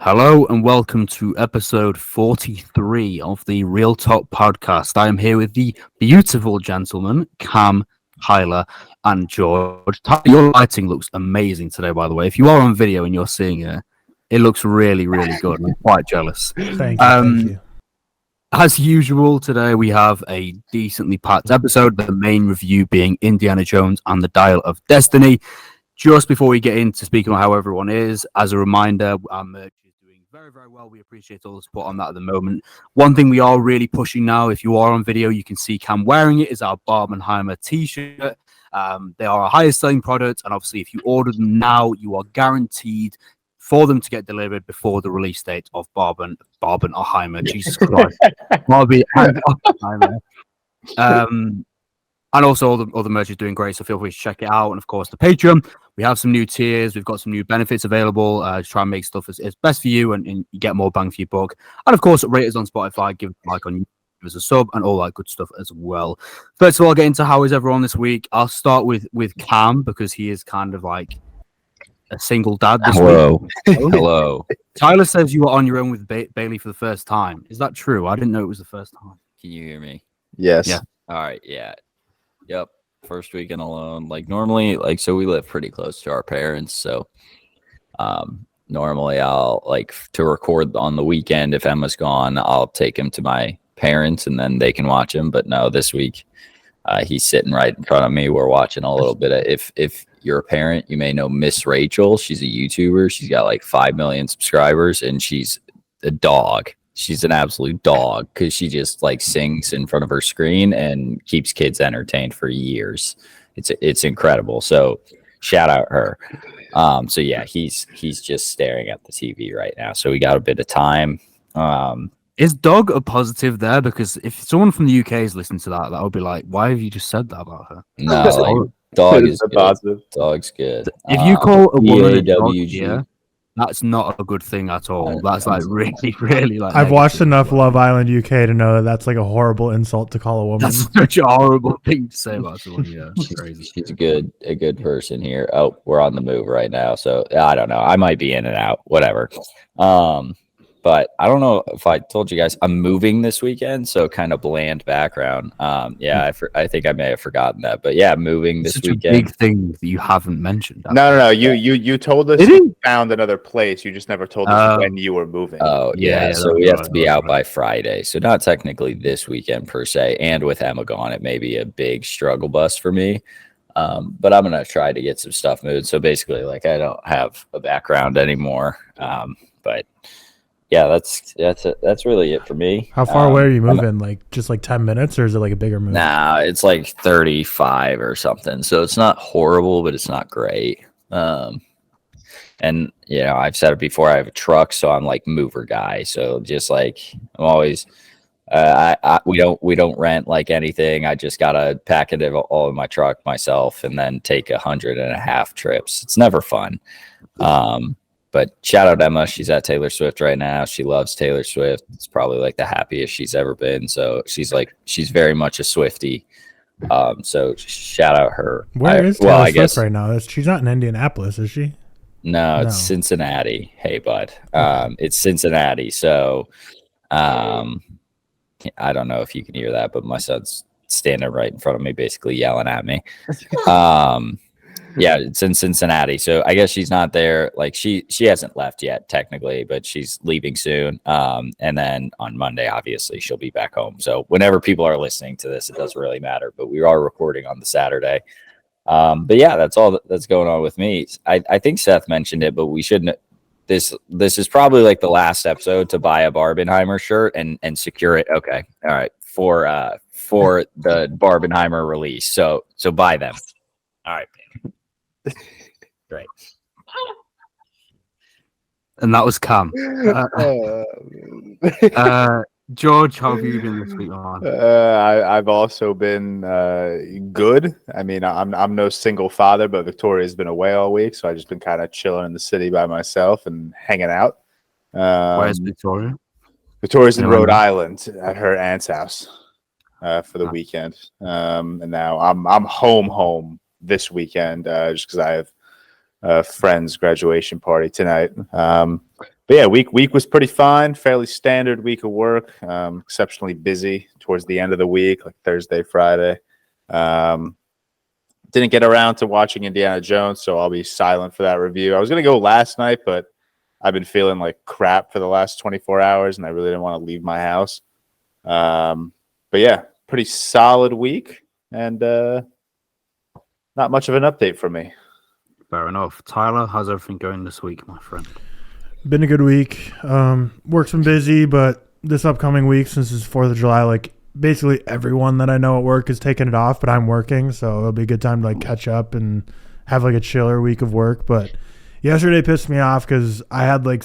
Hello and welcome to episode 43 of the ReelTok Podcast. I am here with the beautiful gentlemen, Cam, Tyler, and George. Tyler, your lighting looks amazing today, by the way. If you are on video and you're seeing it, it looks really, really good. I'm quite jealous. Thank you. As usual, today we have a decently packed episode, the main review being Indiana Jones and the Dial of Destiny. Just before we get into speaking on how everyone is, as a reminder, our merch is doing very, very well. We appreciate all the support on that at the moment. One thing we are really pushing now, if you are on video, you can see Cam wearing it, is our Barbenheimer t-shirt. They are our highest selling product, and obviously if you order them now, you are guaranteed for them to get delivered before the release date of Barbenheimer. Jesus Christ. Barbenheimer. And also all the merch is doing great, so feel free to check it out. And of course, the Patreon, we have some new tiers. We've got some new benefits available to try and make stuff as best for you and you get more bang for your buck. And of course, rate us on Spotify, give us a like on YouTube, give us a sub, and all that good stuff as well. First of all, I'll get into how is everyone this week. I'll start with Cam because he is kind of like a single dad this week. Hello. Tyler says you were on your own with Bailey for the first time. Is that true? I didn't know it was the first time. Can you hear me? Yes. Yeah. All right. Yeah. Yep. First weekend alone. Like normally, so we live pretty close to our parents. So normally I'll to record on the weekend. If Emma's gone, I'll take him to my parents and then they can watch him. But no, this week he's sitting right in front of me. We're watching a little bit of, if you're a parent, you may know Miss Rachel. She's a YouTuber. She's got like 5 million subscribers and she's a dog. She's an absolute dog because she just sings in front of her screen and keeps kids entertained for years. It's incredible. So shout out her. So yeah, he's just staring at the TV right now. So we got a bit of time. Is dog a positive there? Because if someone from the UK is listening to that would be like, why have you just said that about her? No, dog is good. Positive. Dog's good. If you call a woman a dog EAWG. here, that's not a good thing at all. That's really, really I've watched enough Love Island UK to know that's like a horrible insult to call a woman. That's such a horrible thing to say about someone. Yeah, it's crazy. She's a good person here. Oh, we're on the move right now. So I don't know. I might be in and out, whatever. But I don't know if I told you guys I'm moving this weekend, so kind of bland background. I think I may have forgotten that, but yeah, moving this weekend. A big thing that you haven't mentioned. No. You told us you found another place. You just never told us when you were moving. Oh yeah. So we have to be out by Friday. So not technically this weekend per se. And with Emma gone, it may be a big struggle bus for me. But I'm gonna try to get some stuff moved. So basically, I don't have a background anymore. But yeah, that's really it for me. How far away are you moving? Just 10 minutes, or is it a bigger move? Nah, it's 35 or something. So it's not horrible, but it's not great. And I've said it before. I have a truck, so I'm mover guy. So just I'm always, we don't rent anything. I just gotta pack it all in my truck myself, and then take 100.5 trips. It's never fun. But shout out Emma. She's at Taylor Swift right now. She loves Taylor Swift. It's probably the happiest she's ever been. So she's very much a Swiftie. So shout out her. Where is Taylor Swift right now? She's not in Indianapolis, is she? No, it's Cincinnati. Hey, bud. It's Cincinnati. So I don't know if you can hear that, but my son's standing right in front of me, basically yelling at me. Yeah, it's in Cincinnati. So I guess she's not there. She hasn't left yet technically, but she's leaving soon. And then on Monday, obviously, she'll be back home. So whenever people are listening to this, it doesn't really matter. But we are recording on the Saturday. But yeah, that's all that's going on with me. I think Seth mentioned it, but we shouldn't. This is probably the last episode to buy a Barbenheimer shirt and secure it. Okay, all right, for the Barbenheimer release. So buy them. All right. Great. And that was Cam. George, how have you been this week? I've also been good. I mean, I'm no single father, but Victoria's been away all week, so I've just been kind of chilling in the city by myself and hanging out. Where's Victoria? Victoria's in Rhode Island at her aunt's house for the weekend, and now I'm home this weekend just because I have a friend's graduation party tonight. But yeah, week was pretty fine. Fairly standard week of work. Exceptionally busy towards the end of the week, like Thursday, Friday. Didn't get around to watching Indiana Jones, so I'll be silent for that review. I was going to go last night, but I've been feeling like crap for the last 24 hours, and I really didn't want to leave my house. But yeah, pretty solid week, and not much of an update from me. Fair enough. Tyler, how's everything going this week, my friend? Been a good week. Work's been busy, but this upcoming week, since it's 4th of July, like basically everyone that I know at work is taking it off, but I'm working, so it'll be a good time to like catch up and have like a chiller week of work. But yesterday pissed me off because I had like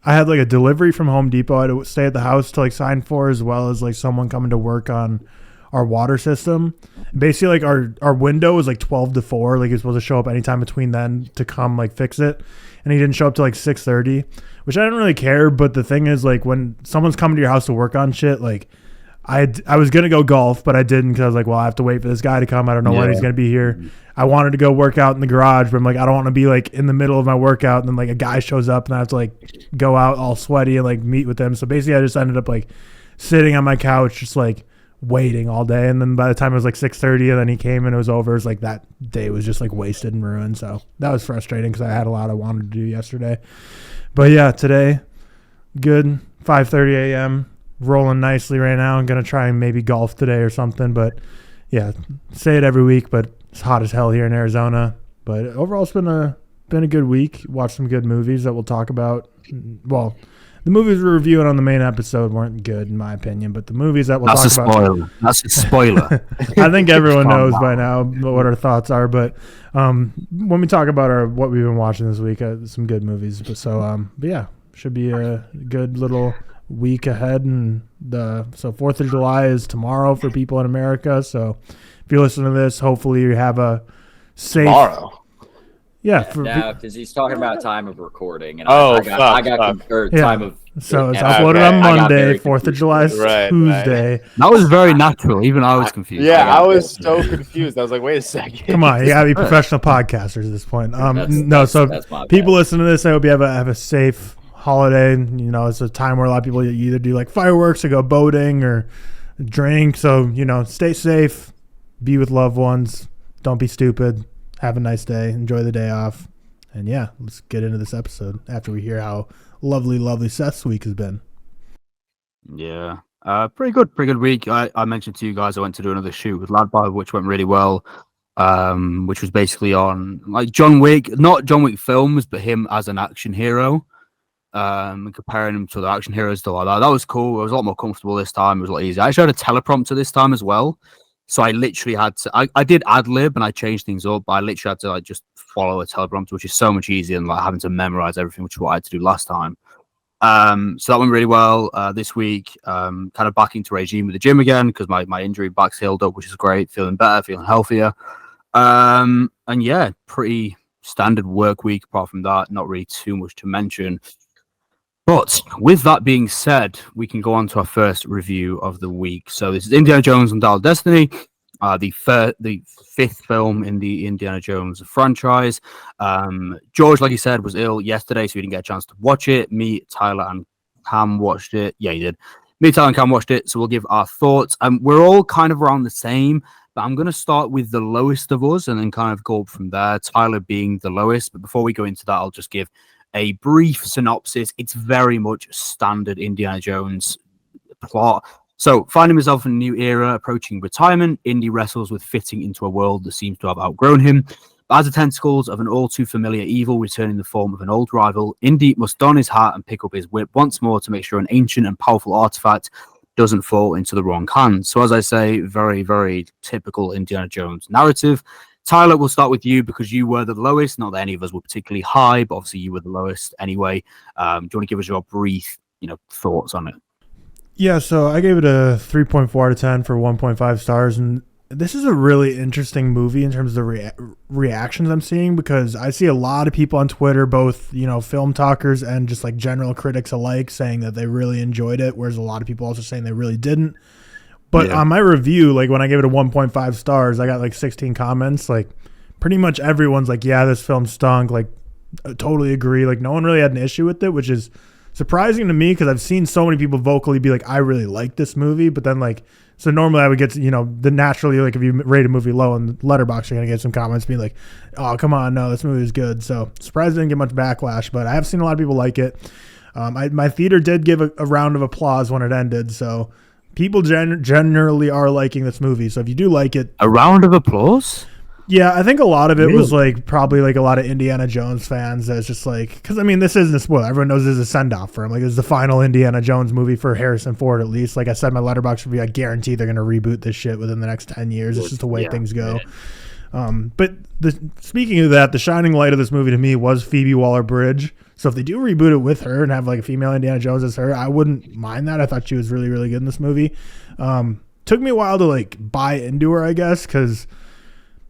a delivery from Home Depot. I had to stay at the house to like sign for, as well as like someone coming to work on our water system. Basically, like our window was like 12 to 4. Like, he was supposed to show up anytime between then to come like fix it, and he didn't show up till like 6:30, which I didn't really care. But the thing is, like, when someone's coming to your house to work on shit, like I was gonna go golf, but I didn't, because I was like, well, I have to wait for this guy to come. I don't know when he's gonna be here. I wanted to go work out in the garage, but I'm like, I don't want to be like in the middle of my workout and then like a guy shows up and I have to like go out all sweaty and like meet with him. So basically, I just ended up like sitting on my couch, just like waiting all day. And then by the time it was like 6:30 and then he came and it was over, it's like that day was just like wasted and ruined. So that was frustrating because I had a lot I wanted to do yesterday. But yeah, today, good. 5:30 a.m. rolling nicely right now. I'm gonna try and maybe golf today or something. But yeah, say it every week, but it's hot as hell here in Arizona. But overall, it's been a good week. Watched some good movies that we'll talk about. Well, the movies we're reviewing on the main episode weren't good in my opinion, but the movies that we'll talk about. That's a spoiler. I think everyone knows by now what our thoughts are. But when we talk about what we've been watching this week, some good movies. But yeah, should be a good little week ahead. And so 4th of July is tomorrow for people in America. So if you're listening to this, hopefully you have a safe Tomorrow. Yeah, because he's talking about time of recording, and time of. So it's uploaded on Monday. 4th of July is Tuesday. Right. That was very natural. Even I was confused. Yeah, I was so confused. I was like, wait a second. Come on, you gotta be professional podcasters at this point. That's people listen to this, I hope you have a safe holiday. You know, it's a time where a lot of people either do like fireworks or go boating or drink. So, stay safe, be with loved ones, don't be stupid. Have a nice day. Enjoy the day off. And yeah, let's get into this episode after we hear how lovely, lovely Seth's week has been. Yeah. Pretty good week. I mentioned to you guys I went to do another shoot with Ladby, which went really well. Which was basically on like John Wick, not John Wick films, but him as an action hero. Comparing him to the action heroes, stuff like that. That was cool. I was a lot more comfortable this time. It was a lot easier. I actually had a teleprompter this time as well. So I literally had to, I did ad lib and I changed things up, but I literally had to like just follow a teleprompter, which is so much easier than like having to memorize everything, which is what I had to do last time. So that went really well. This week, kind of back into regime with the gym again because my injury back's healed up, which is great. Feeling better, feeling healthier. And yeah, pretty standard work week. Apart from that, not really too much to mention. But with that being said, we can go on to our first review of the week. So this is Indiana Jones and Dial of Destiny, the 5th film in the Indiana Jones franchise. George, like you said, was ill yesterday, so we didn't get a chance to watch it. Me, Tyler, and Cam watched it. Yeah, you did. Me, Tyler, and Cam watched it, so we'll give our thoughts. We're all kind of around the same, but I'm going to start with the lowest of us and then kind of go up from there, Tyler being the lowest. But before we go into that, I'll just give a brief synopsis. It's very much standard Indiana Jones plot. So, finding himself in a new era, approaching retirement, Indy wrestles with fitting into a world that seems to have outgrown him. But as the tentacles of an all-too-familiar evil return in the form of an old rival, Indy must don his hat and pick up his whip once more to make sure an ancient and powerful artifact doesn't fall into the wrong hands. So, as I say, very, very typical Indiana Jones narrative. Tyler, we'll start with you because you were the lowest. Not that any of us were particularly high, but obviously you were the lowest anyway. Do you want to give us your brief, thoughts on it? Yeah, so I gave it a 3.4 out of 10 for 1.5 stars. And this is a really interesting movie in terms of the reactions I'm seeing, because I see a lot of people on Twitter, both, film talkers and just like general critics alike, saying that they really enjoyed it, whereas a lot of people also saying they really didn't. But on my review, like when I gave it a 1.5 stars, I got like 16 comments. Like pretty much everyone's like, yeah, this film stunk. Like totally agree. Like, no one really had an issue with it, which is surprising to me because I've seen so many people vocally be like, I really like this movie. But then, like, so normally I would get to, the naturally, like, if you rate a movie low on Letterboxd, you're going to get some comments being like, oh, come on, no, this movie is good. So surprised I didn't get much backlash, but I have seen a lot of people like it. My theater did give a round of applause when it ended. So people generally are liking this movie. So if you do like it. A round of applause? Yeah, I think a lot of it was like probably like a lot of Indiana Jones fans. That's just like, because I mean, this isn't a spoiler. Everyone knows this is a send off for him. Like, this is the final Indiana Jones movie for Harrison Ford, at least. Like I said, my Letterboxd review, I guarantee they're going to reboot this shit within the next 10 years. It's just the way things go. But speaking of that, the shining light of this movie to me was Phoebe Waller-Bridge. So if they do reboot it with her and have like a female Indiana Jones as her, I wouldn't mind that. I thought she was really, really good in this movie. Took me a while to like buy into her, I guess, because.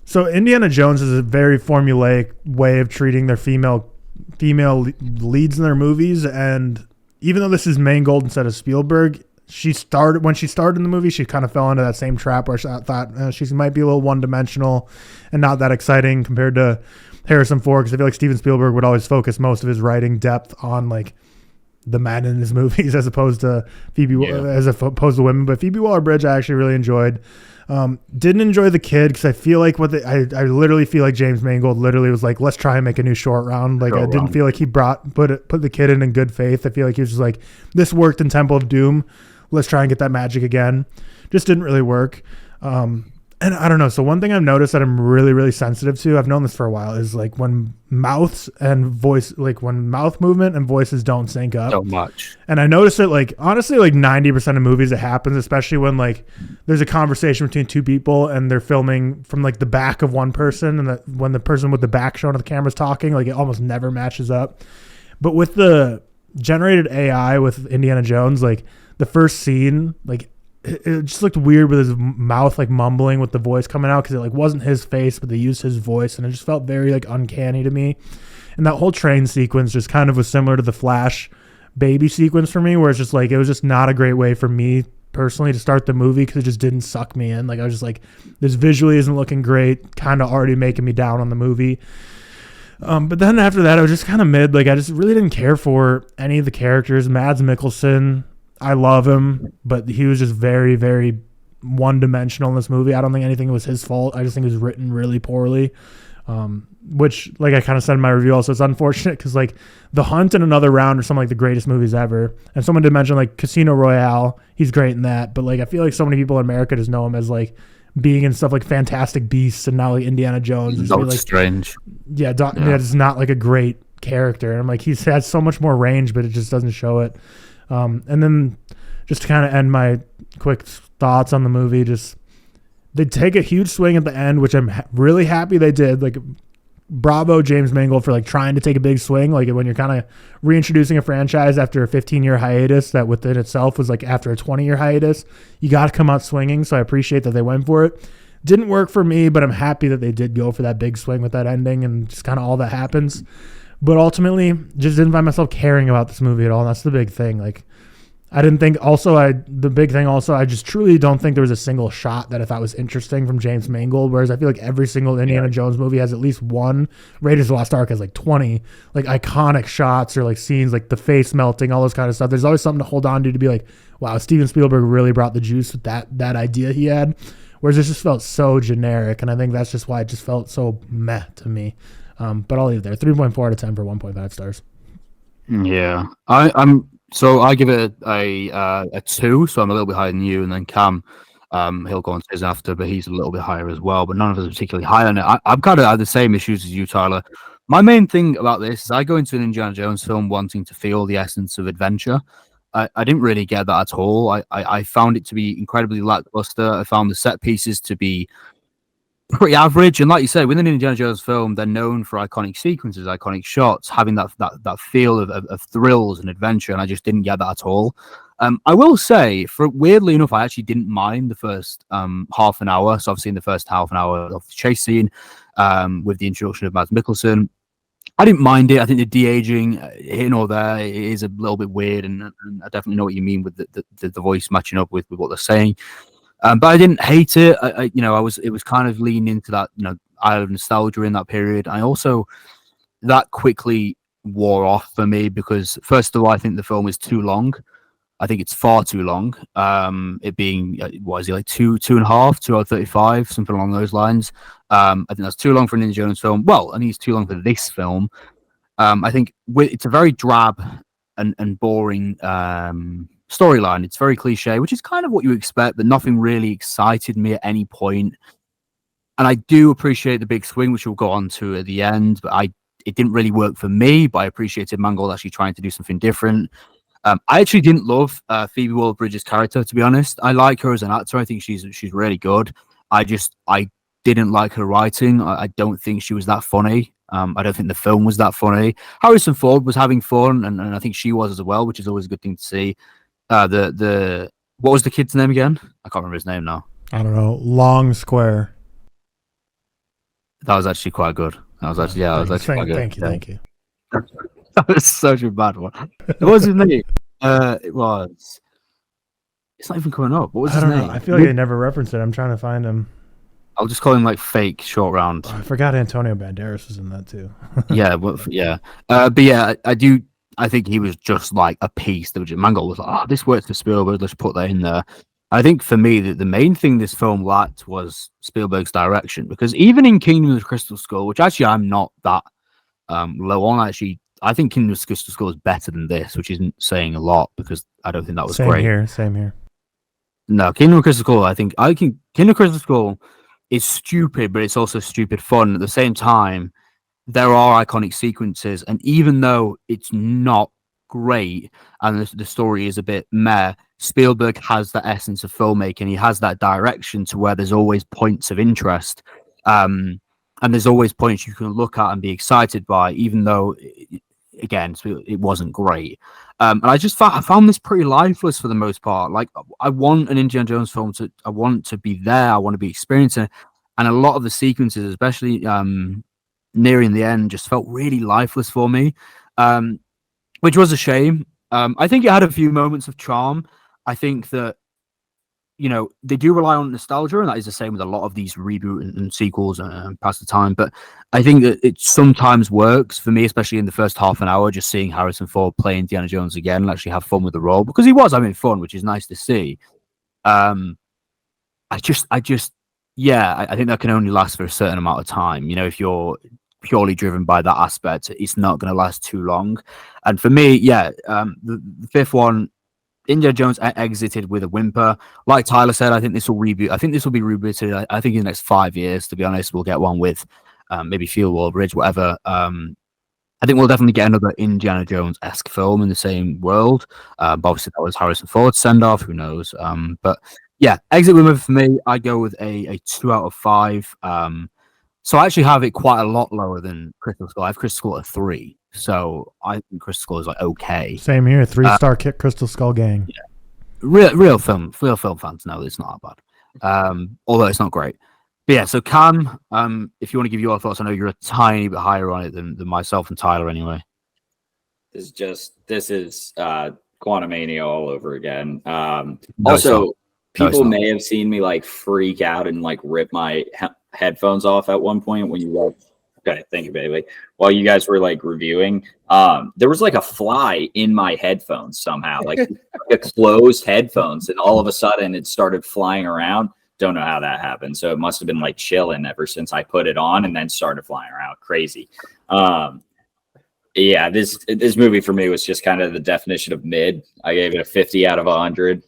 So Indiana Jones is a very formulaic way of treating their female leads in their movies, and even though this is Mangold instead of Spielberg, when she started in the movie, she kind of fell into that same trap where I thought she might be a little one-dimensional and not that exciting compared to Harrison Ford, because I feel like Steven Spielberg would always focus most of his writing depth on like the men in his movies as opposed to women. But Phoebe Waller-Bridge I actually really enjoyed. Didn't enjoy the kid because I feel like I literally feel like James Mangold literally was like, let's try and make a new short round. Like I didn't feel like he put the kid in good faith. I feel like he was just like, this worked in Temple of Doom. Let's try and get that magic again. Just didn't really work. And I don't know. So one thing I've noticed that I'm really, really sensitive to, I've known this for a while, is like when mouth movement and voices don't sync up. So much. And I noticed it like, honestly, like 90% of movies it happens, especially when like there's a conversation between two people and they're filming from like the back of one person, and when the person with the back shown to the camera is talking, like it almost never matches up. But with the generated AI with Indiana Jones, like the first scene, like it just looked weird with his mouth like mumbling with the voice coming out, because it like wasn't his face, but they used his voice, and it just felt very like uncanny to me. And that whole train sequence just kind of was similar to the Flash baby sequence for me, where it's just like it was just not a great way for me personally to start the movie, because it just didn't suck me in. Like I was just like, this visually isn't looking great, kind of already making me down on the movie. But then after that, I was just kind of mid. Like I just really didn't care for any of the characters. Mads Mikkelsen, I love him, but he was just very, very one-dimensional in this movie. I don't think anything was his fault. I just think it was written really poorly, which, like I kind of said in my review also, it's unfortunate because, like, The Hunt and Another Round are some of, like, the greatest movies ever. And someone did mention, like, Casino Royale. He's great in that. But, like, I feel like so many people in America just know him as, like, being in stuff like Fantastic Beasts and now, like, Indiana Jones. That's like, strange. Yeah, it's not, like, a great character. And I'm like, he's had so much more range, but it just doesn't show it. And then just to kind of end my quick thoughts on the movie, just they take a huge swing at the end, which I'm really happy they did. Like, bravo James Mangold for like trying to take a big swing. Like when you're kind of reintroducing a franchise after a 15-year hiatus that within itself was like after a 20-year hiatus, you got to come out swinging. So I appreciate that they went for it. Didn't work for me, but I'm happy that they did go for that big swing with that ending and just kind of all that happens. But ultimately, just didn't find myself caring about this movie at all. And that's the big thing. Like, I didn't think the big thing also, I just truly don't think there was a single shot that I thought was interesting from James Mangold. Whereas I feel like every single Indiana Jones movie has at least one. Raiders of the Lost Ark has like 20 like iconic shots or like scenes, like the face melting, all those kind of stuff. There's always something to hold on to be like, wow, Steven Spielberg really brought the juice with that idea he had. Whereas it just felt so generic. And I think that's just why it just felt so meh to me. But I'll leave it there. 3.4 out of 10 for 1.5 stars. Yeah, so I give it a 2, so I'm a little bit higher than you, and then Cam, he'll go on to his after, but he's a little bit higher as well, but none of us are particularly high on it. I've kind of had the same issues as you, Tyler. My main thing about this is I go into an Indiana Jones film wanting to feel the essence of adventure. I didn't really get that at all. I found it to be incredibly lackluster. I found the set pieces to be pretty average, and like you said, within an Indiana Jones film, they're known for iconic sequences, iconic shots, having that feel of thrills and adventure, and I just didn't get that at all. I will say, weirdly enough, I actually didn't mind the first half an hour. So obviously in the first half an hour of the chase scene, with the introduction of Mads Mikkelsen, I didn't mind it. I think the de-aging here or there is a little bit weird, and I definitely know what you mean with the voice matching up with what they're saying. But I didn't hate it. It was kind of leaning into that, Isle of nostalgia in that period. I also, that quickly wore off for me because, first of all, I think the film is too long. I think it's far too long. It being, what is it, like 2.5, 2 hours 35, something along those lines. I think that's too long for an Indiana Jones film. Well, I think it's too long for this film. I think it's a very drab and boring storyline. It's very cliche, which is kind of what you expect, but nothing really excited me at any point. And I do appreciate the big swing, which we'll go on to at the end, but it didn't really work for me, but I appreciated Mangold actually trying to do something different. I actually didn't love Phoebe Waller-Bridge's character, to be honest. I like her as an actor. I think she's really good. I didn't like her writing. I don't think she was that funny. I don't think the film was that funny. Harrison Ford was having fun, and I think she was as well, which is always a good thing to see. What was the kid's name again? I can't remember his name now. I don't know. Long Square. That was actually quite good. Quite good. Thank you. That was such a bad one. What was his name? It was. It's not even coming up. What was his name? I feel like I never referenced it. I'm trying to find him. I'll just call him like fake short round. Oh, I forgot Antonio Banderas was in that too. Yeah, but yeah, I do. I think he was just like a piece. Mangold was like, "Oh, this works for Spielberg. Let's put that in there." I think for me, the main thing this film lacked was Spielberg's direction, because even in Kingdom of the Crystal Skull, which actually I'm not that low on, actually, I think Kingdom of the Crystal Skull is better than this, which isn't saying a lot because I don't think that was great. Same here. No, Kingdom of the Crystal Skull, I think Kingdom of the Crystal Skull is stupid, but it's also stupid fun. At the same time, there are iconic sequences, and even though it's not great and the story is a bit meh, Spielberg has that essence of filmmaking. He has that direction to where there's always points of interest, and there's always points you can look at and be excited by, even though, again, it wasn't great. And I found this pretty lifeless for the most part. Like, I want an Indiana Jones film I want to be there. I want to be experiencing it. And a lot of the sequences, especially nearing the end, just felt really lifeless for me, which was a shame. I think it had a few moments of charm. I think that, they do rely on nostalgia, and that is the same with a lot of these reboot and sequels and past the time. But I think that it sometimes works for me, especially in the first half an hour, just seeing Harrison Ford play Indiana Jones again and actually have fun with the role, because he was having fun, which is nice to see. I think that can only last for a certain amount of time. If you're purely driven by that aspect, it's not going to last too long. And for me, the fifth one, Indiana Jones exited with a whimper. Like Tyler said, I think this will reboot. I think this will be rebooted. I think in the next 5 years, to be honest, we'll get one with maybe Field Wall Bridge, whatever. I think we'll definitely get another Indiana Jones-esque film in the same world. But obviously, that was Harrison Ford's send-off. Who knows? But yeah, exit whimper for me, I go with a 2 out of 5. So I actually have it quite a lot lower than Crystal Skull. I have Crystal Skull at 3. So I think Crystal Skull is like okay. Same here, 3-star kick Crystal Skull gang. Yeah. Real film fans know it's not that bad. Although it's not great. But yeah, so Cam, if you want to give your thoughts, I know you're a tiny bit higher on it than myself and Tyler anyway. This is Quantumania all over again. Also, people may have seen me like freak out and like rip my headphones off at one point when you were. Okay, thank you, baby. While you guys were like reviewing, there was like a fly in my headphones somehow, like a closed headphones, and all of a sudden it started flying around. Don't know how that happened. So it must have been like chilling ever since I put it on and then started flying around. Crazy. Yeah, this movie for me was just kind of the definition of mid. I gave it a 50 out of 100.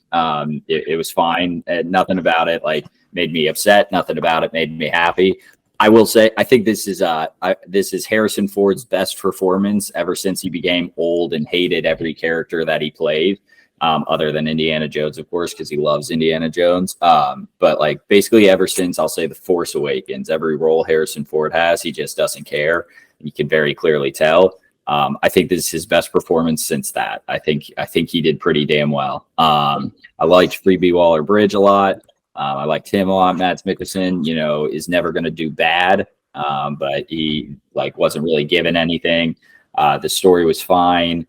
It was fine. Nothing about it like made me upset. Nothing about it made me happy. I will say, I think this is Harrison Ford's best performance ever since he became old and hated every character that he played, other than Indiana Jones, of course, because he loves Indiana Jones. But like basically ever since, I'll say, The Force Awakens, every role Harrison Ford has, he just doesn't care. You can very clearly tell. I think this is his best performance since that. I think he did pretty damn well. I liked Phoebe Waller-Bridge a lot. I liked him a lot. Mads Mikkelsen, is never going to do bad, but he wasn't really given anything. The story was fine.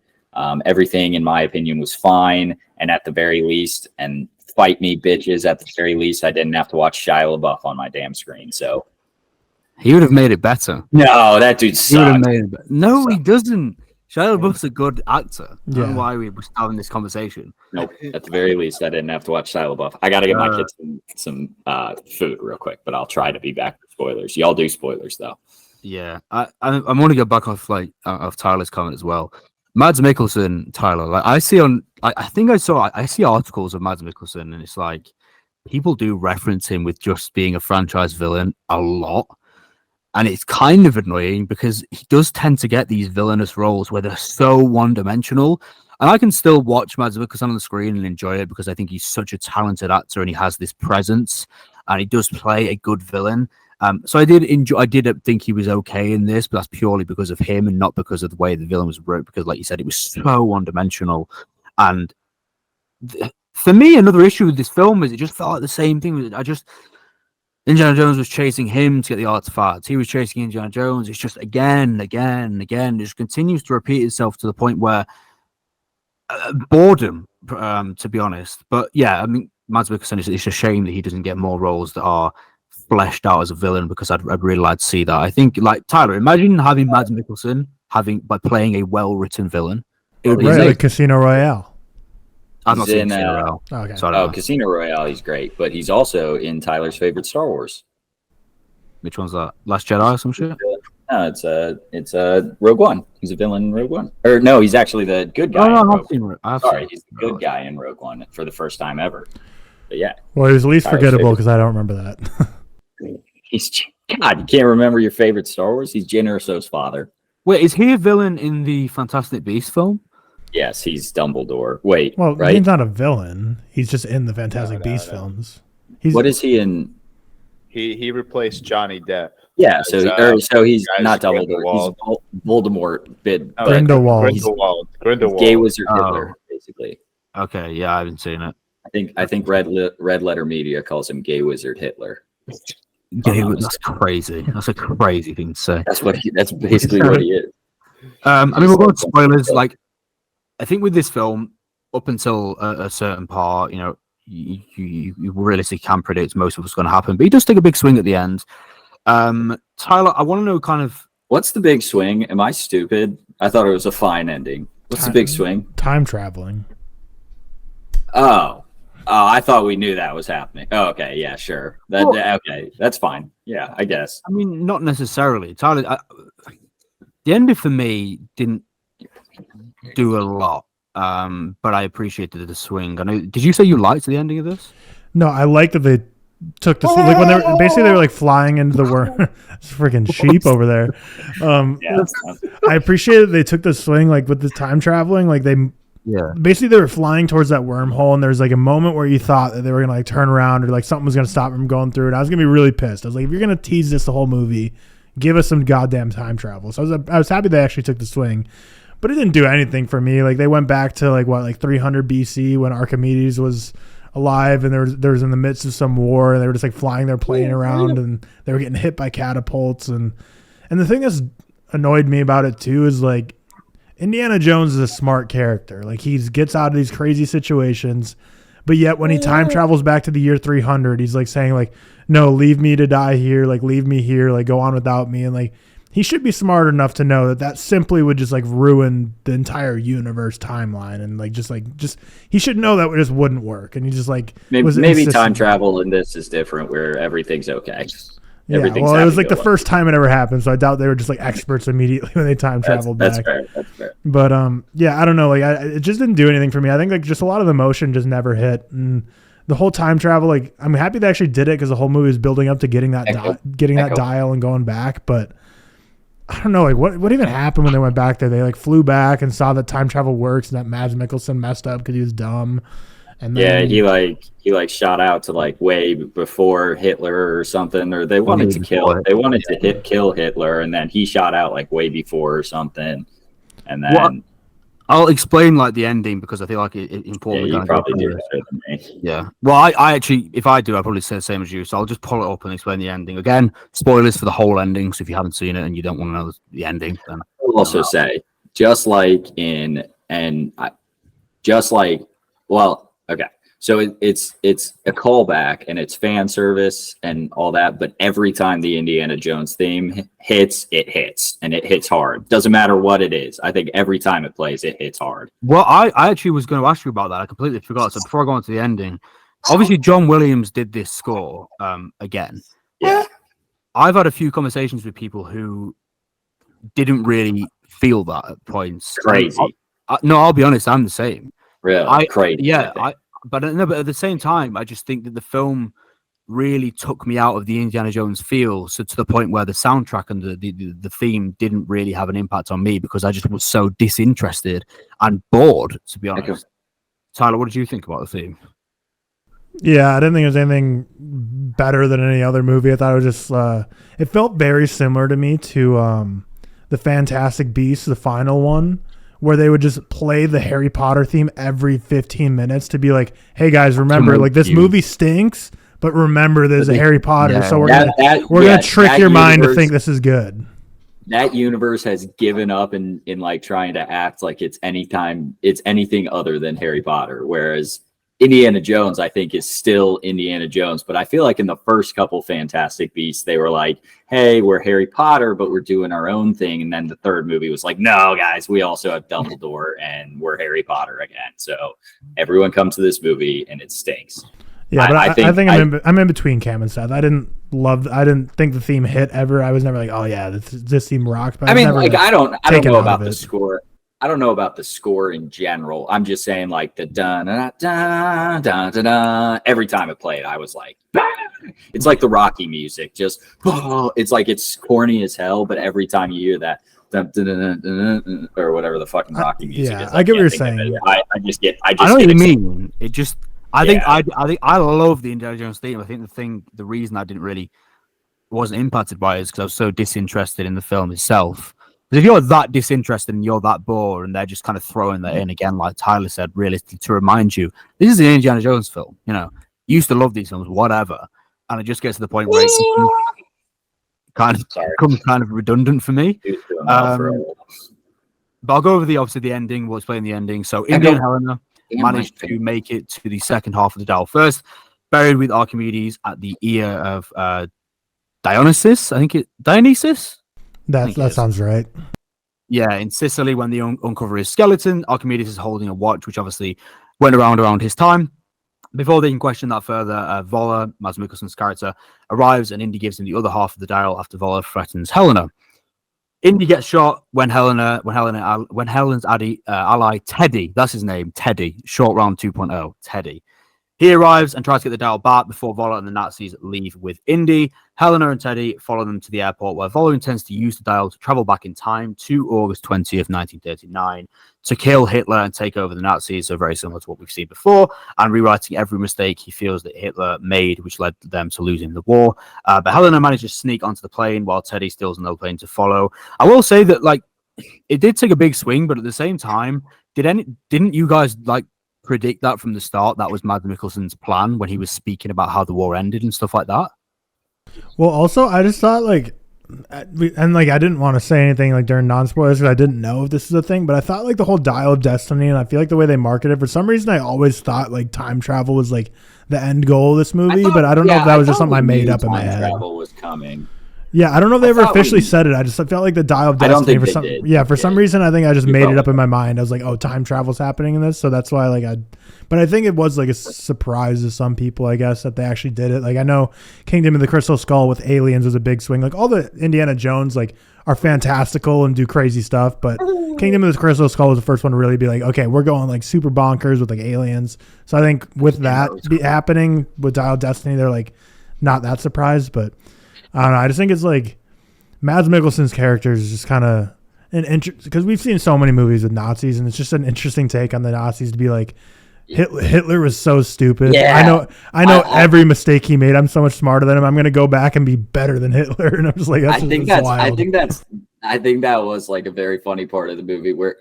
Everything, in my opinion, was fine. And at the very least, and fight me, bitches, at the very least, I didn't have to watch Shia LaBeouf on my damn screen. So He would have made it better. No, that dude He would have sucked. made it better. No, he doesn't. Shia LaBeouf's a good actor. I don't Yeah. know why we were having this conversation. Nope. At the very least, I didn't have to watch Shia LaBeouf. I got to get my kids some food real quick, but I'll try to be back for spoilers. Y'all do spoilers though. Yeah, I want to go back off of Tyler's comment as well. Mads Mikkelsen, Tyler. Like I see I see articles of Mads Mikkelsen, and it's like people do reference him with just being a franchise villain a lot. And it's kind of annoying because he does tend to get these villainous roles where they're so one-dimensional. And I can still watch Mads Mikkelsen on the screen and enjoy it because I think he's such a talented actor and he has this presence and he does play a good villain. So I did think he was okay in this, but that's purely because of him and not because of the way the villain was wrote. Because, like you said, it was so one-dimensional. And for me, another issue with this film is it just felt like the same thing. Indiana Jones was chasing him to get the artifacts. He was chasing Indiana Jones. It's just again. It just continues to repeat itself to the point where boredom, to be honest. But yeah, I mean, Mads Mikkelsen, it's a shame that he doesn't get more roles that are fleshed out as a villain because I'd really like to see that. I think, like Tyler, imagine having Mads Mikkelsen by playing a well-written villain. It would be like Casino Royale. I'm not saying Casino Royale. Okay. So Casino Royale, he's great, but he's also in Tyler's favorite Star Wars. Which one's that? Last Jedi or some shit? No, it's Rogue One. He's a villain in Rogue One. Or no, he's actually the good guy. He's the good guy in Rogue One for the first time ever. But yeah. Well, he was least forgettable because I don't remember that. God, you can't remember your favorite Star Wars? He's Jyn Erso's father. Wait, is he a villain in the Fantastic Beasts film? Yes, he's Dumbledore. Wait, well, right? He's not a villain. He's just in the Fantastic Beasts films. What is he in? He replaced Johnny Depp. Yeah, so he's not Dumbledore. He's Voldemort. Grindelwald. Gay Wizard Hitler, basically. Okay, yeah, I haven't seen it. I think Red Letter Media calls him Gay Wizard Hitler. That's crazy. That's a crazy thing to say. That's basically what he is. I mean, we're going to spoilers. Like, I think with this film, up until a certain part, you know, you realistically can predict most of what's going to happen, but he does take a big swing at the end. Tyler, I want to know kind of what's the big swing? Am I stupid? I thought it was a fine ending. What's the big swing? Time traveling. Oh, I thought we knew that was happening. Oh, okay, yeah, sure. Okay, that's fine. Yeah, I guess. I mean, not necessarily. Tyler, the ending for me didn't do a lot, but I appreciated the swing. I know. Did you say you liked the ending of this? No, I liked that they took the like when they were like flying into the worm. It's freaking sheep over there. I appreciated they took the swing like with the time traveling. Like they were flying towards that wormhole, and there's like a moment where you thought that they were gonna like turn around or like something was gonna stop them from going through it. I was gonna be really pissed. I was like, if you're gonna tease this the whole movie, give us some goddamn time travel. So I was happy they actually took the swing. But it didn't do anything for me. Like they went back to like 300 BC when Archimedes was alive, and there was in the midst of some war, and they were just like flying their plane around, and they were getting hit by catapults, and the thing that's annoyed me about it too is like Indiana Jones is a smart character. Like he gets out of these crazy situations, but yet when he time travels back to the year 300, he's like saying like, no, leave me to die here, like leave me here, like go on without me, and like. He should be smart enough to know that simply would just like ruin the entire universe timeline, and like just he should know that just wouldn't work. And he just like maybe time travel in this is different where everything's okay. Yeah, well, it was like the first time it ever happened, so I doubt they were just like experts immediately when they time traveled back. That's fair. But yeah, I don't know. Like it just didn't do anything for me. I think like just a lot of the emotion just never hit, and the whole time travel. Like I'm happy they actually did it because the whole movie was building up to getting that dial and going back, but. I don't know, like what even happened when they went back there? They like flew back and saw that time travel works, and that Mads Mikkelsen messed up because he was dumb. And then, he shot out to like way before Hitler or something, or they wanted to kill Hitler, and then he shot out like way before or something, and then. Well, I'll explain like the ending because I feel like it's important. Yeah, you probably do better than me. Yeah. Well, I actually, if I do, I'll probably say the same as you. So I'll just pull it up and explain the ending. Again, spoilers for the whole ending. So if you haven't seen it and you don't want to know the ending, then I'll also say, So it's a callback and it's fan service and all that. But every time the Indiana Jones theme hits, it hits, and it hits hard. Doesn't matter what it is. I think every time it plays, it hits hard. Well, I actually was going to ask you about that. I completely forgot. So before I go on to the ending, obviously John Williams did this score again. Yeah. I've had a few conversations with people who didn't really feel that at points. Crazy. No, I'll be honest. I'm the same. Really? Crazy. Yeah. But at the same time, I just think that the film really took me out of the Indiana Jones feel. So to the point where the soundtrack and the theme didn't really have an impact on me because I just was so disinterested and bored, to be honest. Okay. Tyler, what did you think about the theme? Yeah, I didn't think it was anything better than any other movie. I thought it was just, it felt very similar to me to the Fantastic Beasts, the final one, where they would just play the Harry Potter theme every 15 minutes to be like, hey guys, remember, like this movie stinks, but remember there's a Harry Potter, so we're gonna trick your mind to think this is good. That universe has given up in like trying to act like it's anything other than Harry Potter, whereas Indiana Jones, I think, is still Indiana Jones. But I feel like in the first couple Fantastic Beasts, they were like, hey, we're Harry Potter, but we're doing our own thing. And then the third movie was like, no, guys, we also have Dumbledore and we're Harry Potter again. So everyone come to this movie and it stinks. Yeah, but I think I'm in between Cam and Seth. I didn't think the theme hit ever. I was never like, oh yeah, this theme rocks. But I mean, like I don't know about the score. I don't know about the score in general. I'm just saying, like the da da da da da da. Every time it played, I was like, bah! It's like the Rocky music. Just it's like it's corny as hell, but every time you hear that or whatever the fucking Rocky music is, I get what you're saying. I just get. I know what you mean. It just. I think I love the Indiana Jones theme. I think the reason I wasn't impacted by it is because I was so disinterested in the film itself. Because if you're that disinterested and you're that bored and they're just kind of throwing that in again, like Tyler said, realistically, to remind you, this is an Indiana Jones film. You know, you used to love these films, whatever. And it just gets to the point where it becomes kind of redundant for me. But I'll go over the ending. We'll explain the ending. So Indy and Helena managed to make it to the second half of the Dial first, buried with Archimedes at the ear of Dionysus. Dionysus? That sounds right. Yeah, in Sicily, when they uncover his skeleton, Archimedes is holding a watch, which obviously went around his time. Before they can question that further, Voller, Mads Mikkelsen's character, arrives and Indy gives him the other half of the dial after Voller threatens Helena. Indy gets shot when Helen's ally Teddy, that's his name, Teddy, short round 2.0, Teddy. He arrives and tries to get the dial back before Voller and the Nazis leave with Indy. Helena and Teddy follow them to the airport where Voller intends to use the dial to travel back in time to August 20th, 1939 to kill Hitler and take over the Nazis, so very similar to what we've seen before, and rewriting every mistake he feels that Hitler made, which led them to losing the war. But Helena manages to sneak onto the plane while Teddy steals another plane to follow. I will say that, like, it did take a big swing, but at the same time, didn't you guys, like, predict that from the start? That was Mads Mikkelsen's plan when he was speaking about how the war ended and stuff like that. Well, also, I just thought, like, and like I didn't want to say anything like during non-spoilers because I didn't know if this is a thing, but I thought like the whole Dial of Destiny, and I feel like the way they market it, for some reason I always thought like time travel was like the end goal of this movie, but I don't know if that was just something I made up in my head. Travel was coming. Yeah, I don't know if they ever officially said it. I just felt like the Dial of Destiny for some reason I think I just made it up in my mind. I was like, oh, time travel's happening in this, so that's why but I think it was like a surprise to some people, I guess, that they actually did it. Like I know Kingdom of the Crystal Skull with aliens was a big swing. Like all the Indiana Jones like are fantastical and do crazy stuff, but Kingdom of the Crystal Skull was the first one to really be like, okay, we're going like super bonkers with like aliens. So I think with that happening with Dial of Destiny, they're like not that surprised, but I don't know. I just think it's like Mads Mikkelsen's character is just kind of an interest because we've seen so many movies with Nazis, and it's just an interesting take on the Nazis to be like Hitler was so stupid. Yeah. I know every mistake he made. I'm so much smarter than him. I'm gonna go back and be better than Hitler. And I'm just like, I think that was like a very funny part of the movie where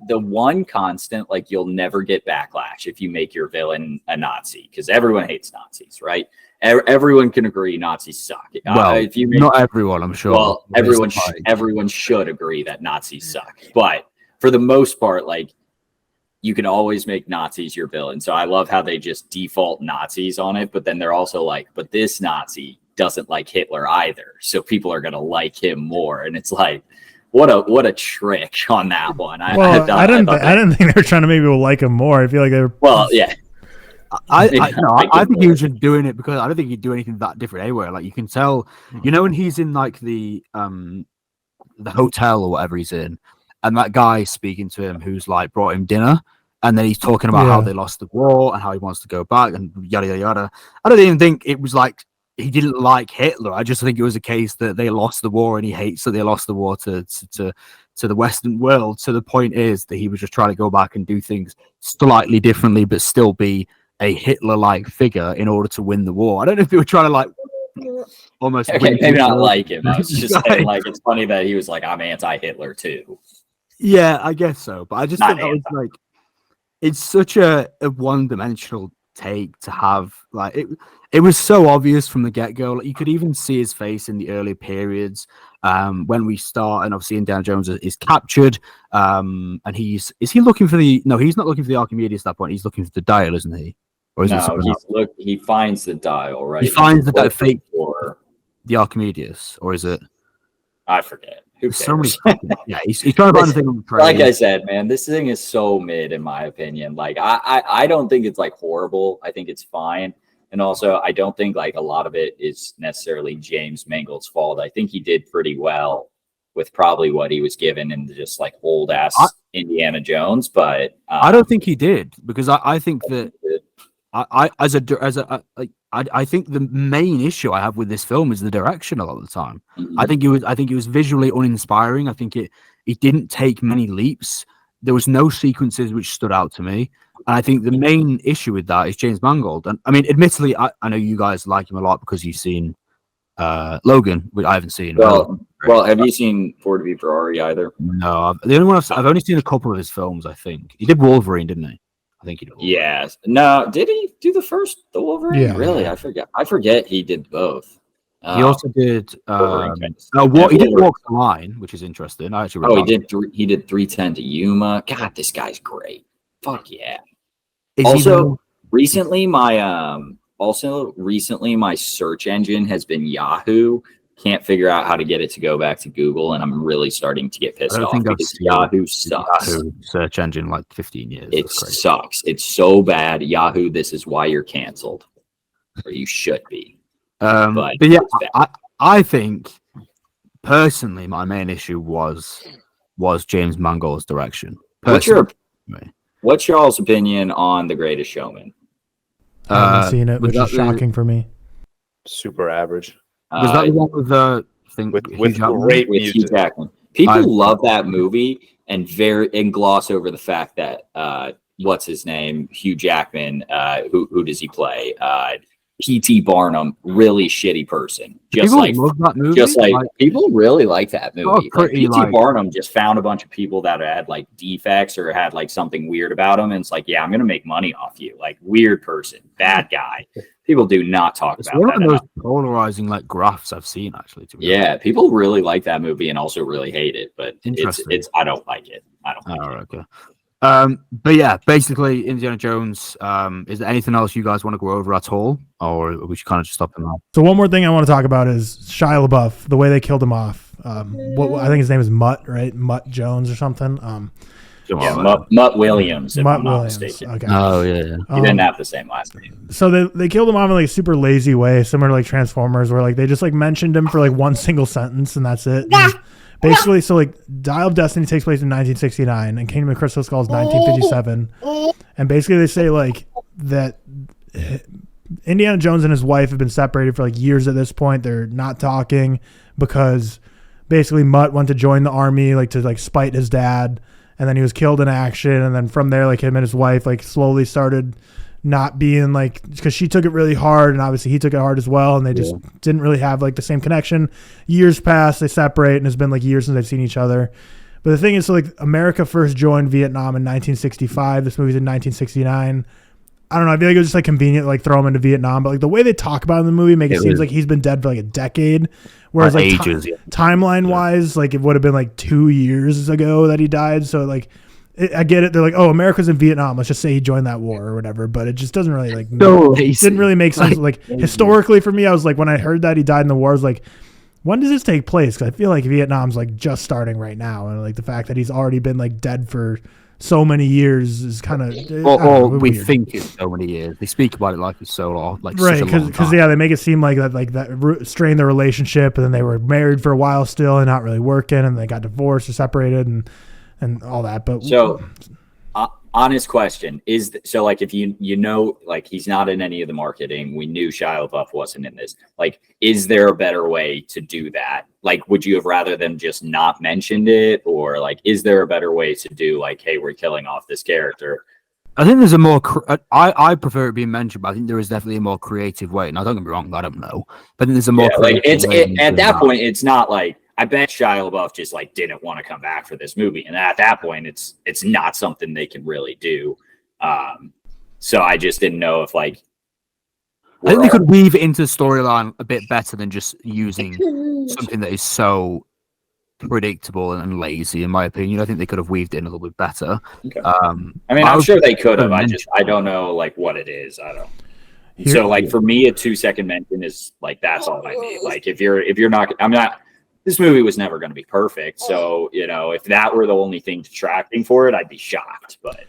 the one constant, like you'll never get backlash if you make your villain a Nazi because everyone hates Nazis, right? Everyone can agree Nazis suck. Well, not everyone, I'm sure. Well, everyone should agree that Nazis suck. But for the most part, like you can always make Nazis your villain. So I love how they just default Nazis on it, but then they're also like, but this Nazi doesn't like Hitler either, so people are going to like him more. And it's like, what a trick on that one. I didn't think they were trying to make people like him more. I feel like they were. Well, yeah. I think he was just doing it because I don't think he'd do anything that different anywhere. Like you can tell, when he's in like the hotel or whatever he's in, and that guy speaking to him who's like brought him dinner, and then he's talking about how they lost the war and how he wants to go back and yada yada yada. I don't even think it was like he didn't like Hitler. I just think it was a case that they lost the war and he hates that they lost the war to the Western world. So the point is that he was just trying to go back and do things slightly differently, but still be a Hitler-like figure in order to win the war. I don't know if they were trying to like almost maybe not like him. I was just saying, like, it's funny that he was like, I'm anti-Hitler too. Yeah, I guess so. But I just think that was like, it's such a one-dimensional take to have. Like it was so obvious from the get-go. Like, you could even see his face in the early periods when we start, and obviously Indiana Jones is captured, and is he looking for he's not looking for the Archimedes at that point. He's looking for the dial, isn't he? Or is he finds the dial, right? He finds the fake for the Archimedes, or is it? I forget. Who cares? So many, he's trying to find the thing on the train. Like I said, man, this thing is so mid in my opinion. Like I don't think it's like horrible. I think it's fine. And also, I don't think like a lot of it is necessarily James Mangold's fault. I think he did pretty well with probably what he was given in just like old ass Indiana Jones. But I don't think he did, because I think that I think the main issue I have with this film is the direction a lot of the time. Mm-hmm. I think it was visually uninspiring. I think it didn't take many leaps. There was no sequences which stood out to me. And I think the main issue with that is James Mangold. And I mean, admittedly, I know you guys like him a lot because you've seen Logan, which I haven't seen. Well, have you seen Ford v Ferrari either? No, the only one I've only seen a couple of his films. I think he did Wolverine, didn't he? I think he did. Yes. No, did he do the Wolverine? Yeah. Really? I forget he did both. He also did. He did Walk the Line, which is interesting. I actually. He did 310 to Yuma. God, this guy's great. Fuck yeah. Recently my search engine has been Yahoo. Can't figure out how to get it to go back to Google, and I'm really starting to get pissed off because Yahoo sucks. Yahoo search engine like 15 years. It sucks. It's so bad. Yahoo, this is why you're canceled, or you should be. But yeah, I think personally, my main issue was James Mangold's direction. What's y'all's opinion on The Greatest Showman? I haven't seen it, which is shocking for me. Super average. Was that the one with the thing with great music? Hugh Jackman. People love that movie and gloss over the fact that what's his name, Hugh Jackman. Who does he play? P.T. Barnum, really shitty person. Love that movie? Just like people really like that movie. P.T. Like, Barnum just found a bunch of people that had like defects or had like something weird about them, and it's like, yeah, I'm gonna make money off you. Like, weird person, bad guy. People do not talk about that. It's one of the most polarizing like graphs I've seen, actually. People really like that movie and also really hate it, but it's I don't like it. Okay. But yeah, basically Indiana Jones. Is there anything else you guys want to go over at all, or we should kind of just stop them now? So one more thing I want to talk about is Shia LaBeouf, the way they killed him off. What I think his name is Mutt, right? Mutt Jones or something. Mutt Williams. If Mutt I'm not Williams. mistaken. Okay. Oh yeah. He didn't have the same last name. So they killed him off in like a super lazy way, similar to like Transformers, where like they just like mentioned him for like one single sentence and that's it. Basically, so like Dial of Destiny takes place in 1969 and Kingdom of Crystal Skull is 1957. And basically they say like that Indiana Jones and his wife have been separated for like years at this point. They're not talking because basically Mutt went to join the army like to like spite his dad, and then he was killed in action, and then from there like him and his wife like slowly started not being like, because she took it really hard and obviously he took it hard as well, and they just didn't really have like the same connection. Years pass, they separate, and it's been like years since they've seen each other. But the thing is, so like America first joined Vietnam in 1965. This movie's in 1969. I don't know. I feel like it was just like convenient to like throw him into Vietnam, but like the way they talk about him in the movie make it seem like he's been dead for like a decade, whereas like timeline wise, like it would have been like 2 years ago that he died. So like I get it. They're like, oh, America's in Vietnam. Let's just say he joined that war or whatever. But it just doesn't really like. It didn't really make sense. Like historically for me, I was like, when I heard that he died in the war, I was like, when does this take place? Because I feel like Vietnam's like just starting right now, and like the fact that he's already been like dead for so many years is kind of. Or we think it's so many years. They speak about it like it's so long, like right? Because they make it seem like that strained their relationship, and then they were married for a while still and not really working, and they got divorced or separated and all that. But so, honest question is so like if you know like he's not in any of the marketing, we knew Shia LaBeouf wasn't in this. Like, is there a better way to do that? Like, would you have rather them just not mentioned it, or like, is there a better way to do like, hey, we're killing off this character? I think there's a more. I prefer it being mentioned, but I think there is definitely a more creative way. Now, don't get me wrong, I don't know, but there's a more. Yeah, like at that point, it's not like. I bet Shia LaBeouf just like didn't want to come back for this movie, and at that point, it's not something they can really do. So I just didn't know if like I think they could weave it into the storyline a bit better than just using something that is so predictable and lazy. In my opinion, I think they could have weaved it in a little bit better. Okay. I mean, I'm sure they could have. I don't know like what it is. I don't. So like for me, a 2-second mention is like that's all I need. Like if you're not, I'm not. This movie was never going to be perfect, so if that were the only thing detracting for it, I'd be shocked. But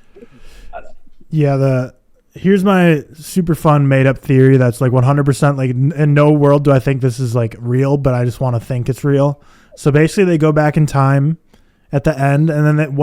I don't know. Yeah, here's my super fun made up theory that's like 100% like in no world do I think this is like real, but I just want to think it's real. So basically, they go back in time at the end, and then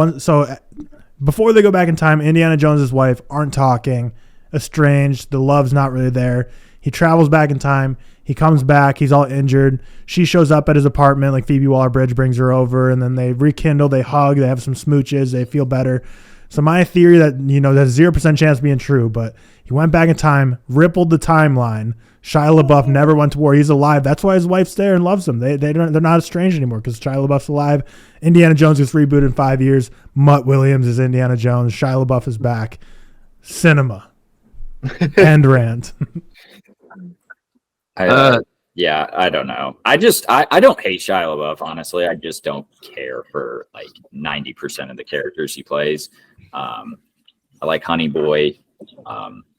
before they go back in time, Indiana Jones's wife aren't talking, estranged, the love's not really there. He travels back in time. He comes back. He's all injured. She shows up at his apartment. Like Phoebe Waller-Bridge brings her over, and then they rekindle. They hug. They have some smooches. They feel better. So my theory that there's 0% chance of being true, but he went back in time, rippled the timeline. Shia LaBeouf never went to war. He's alive. That's why his wife's there and loves him. They're not estranged anymore because Shia LaBeouf's alive. Indiana Jones gets rebooted in 5 years. Mutt Williams is Indiana Jones. Shia LaBeouf is back. Cinema. End rant. Yeah, I don't know. I don't hate Shia LaBeouf, honestly. I just don't care for like 90% of the characters he plays. I like Honey Boy.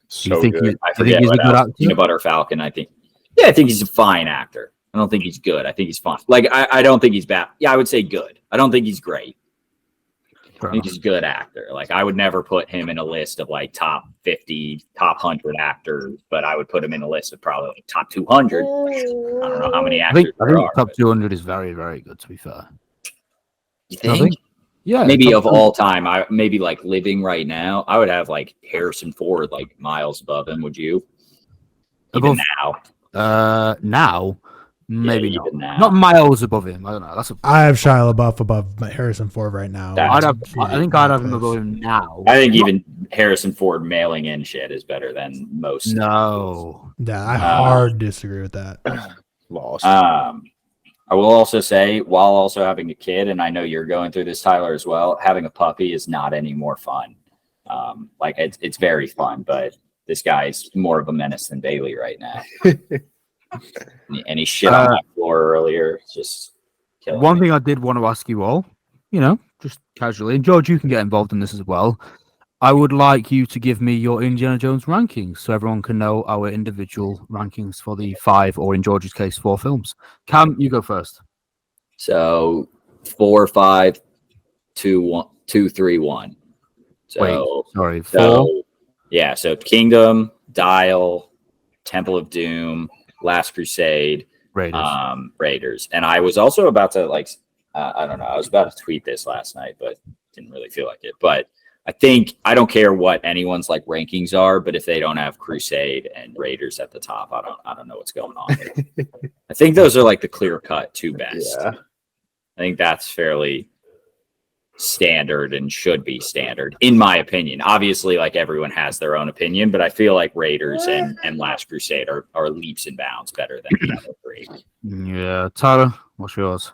So good. I forget what else. Peanut Butter Falcon. I think he's a fine actor. I don't think he's good. I think he's fine. Like I don't think he's bad. Yeah, I would say good. I don't think he's great. I think he's a good actor. Like I would never put him in a list of like top 50, top 100 actors, but I would put him in a list of probably like top 200. I don't know how many actors I think top 200 is very, very good, to be fair. You think? Yeah. Maybe of all time, maybe like living right now, I would have like Harrison Ford like miles above him. Would you? Even now? Now? Maybe not miles above him. I don't know. I have Shia LaBeouf above Harrison Ford right now. I think I'd have him above him now. I think even Harrison Ford mailing in shit is better than most. No. Yeah, I hard disagree with that. Lost. I will also say, while also having a kid, and I know you're going through this, Tyler, as well, having a puppy is not any more fun. Like it's very fun, but this guy's more of a menace than Bailey right now. And he shit on that floor earlier. Just killing one me. thing I did want to ask you all, just casually, and George, you can get involved in this as well. I would like you to give me your Indiana Jones rankings so everyone can know our individual rankings for the 5, or in George's case, 4 films. Cam, you go first. So 4, 5, 2, 1, 2, 3, 1. So, wait, sorry, 4. So, yeah, so Kingdom, Dial, Temple of Doom, Last Crusade, Raiders. And I was also about to I don't know. I was about to tweet this last night, but didn't really feel like it. But I don't care what anyone's like rankings are, but if they don't have Crusade and Raiders at the top, I don't know what's going on. I think those are like the clear cut 2 best. Yeah. I think that's fairly standard and should be standard, in my opinion. Obviously, like everyone has their own opinion, but I feel like Raiders and Last Crusade are leaps and bounds better than the other 3. Yeah, Tyler, what's yours?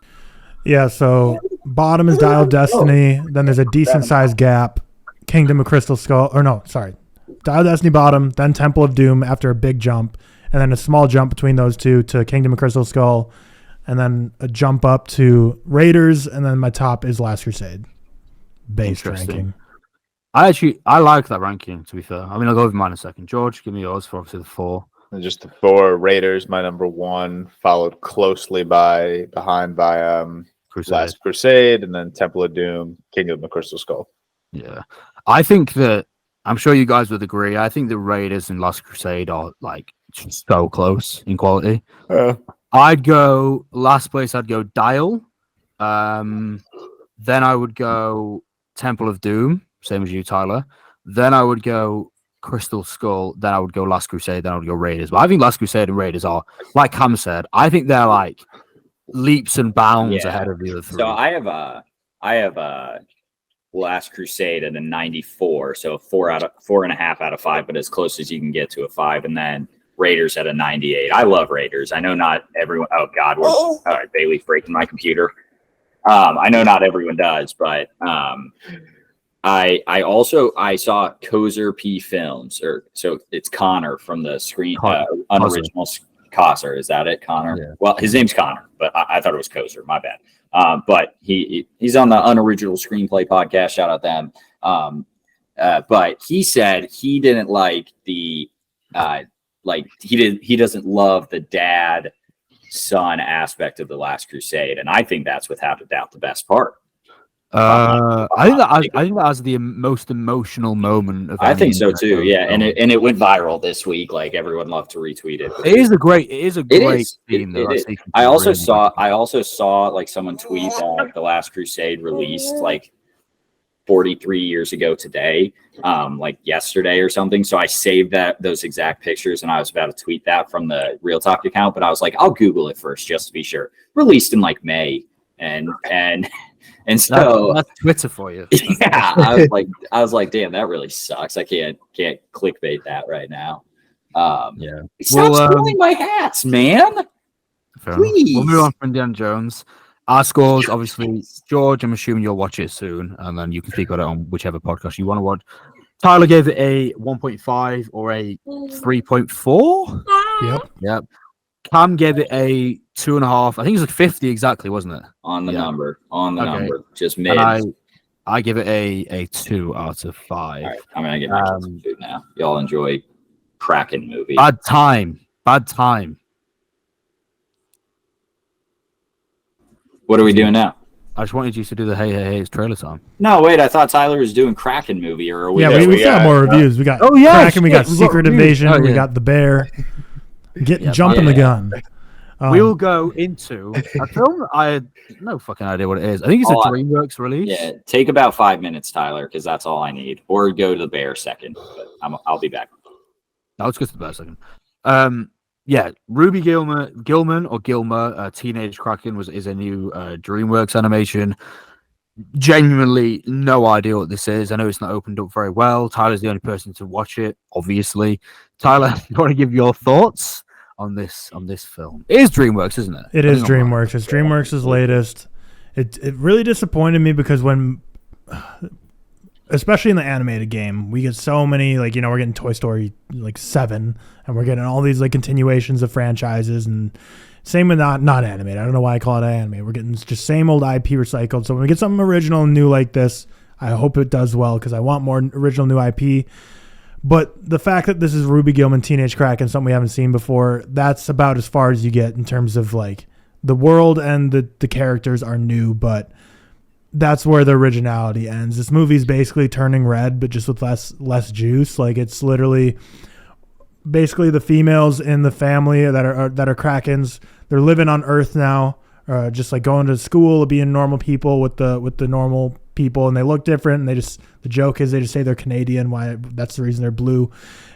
Yeah, so bottom is Dial of Destiny. Then there's a decent sized gap. Kingdom of Crystal Skull, Dial of Destiny bottom, then Temple of Doom after a big jump, and then a small jump between those two to Kingdom of Crystal Skull, and then a jump up to Raiders, and then my top is Last Crusade. based Interesting. ranking. I like that ranking, to be fair. I mean, I'll go with mine in a second. George, give me yours for obviously the 4. And just the 4 Raiders, my number 1, followed closely behind by Crusade. Last Crusade, and then Temple of Doom, Kingdom of the Crystal Skull. Yeah. I think that, I'm sure you guys would agree, I think the Raiders and Last Crusade are like so close in quality. I'd go, last place, I'd go Dial. Then I would go Temple of Doom, same as you, Tyler. Then I would go Crystal Skull. Then I would go Last Crusade. Then I would go Raiders. But I think Last Crusade and Raiders are, like Cam said, I think they're like leaps and bounds ahead of the other 3. So I have Last Crusade at a 94, so 4.5 out of 5, but as close as you can get to a 5, and then Raiders at a 98. I love Raiders. I know not everyone. Oh God, all right, Bailey's breaking my computer. I know not everyone does, but I saw Kozer P Films, so it's Connor from the screen unoriginal Kozer. Is that it, Connor? Yeah. Well, his name's Connor, but I thought it was Kozer. My bad. But he's on the Unoriginal Screenplay podcast. Shout out them. But he said he didn't like the he doesn't love the dad son aspect of The Last Crusade, and I think that's without a doubt the best part. I think that was the most emotional moment of. I think so too. Yeah, and it went viral this week. Like everyone loved to retweet it. It is a great theme. Though. I also saw like someone tweet that The Last Crusade released like 43 years ago today, like yesterday or something. So I saved those exact pictures, and I was about to tweet that from the ReelTok account, but I was like, I'll Google it first just to be sure. Released in like May, and so that's Twitter for you. Yeah, I was like, damn, that really sucks. I can't clickbait that right now. Yeah. Stop stealing my hats, man. Please. We'll move on from Indiana Jones. Our scores, obviously, George, I'm assuming you'll watch it soon, and then you can speak about it on whichever podcast you want to watch. Tyler gave it a 1.5 or a 3.4. Yep. Cam gave it a 2.5. I think it was like 50 exactly, wasn't it? On the number. Number. Just mid. I give it a 2 out of 5. All right, I'm gonna get my food now. Y'all enjoy Kraken movie. Bad time. What are we doing now? I just wanted you to do the hey, it's trailer time. No, wait, I thought Tyler was doing Kraken movie, or are we? Yeah, we got more reviews. We got Kraken, we got Secret Invasion, we got The Bear. Jumping the gun. We'll go into a film I had no fucking idea what it is. I think it's a DreamWorks release. Yeah, take about 5 minutes, Tyler, because that's all I need. Or go to The Bear second. But I'll be back. No, let's go to The Bear second. Yeah, Ruby Gillman or Gilmer, Teenage Kraken is a new DreamWorks animation. Genuinely no idea what this is. I know it's not opened up very well. Tyler's the only person to watch it, obviously. Tyler, you want to give your thoughts on this film? It is DreamWorks, isn't it? It is DreamWorks. It's DreamWorks' latest. It really disappointed me because when, especially in the animated game, we get so many, like, we're getting Toy Story 7, and we're getting all these continuations of franchises, and same with not animated. I don't know why I call it anime. We're getting just same old IP recycled. So when we get something original and new like this, I hope it does well because I want more original new IP. But the fact that this is Ruby Gillman, Teenage Kraken, something we haven't seen before, that's about as far as you get in terms of the world, and the characters are new, but that's where the originality ends. This movie's basically Turning Red, but just with less juice. It's literally basically the females in the family that are Krakens. They're living on Earth now, just going to school, being normal people with the normal people, and they look different. And the joke is they just say they're Canadian. Why? That's the reason they're blue.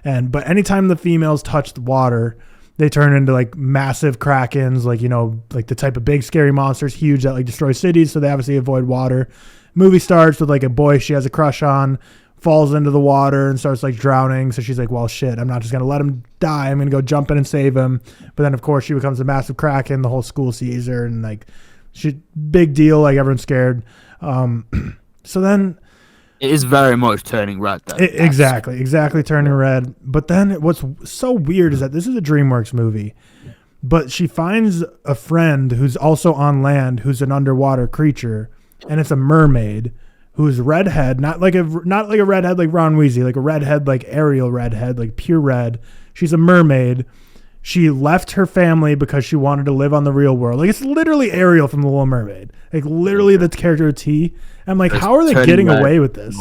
But anytime the females touch the water, they turn into massive Krakens, like the type of big scary monsters, huge that destroy cities. So they obviously avoid water. Movie starts with a boy she has a crush on, falls into the water and starts drowning. So she's like, well, shit, I'm not just going to let him die. I'm going to go jump in and save him. But then of course she becomes a massive Kraken. The whole school sees her, and she big deal. Everyone's scared. So then it is very much Turning Red. Exactly Turning Red. But then what's so weird is that this is a DreamWorks movie, but she finds a friend who's also on land, who's an underwater creature, and it's a mermaid. who's redhead, not like a redhead like Ron Weasley, like a redhead like Ariel redhead, like pure red. She's a mermaid. She left her family because she wanted to live on the real world. Like, it's literally Ariel from The Little Mermaid. Like, literally the character T. I'm like, how are they getting away with this?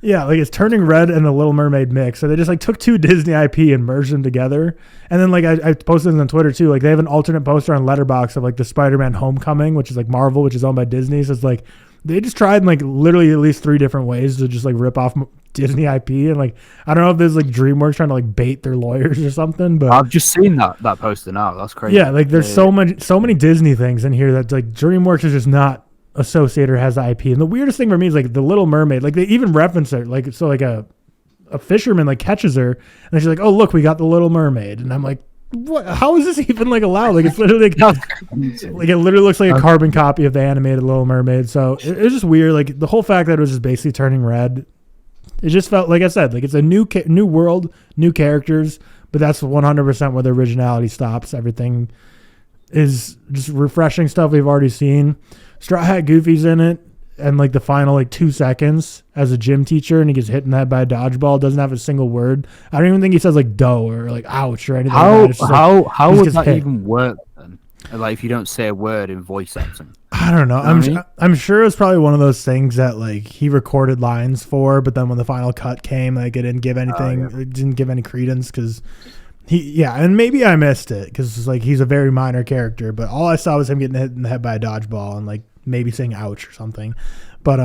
Yeah, like it's Turning Red and the Little Mermaid mix. So they just like took two Disney IP and merged them together. And then like I posted this on Twitter too. Like they have an alternate poster on Letterboxd of like the Spider-Man Homecoming, which is like Marvel, which is owned by Disney. So it's like they just tried in like literally at least 3 different ways to just like rip off Disney IP. And like I don't know if there's like DreamWorks trying to like bait their lawyers or something. But I've just seen that poster now. That's crazy. Yeah, like there's so many Disney things in here that like DreamWorks is just not associate or has the IP. And the weirdest thing for me is like the Little Mermaid, like they even reference her, like so like a fisherman like catches her and she's like, oh look, we got the Little Mermaid. And I'm like, what? How is this even like allowed? Like it's literally like it literally looks like a carbon copy of the animated Little Mermaid. So it's just weird. Like the whole fact that it was just basically Turning Red, it just felt like I said, like it's a new world, new characters, but that's 100% where the originality stops. Everything is just refreshing stuff we've already seen. Straw Hat Goofy's in it, and like the final like 2 seconds as a gym teacher, and he gets hit in the head by a dodgeball. Doesn't have a single word. I don't even think he says like "dough" or like "ouch" or anything. How like would that even work then? Like if you don't say a word in voice acting. I don't know. I'm sure it was probably one of those things that like he recorded lines for, but then when the final cut came, like it didn't give anything. It didn't give any credence because. And maybe I missed it because like he's a very minor character, but all I saw was him getting hit in the head by a dodgeball and like maybe saying "ouch" or something. But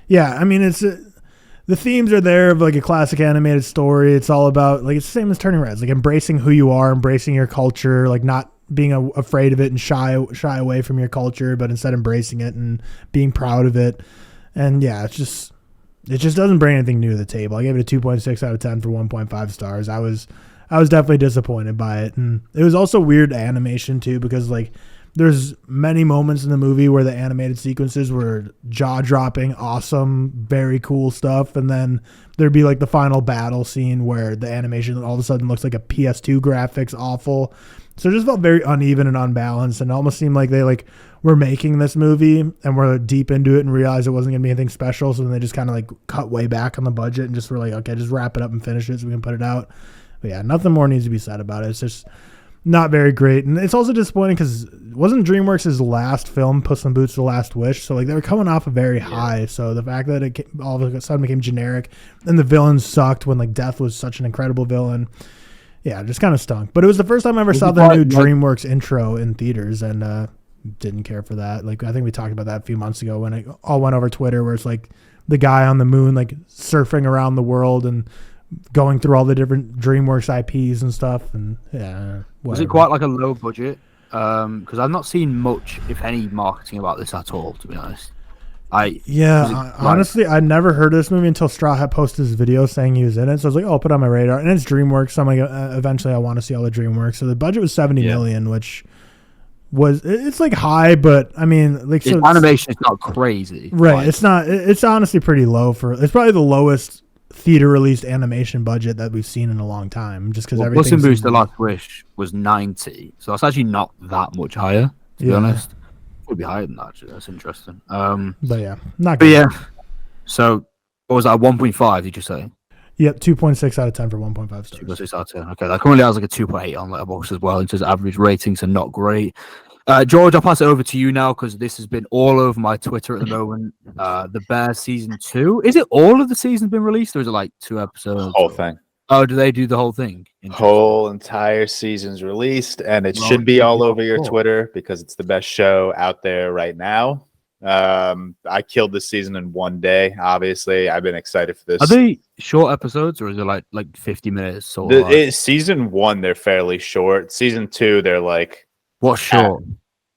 yeah, I mean it's the themes are there of like a classic animated story. It's all about like it's the same as Turning Red, like embracing who you are, embracing your culture, like not being afraid of it and shy away from your culture, but instead embracing it and being proud of it. And yeah, it just doesn't bring anything new to the table. I gave it a 2.6 out of 10 for 1.5 stars. I was definitely disappointed by it. And it was also weird animation too, because like there's many moments in the movie where the animated sequences were jaw-dropping, awesome, very cool stuff. And then there'd be like the final battle scene where the animation all of a sudden looks like a PS2 graphics, awful. So it just felt very uneven and unbalanced, and it almost seemed like they like were making this movie and were deep into it and realized it wasn't going to be anything special. So then they just kind of like cut way back on the budget and just were like, okay, just wrap it up and finish it so we can put it out. But yeah, nothing more needs to be said about it. It's just not very great. And it's also disappointing because wasn't DreamWorks' last film, Puss in Boots: The Last Wish? So like they were coming off a very high. So the fact that it all of a sudden became generic and the villains sucked when like Death was such an incredible villain. Yeah, it just kind of stunk. But it was the first time I ever saw the new DreamWorks intro in theaters and didn't care for that. Like I think we talked about that a few months ago when it all went over Twitter where it's like the guy on the moon like surfing around the world and going through all the different DreamWorks IPs and stuff, and yeah. Whatever. Was it quite like a low budget? Because I've not seen much, if any, marketing about this at all. To be honest, honestly, I never heard of this movie until Straw Hat posted his video saying he was in it. So I was like, oh, I'll put it on my radar. And it's DreamWorks. So I'm like, eventually, I want to see all the DreamWorks. So the budget was $70 million, which it's like high, but I mean, like so animation is not crazy, right? Like, it's not. It's honestly pretty low for. It's probably the lowest theater released animation budget that we've seen in a long time, just because everything. Puss in Boots: The Last Wish was 90, so that's actually not that much higher. To be honest, it would be higher than that. Actually, that's interesting. But yeah, not. But good. Yeah, so what was that? 1.5? Did you say? Yep, 2.6 out of 10 for 1.5 stars. 2.6 out of 10. Okay, that currently has like a 2.8 on Letterboxd as well in terms of average ratings, and not great. George, I'll pass it over to you now because this has been all over my Twitter at the moment. The Bear season 2. Is it all of the seasons been released, or is it like 2 episodes? The whole thing. Oh, do they do the whole thing? Whole entire season's released, and it should be all over your Twitter because it's the best show out there right now. I killed this season in one day. Obviously, I've been excited for this. Are they short episodes, or is it like 50 minutes? Season 1, they're fairly short. Season 2, they're like. What short?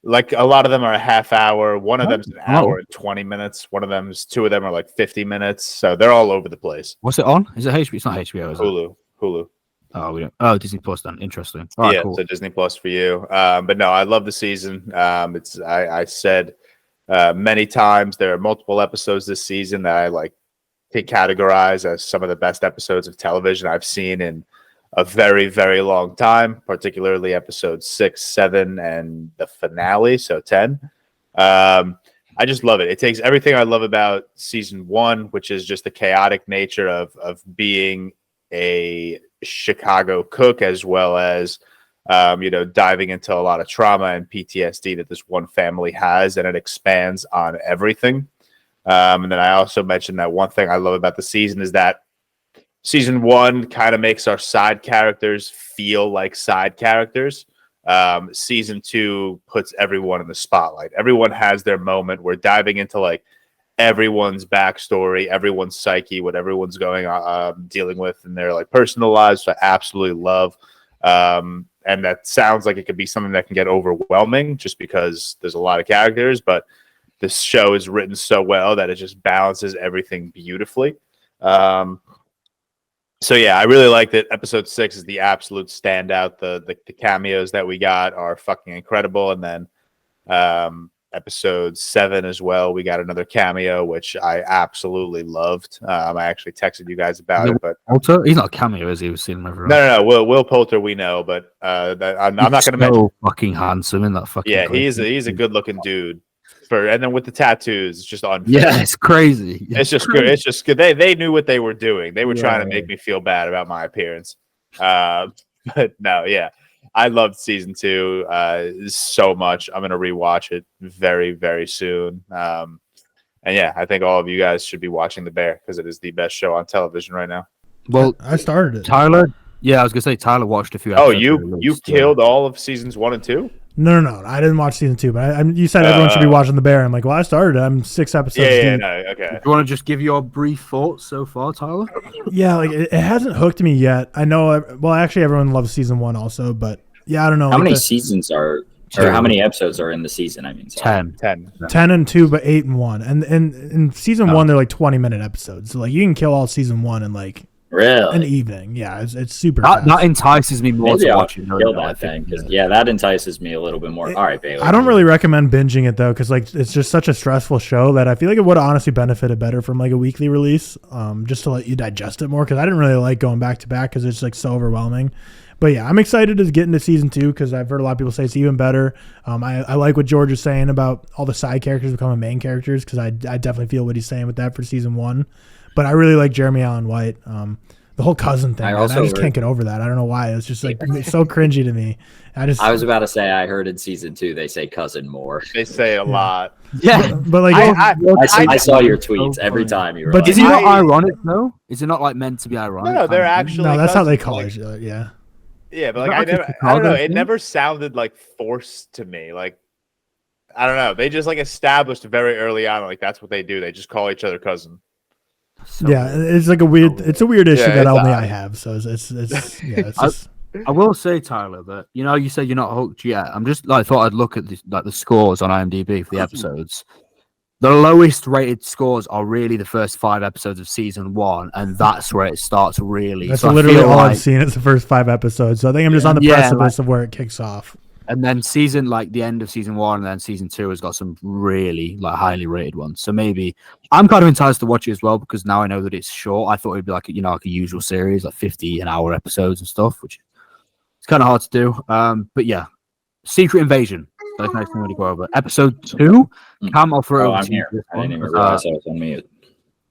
Like a lot of them are a half hour. One of them's an hour and 20 minutes. Two of them are like 50 minutes. So they're all over the place. What's it on? Is it HBO? It's not HBO, is it? Hulu. Oh, we don't. Oh, Disney Plus then. Interesting. All right, cool. So Disney Plus for you. But no, I love the season. I said many times there are multiple episodes this season that I like to categorize as some of the best episodes of television I've seen in a very, very long time, particularly episodes 6, 7, and the finale, so 10. I just love it. It takes everything I love about season 1, which is just the chaotic nature of being a Chicago cook, as well as diving into a lot of trauma and PTSD that this one family has, and it expands on everything. And then I also mentioned that one thing I love about the season is that season 1 kind of makes our side characters feel like side characters. Season 2 puts everyone in the spotlight. Everyone has their moment. We're diving into like everyone's backstory, everyone's psyche, what everyone's going on, dealing with in their like personal lives. Which I absolutely love. And that sounds like it could be something that can get overwhelming just because there's a lot of characters, but this show is written so well that it just balances everything beautifully. So yeah, I really liked it. Episode 6 is the absolute standout. The cameos that we got are fucking incredible. And then episode 7 as well, we got another cameo, which I absolutely loved. I actually texted you guys about it, but Poulter? He's not a cameo, is he? We've seen him everywhere. No. Will Poulter, we know, but I'm not going to mention. Fucking handsome in that fucking. Yeah, he's a good looking dude. And then with the tattoos, it's just unfair. Yeah, it's crazy. It's just good. It's just good. They knew what they were doing. They were trying to make me feel bad about my appearance. But no, yeah. I loved season 2 so much. I'm gonna rewatch it very, very soon. And yeah, I think all of you guys should be watching The Bear because it is the best show on television right now. Well, I started it. Tyler. Yeah, I was gonna say Tyler watched a few. Oh, you killed all of seasons 1 and 2? No. I didn't watch season 2, but you said everyone should be watching The Bear. I'm like, well, I started it. I'm 6 episodes deep. Yeah, no, okay. Do you want to just give your brief thoughts so far, Tyler? Yeah, like it hasn't hooked me yet. I know. Well, actually, everyone loves season 1 also, but yeah, I don't know. How many seasons are, or how many episodes are in the season? I mean, 10 and 2, but 8 and 1. And in season 1, they're like 20-minute episodes. So like you can kill all season 1 in like an evening. Yeah, it's super. That entices me more to watching. Kill that thing because that entices me a little bit more. All right, Bailey. I don't really recommend binging it though, because like it's just such a stressful show that I feel like it would honestly benefited better from like a weekly release, just to let you digest it more. Because I didn't really like going back to back because it's like so overwhelming. But yeah, I'm excited to get into season 2 because I've heard a lot of people say it's even better. I like what George is saying about all the side characters becoming main characters because I definitely feel what he's saying with that for season 1. But I really like Jeremy Allen White. The whole cousin thing, I just can't get over that. I don't know why. It's just like so cringy to me. I was about to say, I heard in season 2 they say cousin more. They say a lot. Yeah, but like I saw your tweets every time you were. But is it not ironic though? Is it not like meant to be ironic? No, they're actually. No, that's how they call it. Yeah. Yeah, but like I don't know. It never sounded like forced to me. Like I don't know. They just like established very early on, like that's what they do. They just call each other cousin. So, yeah, it's like a weird issue that only I have. So it's just. I will say, Tyler, that you said you're not hooked yet. I'm just like thought I'd look at the scores on IMDb for the episodes. The lowest rated scores are really the first 5 episodes of season 1, and that's where it starts really. That's literally all I've seen is the first 5 episodes. So I think I'm just on the precipice of where it kicks off. And then the end of season 1 and then season 2 has got some really like highly rated ones. So maybe I'm kind of enticed to watch it as well because now I know that it's short. I thought it'd be like like a usual series, like 50 an hour episodes and stuff, which it's kind of hard to do. But yeah, Secret Invasion. That's the next thing to go over. Episode 2. Cam, I'll throw over I'm here. I didn't even realize I was on mute.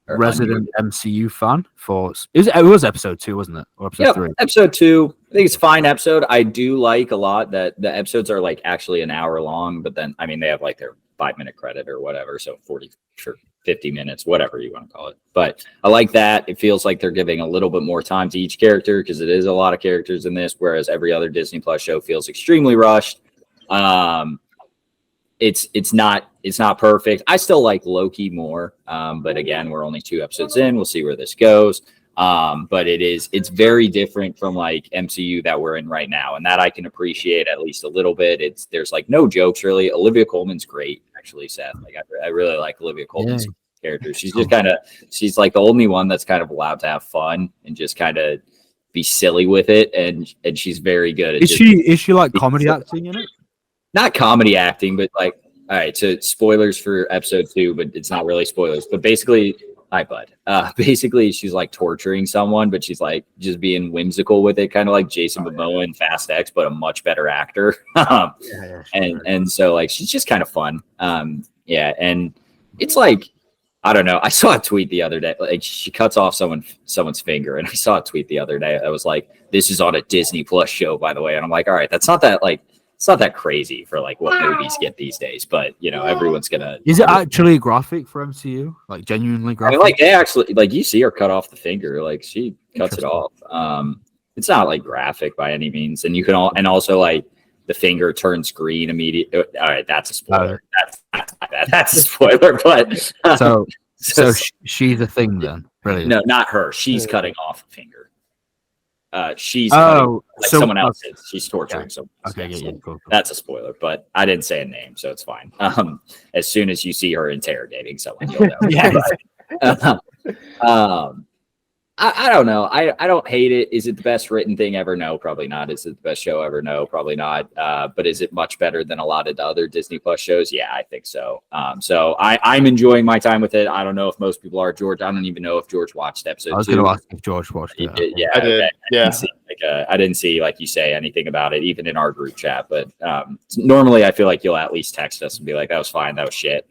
Resident MCU fan it was episode 2, wasn't it? Or episode 3? Episode 2. I think it's a fine episode. I do like a lot that the episodes are like actually an hour long, but then I mean they have like their 5-minute credit or whatever, so 40 or 50 minutes, whatever you want to call it. But I like that. It feels like they're giving a little bit more time to each character because it is a lot of characters in this, whereas every other Disney Plus show feels extremely rushed. It's not perfect. I still like Loki more, but again, we're only 2 episodes in. We'll see where this goes. But it's very different from like MCU that we're in right now, and that I can appreciate at least a little bit. There's like no jokes really. Olivia Colman's great, actually, Seth. Like I really like Olivia Colman's character. She's just she's like the only one that's kind of allowed to have fun and just kind of be silly with it, and she's very good. Is she like comedy acting in it? Not comedy acting, but like, all right, so spoilers for episode 2, but it's not really spoilers. But basically, hi, bud. Basically, she's like torturing someone, but she's like just being whimsical with it, kind of like Jason Momoa in Fast X, but a much better actor. And so like she's just kind of fun. Yeah, and it's like, I don't know. I saw a tweet the other day. Like she cuts off someone's finger, and I saw a tweet the other day that was like, "This is on a Disney Plus show, by the way." And I'm like, all right, that's not that like it's not that crazy for like what movies get these days. But everyone's gonna. Is it actually graphic for MCU? Like genuinely I graphic? mean, like they actually like you see her cut off the finger. Like she cuts it off. It's not like graphic by any means, and you can also like the finger turns green immediately. All right, that's a spoiler. That's a spoiler. But so she's a thing then. Brilliant. No, not her. She's cutting off a finger. She's cutting, like someone else is. She's torturing someone else. Okay, yeah, cool. That's a spoiler, but I didn't say a name, so it's fine. As soon as you see her interrogating someone, you'll know. I don't know. I don't hate it. Is it the best written thing ever? No, probably not. Is it the best show ever? No, probably not. But is it much better than a lot of the other Disney Plus shows? Yeah, I think so. So I'm enjoying my time with it. I don't know if most people are. George, I don't even know if George watched episode 2. I was going to ask if George watched it. Yeah, I did. I didn't see like you say anything about it, even in our group chat. But normally, I feel like you'll at least text us and be like, "That was fine. That was shit."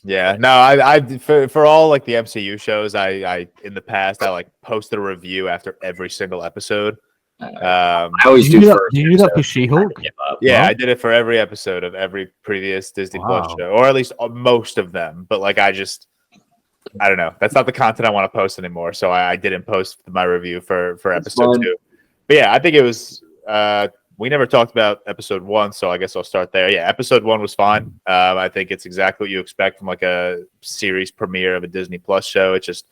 Yeah, no, I for all like the MCU shows, I in the past I like posted a review after every single episode. I always do first. Do you do that for She-Hulk? Yeah, I did it for every episode of every previous Disney Plus show, or at least most of them. But like, I don't know. That's not the content I want to post anymore. So I didn't post my review for episode 2. But yeah, I think it was. We never talked about episode 1, so I guess I'll start there. Yeah, episode 1 was fine. I think it's exactly what you expect from like a series premiere of a Disney Plus show. It just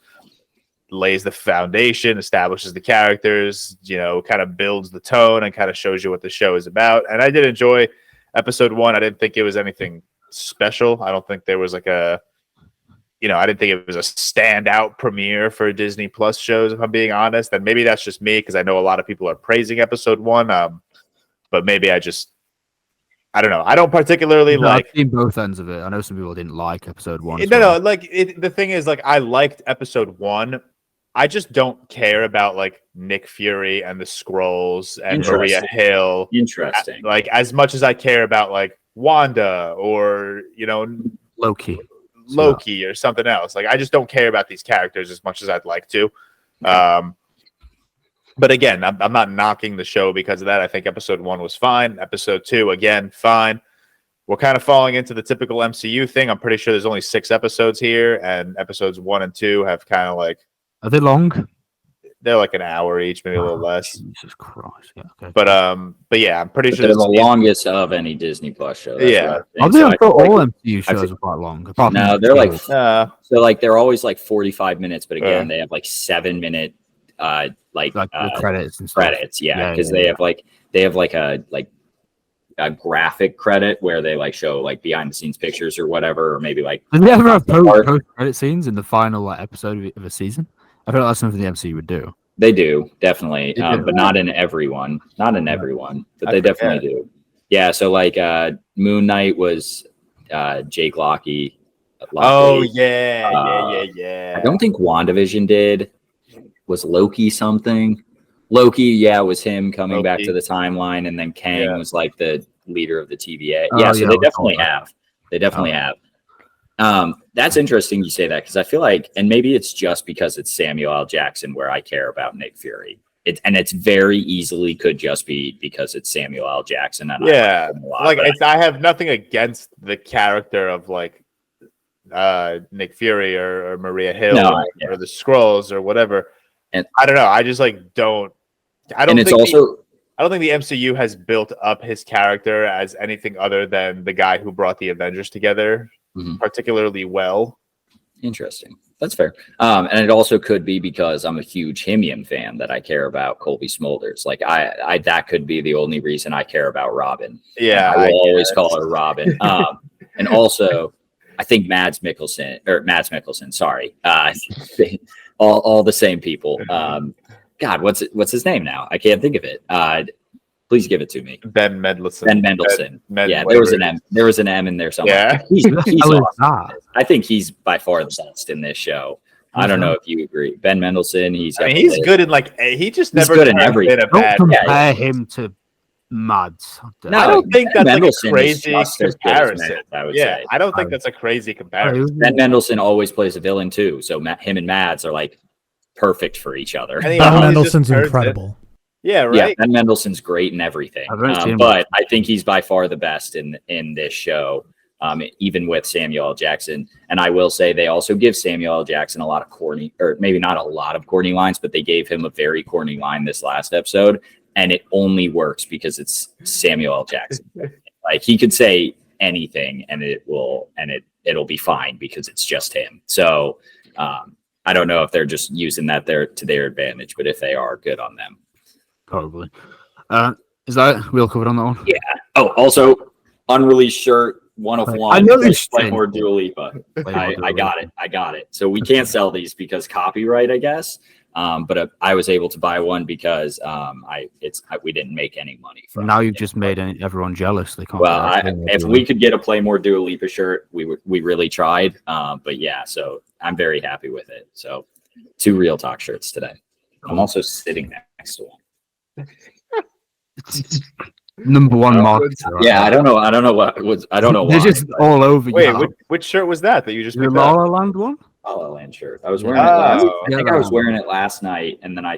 lays the foundation, establishes the characters, kind of builds the tone and kind of shows you what the show is about. And I did enjoy episode 1. I didn't think it was anything special. I don't think there was like I didn't think it was a standout premiere for Disney Plus shows, if I'm being honest. And maybe that's just me because I know a lot of people are praising episode 1. But maybe I don't know. I don't particularly like. I've seen both ends of it. I know some people didn't like episode 1. No. Like the thing is, like I liked episode 1. I just don't care about like Nick Fury and the Skrulls and Maria Hill. Interesting. Like as much as I care about like Wanda or Loki or something else. Like I just don't care about these characters as much as I'd like to. But again, I'm not knocking the show because of that. I think episode 1 was fine. Episode 2, again, fine. We're kind of falling into the typical MCU thing. I'm pretty sure there's only 6 episodes here, and episodes 1 and 2 have kind of like. Are they long? They're like an hour each, maybe a little less. Jesus Christ! Yeah. Okay. But yeah, I'm pretty sure they're the longest of any Disney Plus show. I thought all MCU shows are quite long. No, they're like they're always like 45 minutes, but again, they have like 7-minute. Like the credits and stuff. Because they have a graphic credit where they like show like behind the scenes pictures or whatever, or maybe like. Do they ever have post credit scenes in the final episode of a season? I feel like that's something the MCU would do. They do definitely, but not in everyone. Not in everyone, but they definitely do. Yeah, so like Moon Knight was Jake Lockie. Oh yeah. I don't think WandaVision did. Was Loki something? Loki, was him coming back to the timeline, and then Kang was like the leader of the TVA. So they definitely have. They definitely have. That's interesting you say that because I feel like, and maybe it's just because it's Samuel L. Jackson where I care about Nick Fury. It's very easily could just be because it's Samuel L. Jackson. And I have nothing against the character of like Nick Fury or Maria Hill or the Skrulls or whatever. And I don't know. I just like don't. I don't think the MCU has built up his character as anything other than the guy who brought the Avengers together particularly well. Interesting. That's fair. And it also could be because I'm a huge Himian fan that I care about Colby Smulders. Like I that could be the only reason I care about Robin. Yeah, I will always call her Robin. And also, I think Mads Mikkelsen. Sorry. All the same people. God, what's his name now? I can't think of it. Please give it to me. Ben Mendelsohn. There was an M. There was an M in there somewhere. Yeah. He's awesome. I think he's by far the best in this show. I don't know if you agree. Ben Mendelsohn. He's good in like he just he's never good in everything. Don't compare him to Mads. No, I don't think that's like a Mendelsohn is crazy just as good as comparison. Mads, I would Yeah, say. I don't think that's a crazy comparison. Ben Mendelsohn always plays a villain too, so him and Mads are like perfect for each other. And he Ben always Mendelsohn's just turns it. incredible. Yeah, right. Yeah, Ben Mendelsohn's great in everything, I've only seen him but I think he's by far the best in this show, even with Samuel L. Jackson. And I will say they also give Samuel L. Jackson a lot of corny, or maybe not a lot of corny lines, but they gave him a very corny line this last episode, and it only works because it's Samuel L. Jackson. Like he could say anything, and it'll be fine because it's just him. So I don't know if they're just using that to their advantage, but if they are, good on them. Probably. Is that we'll covered on that one? Yeah. Oh, also unreleased shirt, one of one. I noticed more Dua Lipa. I got it. So we can't sell these because copyright, I guess. But I was able to buy one because we didn't make any money from Now it. you've just made everyone jealous. They can't. Well, if we could get a Play More Dua Lipa shirt, we really tried. But yeah, so I'm very happy with it. So 2 Real Talk shirts today. I'm also sitting next to one. Number one marketer. Yeah, I don't know what was. I don't know why. They're just all over you. Wait, which shirt was that you just The picked La up? La Land one? La La Land shirt. I was wearing it last. Oh. I think I was wearing it last night, and then I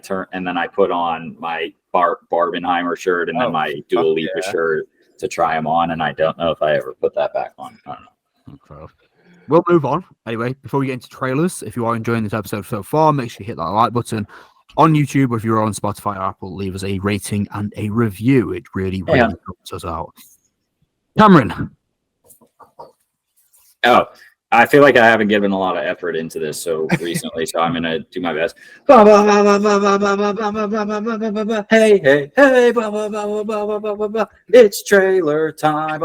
put on my Barbenheimer shirt and then my Dua Lipa shirt to try them on, and I don't know if I ever put that back on. I don't know. We'll move on. Anyway, before we get into trailers, if you are enjoying this episode so far, make sure you hit that like button on YouTube, or if you're on Spotify or Apple, leave us a rating and a review. It really helps us out. Cameron. Oh, I feel like I haven't given a lot of effort into this so recently, so I'm gonna do my best. Hey, hey, hey, it's trailer time.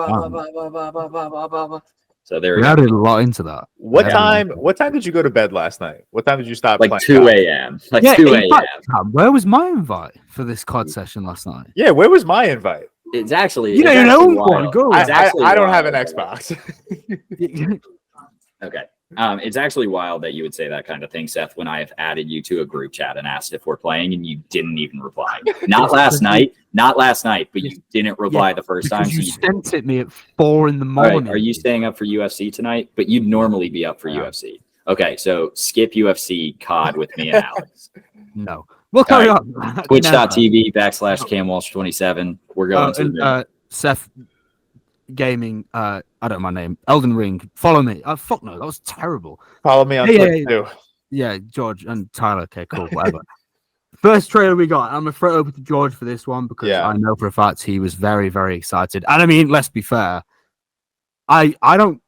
So there We added a lot into that. What time did you go to bed last night? What time did you stop like playing? 2 a.m. Like Yeah, 2 in fact, a.m. where was my invite for this COD session last night? Yeah, where was my invite? It's actually You don't it's even actually own one. wild. Go. It's actually I don't have wild. an Xbox. Okay. It's actually wild that you would say that kind of thing, Seth, when I have added you to a group chat and asked if we're playing and you didn't even reply. Not last night, but you didn't reply the first time. Because you So sent it me at 4 a.m. all right, are you staying up for UFC tonight? But you'd normally be up for UFC. Okay, so skip UFC COD with me and Alex. No. We'll carry on. Twitch.tv/CamWalsh27. We're going to Seth Gaming. I don't know my name. Elden Ring. Follow me. Fuck no, that was terrible. Follow me on Twitter too. Yeah, George and Tyler. Okay, cool, whatever. First trailer we got. I'm gonna throw it over to George for this one because I know for a fact he was very, very excited. And I mean, let's be fair. I don't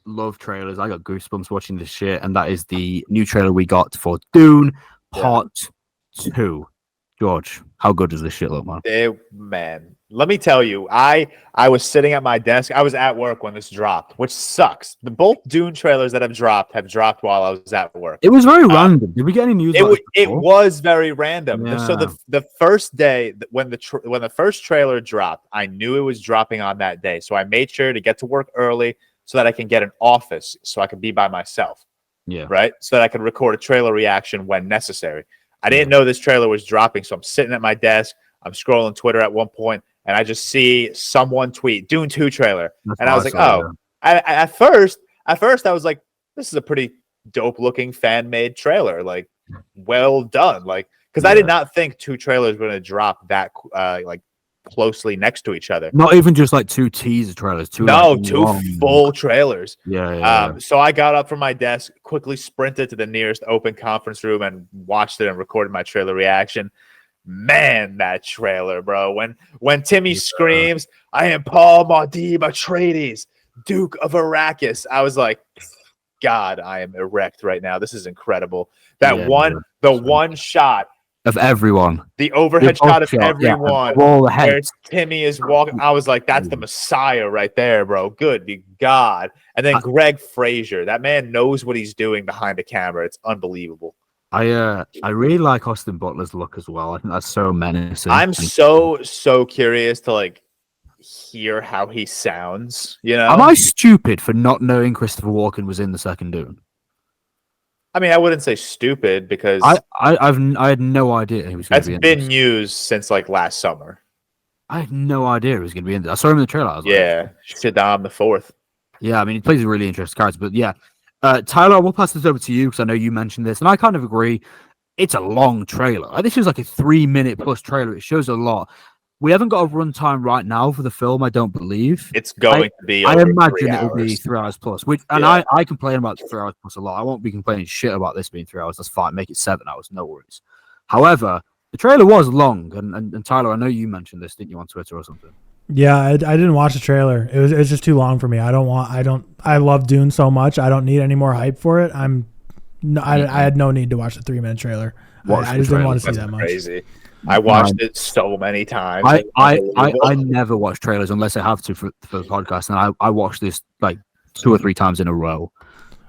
love trailers. I got goosebumps watching this shit, and that is the new trailer we got for Dune Part 2. George, how good does this shit look, man? Man, let me tell you, I was sitting at my desk. I was at work when this dropped, which sucks. Both Dune trailers that have dropped while I was at work. It was very random. Did we get any news? It was very random. Yeah. So the first day when the first trailer dropped, I knew it was dropping on that day. So I made sure to get to work early so that I can get an office so I can be by myself. Yeah. Right. So that I can record a trailer reaction when necessary. I didn't know this trailer was dropping, so I'm sitting at my desk. I'm scrolling Twitter at one point, and I just see someone tweet Dune 2 trailer, and I was like, "Oh!" At first, I was like, "This is a pretty dope-looking fan-made trailer. Like, well done." Like, because I did not think 2 trailers were going to drop that closely next to each other. Not even just like 2 teaser trailers. 2 full trailers. Yeah. So I got up from my desk, quickly sprinted to the nearest open conference room and watched it and recorded my trailer reaction. Man, that trailer, bro. When Timmy screams, "I am Paul Muad'Dib Atreides, Duke of Arrakis," I was like, God, I am erect right now. This is incredible. The one shot of everyone, the overhead shot of everyone, where heads. Timmy is walking. I was like, that's the Messiah right there, bro. Good be God. And then Greg Fraser, that man knows what he's doing behind the camera. It's unbelievable. I really like Austin Butler's look as well. I think that's so menacing. I'm so curious to hear how he sounds. You know, am I stupid for not knowing Christopher Walken was in the second Dune? I mean, I wouldn't say stupid because I had no idea he was. That's been news since last summer. I had no idea he was going to be in there. I saw him in the trailer. I was Yeah, Shaddam the Fourth. Yeah, I mean, he plays a really interesting character. But yeah, Tyler, we'll pass this over to you because I know you mentioned this, and I kind of agree. It's a long trailer. This is like a 3-minute plus trailer. It shows a lot. We haven't got a runtime right now for the film, I don't believe. It's going to be. I over imagine 3 it will be hours. 3 hours plus. I complain about 3 hours plus a lot. I won't be complaining shit about this being 3 hours. That's fine. Make it 7 hours. No worries. However, the trailer was long, and Tyler, I know you mentioned this, didn't you, on Twitter or something? Yeah, I didn't watch the trailer. It was just too long for me. I love Dune so much. I don't need any more hype for it. I had no need to watch the 3-minute trailer. I just didn't want to see that much. Crazy. I watched it so many times. I never watch trailers unless I have to for the podcast, and I watched this like 2 or 3 times in a row.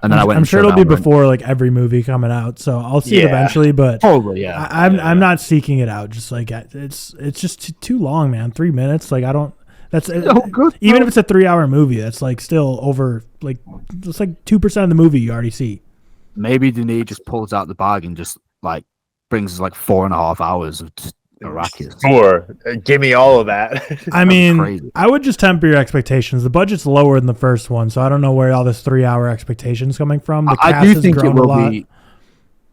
And then I'm sure it'll be before like every movie coming out, so I'll see it eventually. But probably, yeah. I'm not seeking it out. Just like it's just too long, man. 3 minutes, like I don't. That's good. Even if it's a 3-hour movie, that's like still over like it's like 2% of the movie you already see. Maybe Denis just pulls out the bag and just like brings us like 4.5 hours of just Arrakis. Sure, give me all of that. I mean, I would just temper your expectations. The budget's lower than the first one, so I don't know where all this 3-hour expectations coming from. The cast I do think it will a lot. be.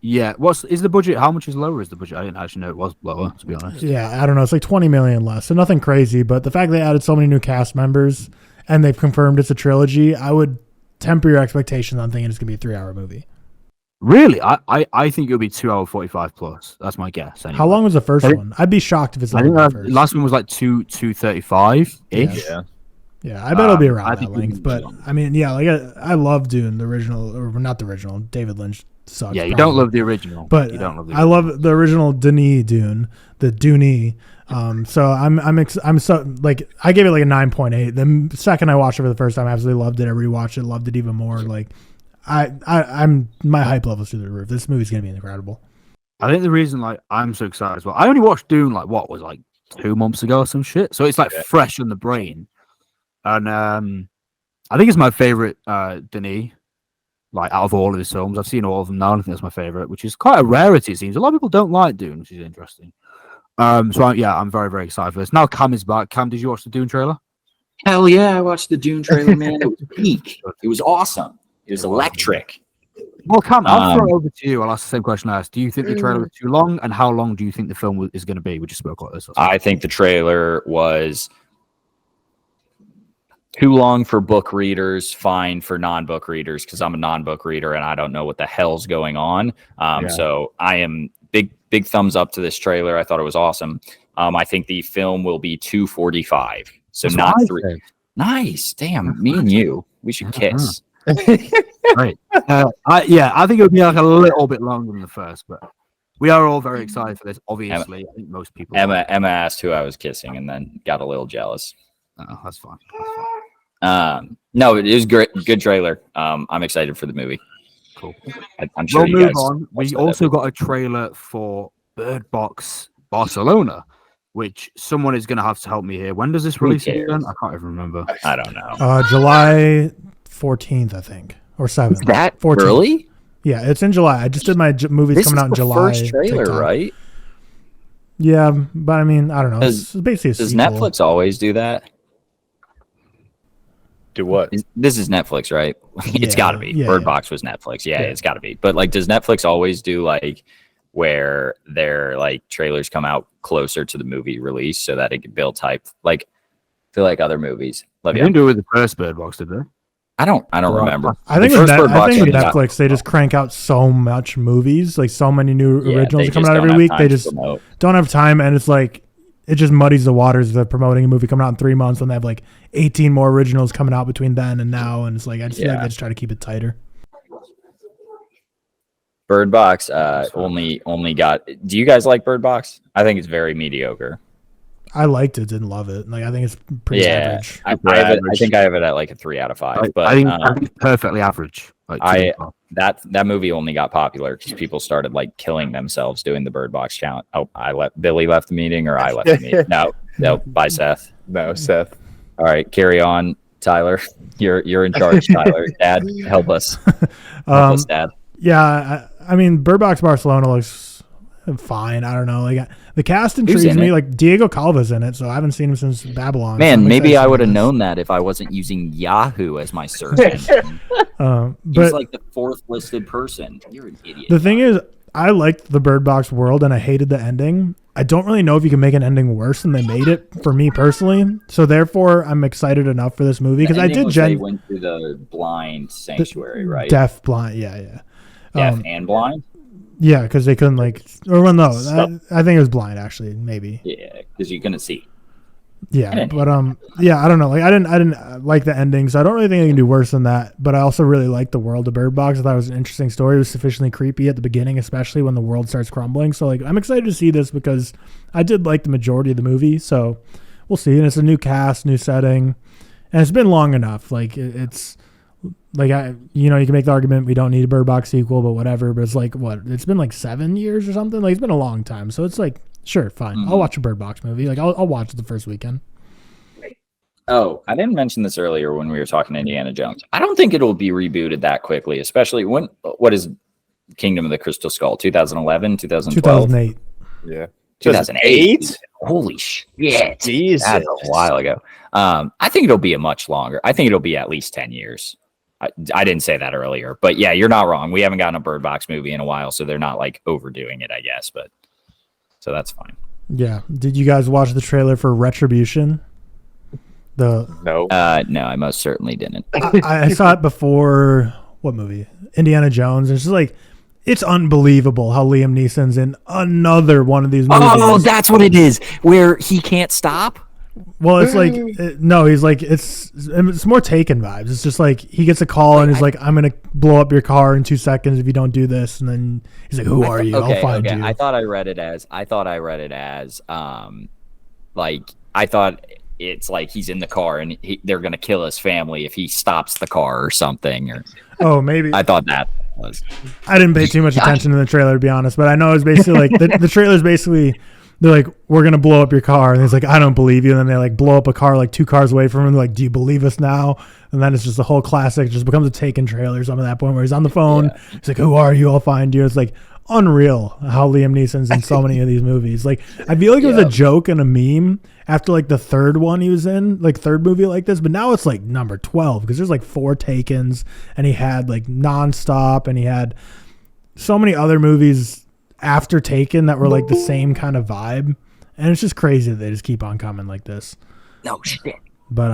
Yeah, is the budget? How much is lower? Is the budget? I didn't actually know it was lower, to be honest. Yeah, I don't know. It's like 20 million less, so nothing crazy. But the fact they added so many new cast members and they've confirmed it's a trilogy, I would temper your expectations on thinking it's gonna be a 3-hour movie. Really? I think it'll be 2 hour 45 plus. That's my guess. Anyway. How long was the first one? I'd be shocked if it's I longer think than the the first. last one was like 2:35 ish. Yeah, I bet it'll be around that think length. But I mean, yeah, like I love Dune, the original, or not the original. David Lynch sucks. Yeah, you don't love the original, but you don't love the I love the original Denis Dune, the Dune. So I'm so like I gave it like a 9.8. The second I watched it for the first time, I absolutely loved it. I rewatched it, loved it even more. Like I'm my hype level's through the roof. This movie's gonna be incredible. I think the reason like I'm so excited as well. I only watched Dune like what was like 2 months ago or some shit, so it's like fresh in the brain. And I think it's my favorite Denis, like out of all of his films. I've seen all of them now, and I think that's my favorite, which is quite a rarity. It seems a lot of people don't like Dune, which is interesting. I'm very very excited for this. Now Cam is back. Cam, did you watch the Dune trailer? Hell yeah, I watched the Dune trailer, man. It was peak. It was awesome. It was electric. Well, Cam, I'll throw it over to you. I'll ask the same question I asked. Do you think the trailer was too long, and how long do you think the film is going to be? We just spoke about this. I think the trailer was too long for book readers, fine for non-book readers, because I'm a non-book reader and I don't know what the hell's going on. So I am big thumbs up to this trailer. I thought it was awesome. I think the film will be 2:45, so That's not 3. Nice, damn, me and you, we should kiss. Right. I think it would be like a little bit longer than the first, but we are all very excited for this. Obviously, I think most people. Emma asked who I was kissing and then got a little jealous. Oh, that's fine. No, it was great. Good trailer. I'm excited for the movie. Cool. I'm sure We'll you move guys on. We also got a trailer for Bird Box Barcelona, which someone is going to have to help me here. When does this release again? I can't even remember. I don't know. July 14th, I think, or 7th. Is that 14th. early? Yeah, it's in July. I just did my movies This coming is out in the July. first trailer, TikTok. right? Yeah, but I mean, I don't know. It's basically a Does sequel. Netflix always do that? Do what? This is Netflix, right? It's got to be. Yeah, Bird yeah. Box was Netflix. Yeah, it's got to be. But like, does Netflix always do like where their like trailers come out closer to the movie release so that it can build hype? Like, I feel like other movies. They didn't do it with the first Bird Box, did they? I don't remember. I think The with, first Bird Box with came out- Netflix, they just crank out so much movies, like so many new originals they coming just out don't every have week. time They to just promote. don't have time, and it's like it just muddies the waters. They're promoting a movie coming out in 3 months, and they have like 18 more originals coming out between then and now, and it's like I just feel like they just try to keep it tighter. Bird Box only got. Do you guys like Bird Box? I think it's very mediocre. I liked it, didn't love it. Like I think it's pretty average. I think I have it at like a 3 out of 5. But I think it's perfectly average. Like, that movie only got popular because people started like killing themselves doing the Bird Box challenge. Oh, Billy left the meeting, or I left the meeting. No, bye, Seth. No, Seth. All right, carry on, Tyler. You're in charge, Tyler. Dad, help us. Help us, Dad. Yeah, I mean, Bird Box Barcelona looks fine. I don't know. Like the cast Who's intrigues in me. it? Like Diego Calva's in it, so I haven't seen him since Babylon. so Man, I'm maybe excited to I see would have this. known that if I wasn't using Yahoo as my search engine. But He's like the 4th listed person. You're an idiot. the thing is, I liked the Bird Box world, and I hated the ending. I don't really know if you can make an ending worse than they made it for me personally. So therefore, I'm excited enough for this movie because I did They went to the blind sanctuary, right? deaf, blind, yeah. Deaf and blind. Yeah, because they couldn't I think it was blind actually, maybe. Yeah, because you couldn't see. Yeah, but I don't know. Like I didn't like the ending, so I don't really think I can do worse than that. But I also really liked the world of Bird Box. I thought it was an interesting story. It was sufficiently creepy at the beginning, especially when the world starts crumbling. So like I'm excited to see this because I did like the majority of the movie. So we'll see. And it's a new cast, new setting, and it's been long enough. Like it's like you can make the argument we don't need a Bird Box sequel, but whatever. But it's like it's been like 7 years or something. Like it's been a long time. So it's like. Sure, fine. I'll watch a Bird Box movie. Like I'll watch it the first weekend. Oh, I didn't mention this earlier when we were talking Indiana Jones. I don't think it'll be rebooted that quickly, especially what is Kingdom of the Crystal Skull? 2011, 2012? 2008. Yeah. 2008? Holy shit. Jesus. That's a while ago. I think it'll be a much longer. I think it'll be at least 10 years. I didn't say that earlier, but yeah, you're not wrong. We haven't gotten a Bird Box movie in a while, so they're not like overdoing it, I guess, but so that's fine. Yeah. Did you guys watch the trailer for Retribution? No. No, I most certainly didn't. I saw it before what movie? Indiana Jones. And it's just like it's unbelievable how Liam Neeson's in another one of these movies. Oh, that's what it is. Where he can't stop. Well, it's like no, he's like it's more Taken vibes. It's just like he gets a call and he's like, "I'm gonna blow up your car in 2 seconds if you don't do this." And then he's like, "Who are you? I'll find you." I thought I read it as like I thought it's like he's in the car and they're gonna kill his family if he stops the car or something. Or oh, maybe I thought that was. I didn't pay too much attention to the trailer to be honest, but I know it's basically like the trailer's basically. They're like, we're going to blow up your car. And he's like, I don't believe you. And then they like blow up a car like 2 cars away from him. They're like, do you believe us now? And then it's just the whole classic. It just becomes a Taken trailer or something at that point where he's on the phone. Yeah. He's like, who are you? I'll find you. It's like unreal how Liam Neeson's in so many of these movies. Like, I feel like it was a joke and a meme after like the third one he was in, like third movie like this. But now it's like number 12 because there's like 4 Takens and he had like Nonstop and he had so many other movies after Taken that were like the same kind of vibe, and it's just crazy that they just keep on coming like this. No shit. But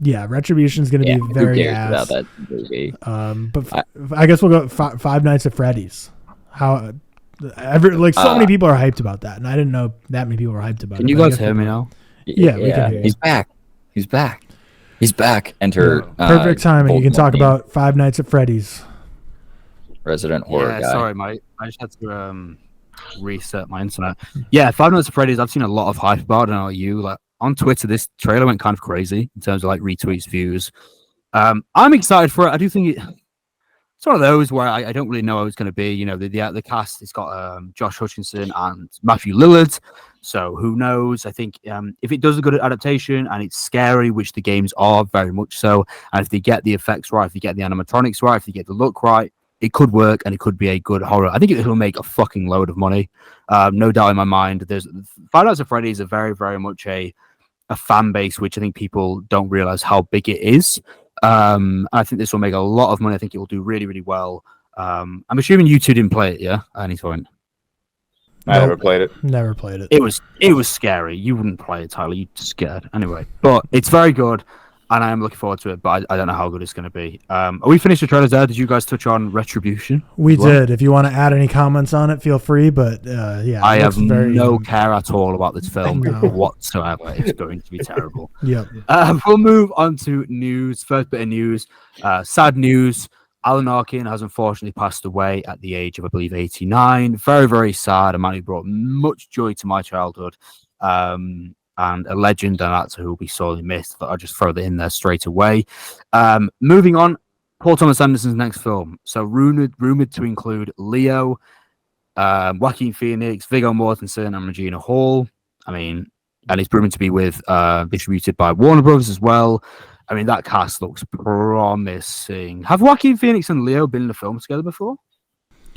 yeah, Retribution's gonna be very ass. About that movie? But I guess we'll go Five Nights at Freddy's. How so many people are hyped about that, and I didn't know that many people were hyped about it. Can you guys hear me now? Yeah, we can hear you. He's back. He's back. Enter. Perfect timing. You can talk about Five Nights at Freddy's. Resident horror guy. Sorry, mate. I just had to reset my internet. Yeah, Five Nights at Freddy's. I've seen a lot of hype about it. I don't know you. Like on Twitter, this trailer went kind of crazy in terms of like retweets, views. I'm excited for it. I do think it's one of those where I don't really know how it's going to be. You know, the cast has got Josh Hutcherson and Matthew Lillard. So who knows? I think if it does a good adaptation and it's scary, which the games are very much so, and if they get the effects right, if they get the animatronics right, if they get the look right, it could work and it could be a good horror. I think it'll make a fucking load of money. No doubt in my mind. There's Five Nights at Freddy's are very, very much a fan base, which I think people don't realize how big it is. I think this will make a lot of money. I think it will do really, really well. I'm assuming you two didn't play it, yeah? At any point? I never played it. Never played it. It was scary. You wouldn't play it, Tyler. You'd scared. Anyway, but it's very good. And I am looking forward to it, but I don't know how good it's going to be. Are we finished the trailers there? Did you guys touch on Retribution? We did. If you want to add any comments on it, feel free. But yeah, I have no care at all about this film whatsoever. It's going to be terrible. Yep. We'll move on to news. First bit of news. Sad news. Alan Arkin has unfortunately passed away at the age of, I believe, 89. Very, very sad. A man who brought much joy to my childhood. And a legend and actor who will be sorely missed. I'll just throw that in there straight away. Moving on, Paul Thomas Anderson's next film. So rumored to include Leo, Joaquin Phoenix, Viggo Mortensen, and Regina Hall. I mean, and it's rumored to be distributed by Warner Brothers as well. I mean, that cast looks promising. Have Joaquin Phoenix and Leo been in a film together before?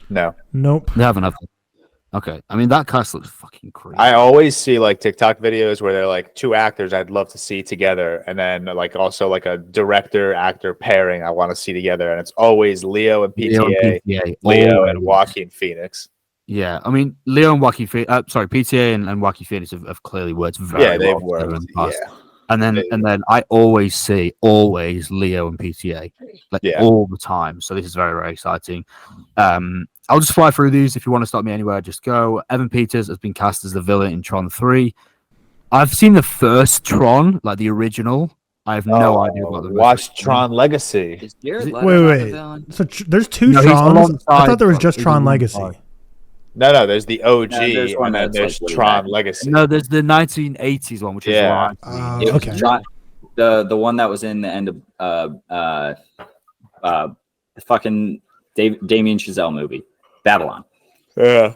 No. Nope. They haven't, have they? Okay, I mean that cast looks fucking crazy. I always see like TikTok videos where they're like two actors I'd love to see together, and then like also like a director actor pairing I want to see together, and it's always Leo and PTA, Leo and Joaquin Phoenix. Yeah, I mean Leo and Joaquin Phoenix. PTA and Joaquin Phoenix have clearly worked very they've well worked. in the past. And then I always see Leo and PTA all the time. So this is very, very exciting. I'll just fly through these. If you want to stop me anywhere, just go. Evan Peters has been cast as the villain in Tron 3. I've seen the first Tron, like the original. I have no idea what the watch Tron Legacy. Wait. So there's two Trons. I thought there was just Tron Legacy. No, there's the OG, and then there's like Tron Legacy. No, there's the 1980s one, which is okay. Tron, the one that was in the end of the fucking Damien Chazelle movie, Babylon. Yeah,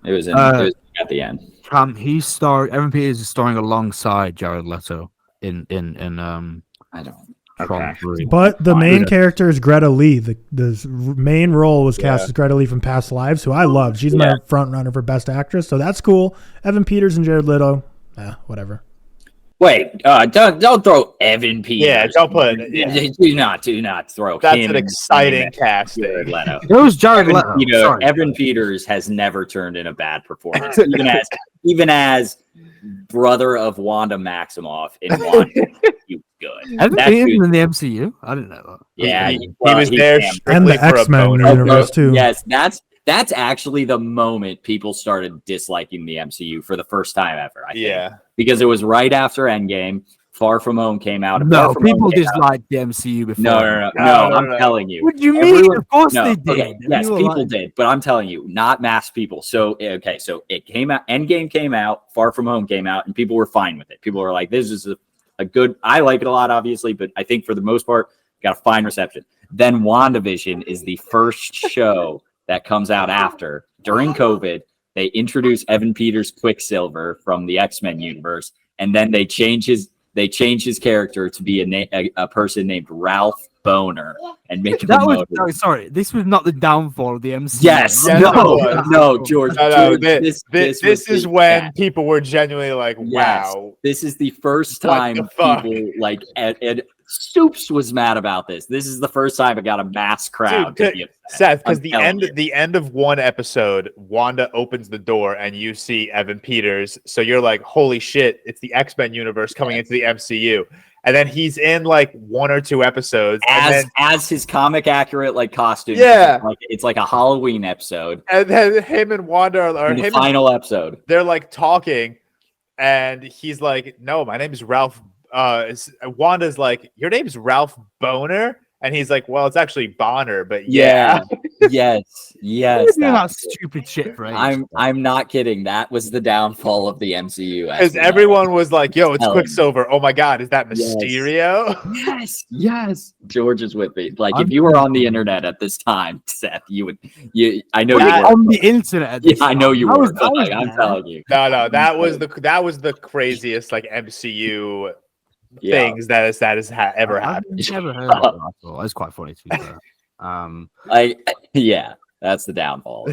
it was at the end. Evan Peters is starring alongside Jared Leto in I don't. Tron 3. But the main character is Greta Lee. The main role was cast as Greta Lee from Past Lives, who I love. She's my front runner for Best Actress, so that's cool. Evan Peters and Jared Leto, whatever. Wait, don't throw Evan Peters. Yeah, don't put. Do not throw. That's him an exciting casting. Jared Leto. It was Jared Leto. Evan Peters has never turned in a bad performance, even as brother of Wanda Maximoff in Wanda. He was good. Evan Peters in the MCU? I didn't know that. Yeah, he was there and the X-Men universe too. Yes, that's actually the moment people started disliking the MCU for the first time ever. I think. Because it was right after Endgame. Far From Home came out. No, people disliked the MCU before. No, I'm telling you. What do you mean? Of course they did. Okay, yes, people did, but I'm telling you, not mass people. So it came out. Endgame came out. Far From Home came out, and people were fine with it. People were like, "This is a good." I like it a lot, obviously, but I think for the most part, got a fine reception. Then WandaVision is the first show that comes out after during COVID. They introduce Evan Peters Quicksilver from the X-Men universe, and then they change his character to be a person named Ralph Boner and make him sorry, this was not the downfall of the MCU. Yes, no, George. This is when people were genuinely like, "Wow!" This is the first time people like Ed Stoops was mad about this. This is the first time it got a mass crowd. Seth, because the end of one episode, Wanda opens the door and you see Evan Peters. So you're like, "Holy shit! It's the X-Men universe coming into the MCU." And then he's in like one or two episodes as his comic accurate like costume. Yeah, it's like a Halloween episode. And then him and Wanda are the final episode. They're like talking, and he's like, "No, my name is Ralph." Wanda's like, "Your name's Ralph Boner," and he's like, "Well, it's actually Bonner, but yes. That stupid shit, right? I'm not kidding. That was the downfall of the MCU because everyone was like, "Yo, it's Quicksilver." Oh my god, is that Mysterio? Yes. George is with me. Like, if you were on the internet at this time, Seth, I know you were on the internet. I know you were. I'm telling you. No, that was the craziest like MCU. Things that has ever happened. I've never heard of that. It's quite funny to be fair. That's the downfall.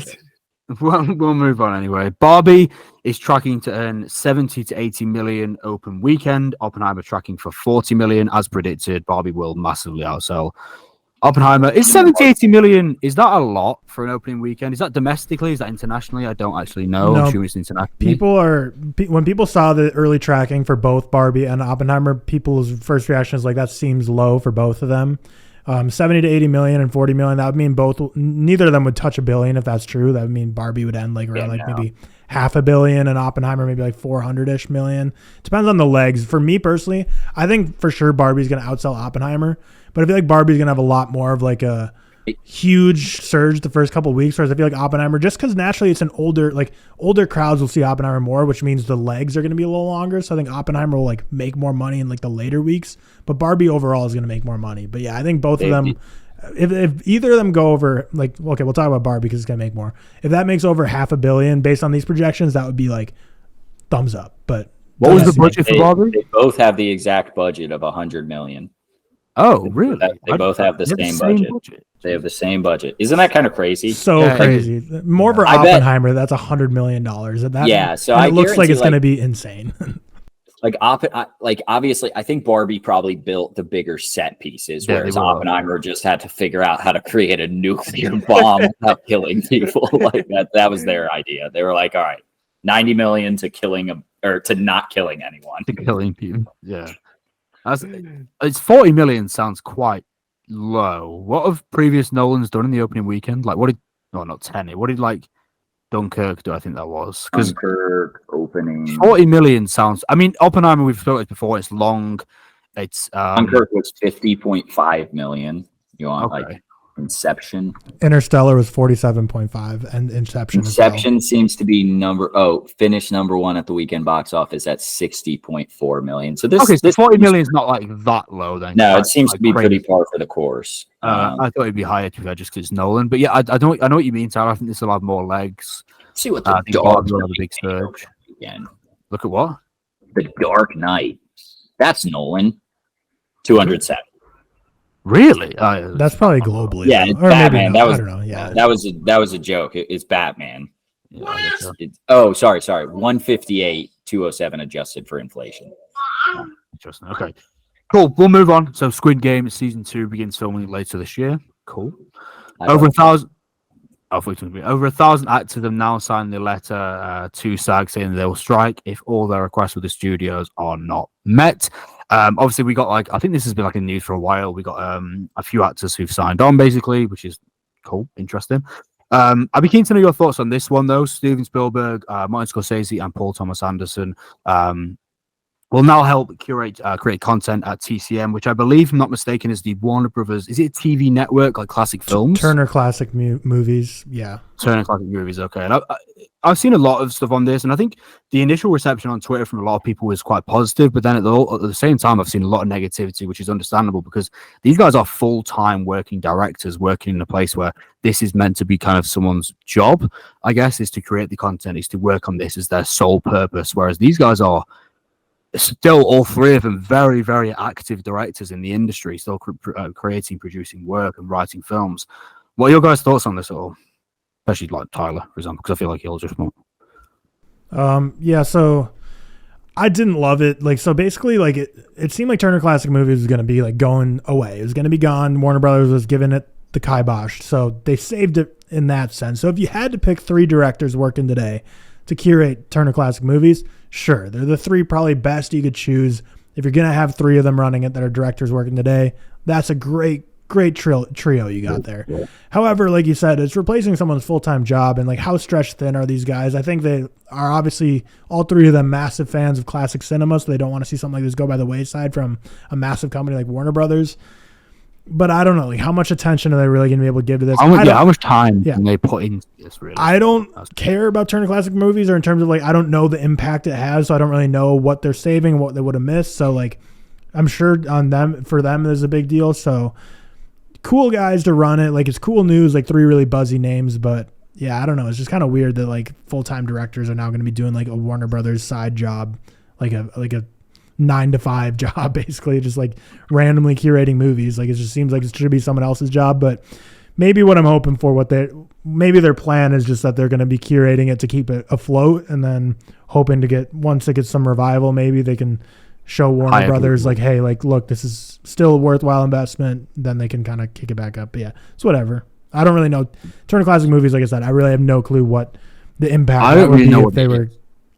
We'll move on anyway. Barbie is tracking to earn 70 to 80 million open weekend. Oppenheimer tracking for 40 million. As predicted, Barbie will massively outsell Oppenheimer. Is 70, 80 million, is that a lot for an opening weekend? Is that domestically? Is that internationally? I don't actually know. No, I'm assuming it's internationally. When people saw the early tracking for both Barbie and Oppenheimer, people's first reaction is like, that seems low for both of them. 70 to 80 million and 40 million, that would mean neither of them would touch $1 billion if that's true. That would mean Barbie would end maybe $500 million and Oppenheimer maybe like 400-ish million. Depends on the legs. For me personally, I think for sure Barbie's going to outsell Oppenheimer, but I feel like Barbie's going to have a lot more of like a huge surge the first couple of weeks, whereas I feel like Oppenheimer, just because naturally it's an older crowds will see Oppenheimer more, which means the legs are going to be a little longer. So I think Oppenheimer will like make more money in like the later weeks, but Barbie overall is going to make more money. But yeah, I think both of them, if either of them go over, like, okay, we'll talk about Barbie because it's going to make more. If that makes over $500 million based on these projections, that would be like thumbs up. But what was the budget for Barbie? They both have the exact budget of $100 million. Oh, really? They both have the They same budget. They have the same budget. Isn't that kind of crazy? So Yeah, crazy. More for I bet- Oppenheimer. That's $100 million. Yeah, so and I it looks like guarantee, it's going to be insane. like obviously, I think Barbie probably built the bigger set pieces, Yeah, whereas they were. Oppenheimer just had to figure out how to create a nuclear bomb without killing people. Like that was their idea. They were like, all right, 90 million to to not killing anyone. To killing people. Yeah. It's 40 million sounds quite low. What have previous Nolans done in the opening weekend? Like, not Tenet. What did like Dunkirk do? I think that was because Dunkirk opening 40 million sounds. I mean, Oppenheimer, we've spoken before. It's long. It's Dunkirk was 50.5 million. You want okay. like Inception? Interstellar was 47.5, and Inception. Inception seems to be finished number one at the weekend box office at 60.4 million. So this 40 million is not like that low then. No, it seems like to be crazy. pretty par for the course. I thought it'd be higher to be fair, just because it's Nolan. But yeah, I know what you mean, Tyler. I think this will have more legs. See what I the think Dark Barbie will have a Knight big surge. again. Look at what? The Dark Knight. That's Nolan. 207. Really? That's probably globally. Yeah, though. it's Or Batman. maybe I don't know. Yeah, That was a joke. It's Batman. yeah, I guess so. Sorry. 158, 207 adjusted for inflation. Interesting. Okay. Cool. We'll move on. So Squid Game season 2 begins filming later this year. Cool. Over 1,000 actors have now signed the letter to SAG saying they will strike if all their requests with the studios are not met. Obviously, we got I think this has been in the news for a while. We got a few actors who've signed on, basically, which is cool, interesting. I'd be keen to know your thoughts on this one, though. Steven Spielberg, Martin Scorsese, and Paul Thomas Anderson will now help create content at TCM, which I believe, if I'm not mistaken, is the Warner Brothers. Is it a TV network like Classic Films? Turner Classic Movies. Yeah. Turner Classic Movies. Okay, and I've seen a lot of stuff on this, and I think the initial reception on Twitter from a lot of people was quite positive. But then at the same time, I've seen a lot of negativity, which is understandable because these guys are full-time working directors, working in a place where this is meant to be kind of someone's job. I guess is to create the content, is to work on this as their sole purpose. Whereas these guys are still, all three of them, very, very active directors in the industry, still creating, producing work and writing films. What are your guys' thoughts on this at all? Especially like Tyler, for example, because I feel like he'll just want. Yeah, so I didn't love it. So basically, it seemed like Turner Classic Movies was going to be going away. It was going to be gone. Warner Brothers was giving it the kibosh. So they saved it in that sense. So if you had to pick 3 directors working today to curate Turner Classic Movies, sure, they're the 3 probably best you could choose. If you're going to have 3 of them running it that are directors working today, that's a great trio you got there. Yeah. However, like you said, it's replacing someone's full-time job, and how stretched thin are these guys? I think they are obviously, all 3 of them, massive fans of classic cinema, so they don't want to see something like this go by the wayside from a massive company like Warner Brothers. But I don't know, how much attention are they really going to be able to give to this? How much time can they put into this, really? I don't care about Turner Classic Movies, or in terms of I don't know the impact it has, so I don't really know what they're saving and what they would have missed. So I'm sure for them there's a big deal. So cool guys to run it. It's cool news, 3 really buzzy names, but yeah, I don't know. It's just kind of weird that full-time directors are now going to be doing a Warner Brothers side job, like a 9-to-5 job, basically, just randomly curating movies. It just seems like it should be someone else's job. But maybe what I'm hoping for, maybe their plan is just that they're going to be curating it to keep it afloat, and then hoping to get, once it gets some revival, maybe they can show Warner Brothers hey, look, this is still a worthwhile investment. Then they can kind of kick it back up. But yeah, it's whatever. I don't really know. Turner Classic Movies, like I said, I really have no clue what the impact would be if they were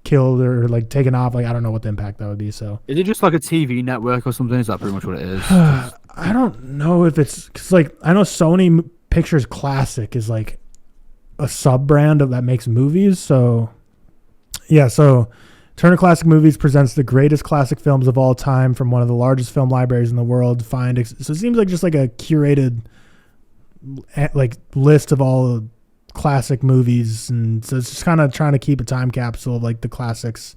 killed or taken off. I don't know what the impact that would be. So is it just a TV network or something? Is that pretty much what it is? I don't know if it's because I know Sony Pictures Classic is a sub brand that makes movies. So yeah, so Turner Classic Movies presents the greatest classic films of all time from one of the largest film libraries in the world. So it seems just a curated list of all the classic movies, and so it's just kind of trying to keep a time capsule of the classics.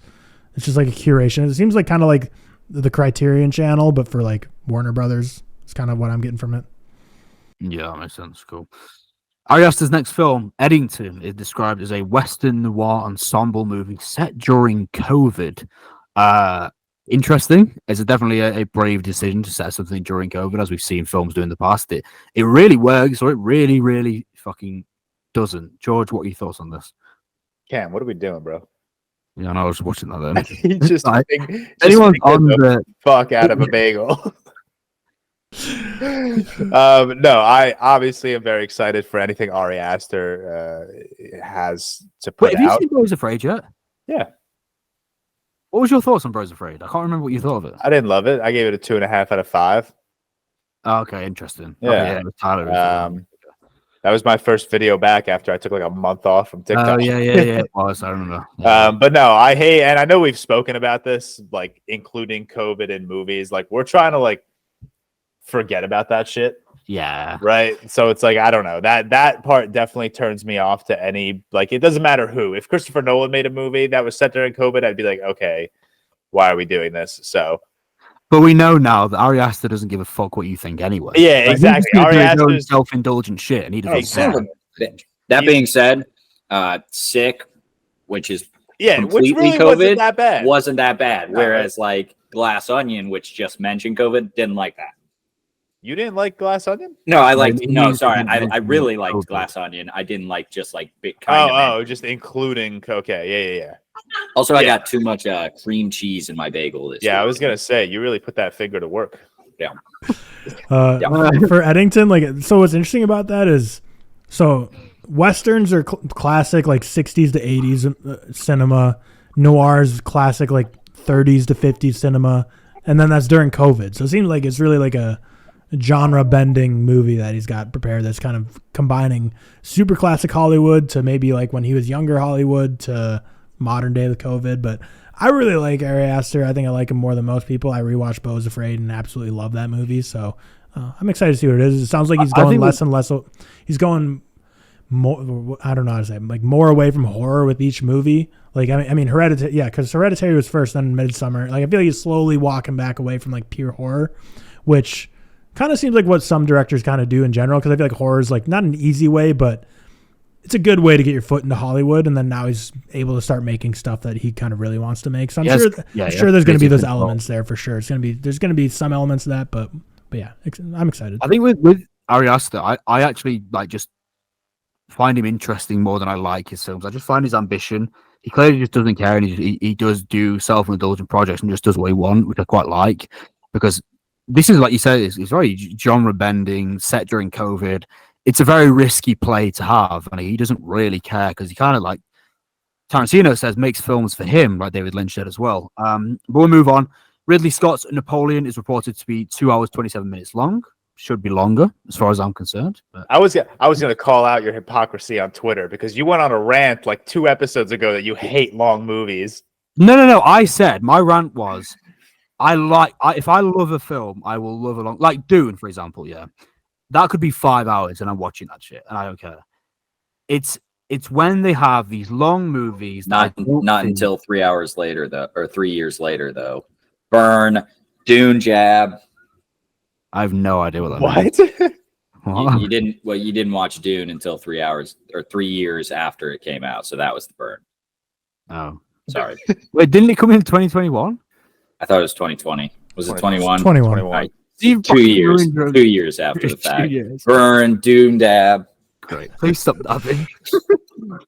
It's just a curation. It seems kind of the Criterion Channel, but for Warner Brothers. It's kind of what I'm getting from it. Yeah, that makes sense. Cool. Ari Aster's next film, Eddington, is described as a Western noir ensemble movie set during COVID. interesting. It's definitely a brave decision to set something during COVID, as we've seen films do in the past. It really works, or it really, really fucking doesn't. George, what are your thoughts on this? Cam, what are we doing, bro? Yeah, I was watching that then. He just Anyone's on the fuck out of a bagel. No, I obviously am very excited for anything Ari Aster has to put Wait, have out. you seen Bros Afraid yet? Yeah. What was your thoughts on Bros Afraid? I can't remember what you thought of it. I didn't love it. I gave it a 2.5 out of 5. Oh, okay, interesting. Yeah. Okay, Tyler. That was my first video back after I took like a month off from TikTok. Oh, yeah. It was, I remember. But no, I hate, and I know we've spoken about this, like including COVID in movies. Like we're trying to like forget about that shit. Yeah. Right. So it's like, I don't know, that part definitely turns me off to any, like, it doesn't matter who. If Christopher Nolan made a movie that was set during COVID, I'd be like, okay, why are we doing this? So. But we know now that Ari Aster doesn't give a fuck what you think anyway. Yeah, like, exactly. Ari Aster's self-indulgent shit, and he doesn't. Exactly. That being said, Sick, which is which really COVID, wasn't that bad. Whereas like Glass Onion, which just mentioned COVID, didn't like that. You didn't like Glass Onion? No, I liked. No, sorry, I really liked Glass Onion. I didn't like just like big kind of. Just including. Okay, yeah. Also, I got too much cream cheese in my bagel this week. I was gonna say you really put that finger to work. Yeah. For Eddington, like, so what's interesting about that is, so westerns are classic, like 60s to 80s cinema. Noirs classic, like 30s to 50s cinema, and then that's during COVID. So it seems like it's really like a genre bending movie that he's got prepared. That's kind of combining super classic Hollywood to maybe like when he was younger Hollywood to modern day with COVID. But I really like Ari Aster. I think I like him more than most people. I rewatched Beau's Afraid and absolutely love that movie. So I'm excited to see what it is. It sounds like he's going less and less. He's going more. I don't know how to say it, like more away from horror with each movie. Like I mean, Hereditary. Yeah, because Hereditary was first, then Midsummer. Like I feel like he's slowly walking back away from like pure horror, which kind of seems like what some directors kind of do in general. Because I feel like horror is like not an easy way, but it's a good way to get your foot into Hollywood, and then now he's able to start making stuff that he kind of really wants to make. So I'm sure there's going to be those elements there for sure. There's going to be some elements of that, but yeah, I'm excited. I think with Ari Aster, I actually like just find him interesting more than I like his films. I just find his ambition. He clearly just doesn't care, and he does do self-indulgent projects and just does what he wants, which I quite like, because this is, like you said, it's very genre bending, set during COVID. It's a very risky play to have, and he doesn't really care because he kind of, like Tarantino says, makes films for him, like David Lynch said as well. But we'll move on. Ridley Scott's Napoleon is reported to be 2 hours 27 minutes long. Should be longer, as far as I'm concerned. But I was going to call out your hypocrisy on Twitter because you went on a rant like 2 episodes ago that you hate long movies. No. I said my rant was, if I love a film, I will love a long, like Dune, for example. Yeah. That could be 5 hours and I'm watching that shit and I don't care. It's when they have these long movies. Not until 3 hours later, though, or 3 years later, though. Burn, Dune jab. I have no idea what that means. What? You didn't watch Dune until 3 hours or 3 years after it came out. So that was the burn. Oh. Sorry. Wait, didn't it come in 2021? I thought it was 2020. Was it 21? 21. Right. 2 years. 2 years after the fact. Burn, Dune dab. Great. Please stop dabbing.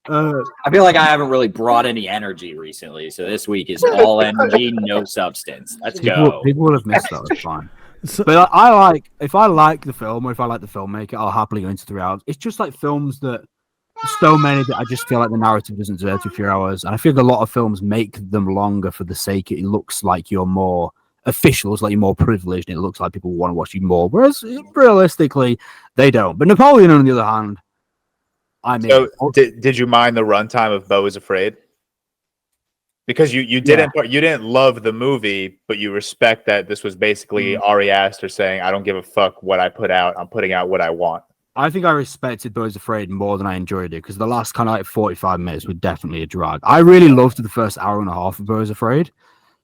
I feel like I haven't really brought any energy recently, so this week is all energy, no substance. Let's go. People would have missed that. It's fine. But if I like the film or if I like the filmmaker, I'll happily go into 3 hours. It's just like films that so many that I just feel like the narrative doesn't deserve 2 3 hours, and I feel like a lot of films make them longer for the sake it looks like you're more official, it's like you're more privileged, and it looks like people want to watch you more. Whereas realistically, they don't. But Napoleon, on the other hand, did you mind the runtime of Beau is Afraid? Because you didn't love the movie, but you respect that this was basically Ari Aster saying, "I don't give a fuck what I put out. I'm putting out what I want." I think I respected Beau is Afraid more than I enjoyed it, because the last kind of like 45 minutes were definitely a drag. I really loved the first hour and a half of Beau is Afraid,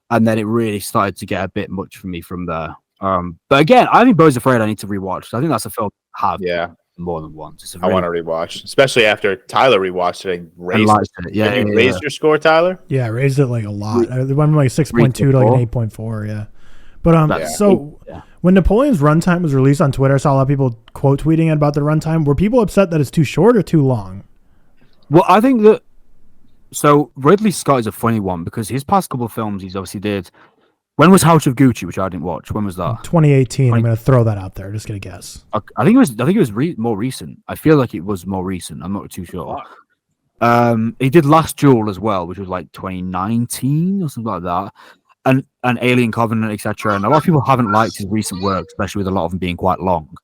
and then it really started to get a bit much for me from there. But again, I think Beau is Afraid I need to rewatch. I think that's a film I have. Yeah. more than once. It's a I want to rewatch, especially after Tyler rewatched it and raised it. Yeah, Did you raise your score, Tyler? Yeah, I raised it like a lot. I went from like 6.2 to like an 8.4. Yeah, but so when Napoleon's runtime was released on Twitter, I saw a lot of people quote tweeting about the runtime. Were people upset that it's too short or too long? Well, I think that Ridley Scott is a funny one because his past couple of films he's obviously did. When was House of Gucci, which I didn't watch? When was that? 2018. I'm going to throw that out there. Just going to guess. I think it was more recent. I feel like it was more recent. I'm not too sure. He did Last Duel as well, which was like 2019 or something like that, and Alien Covenant, etc. And a lot of people haven't liked his recent work, especially with a lot of them being quite long.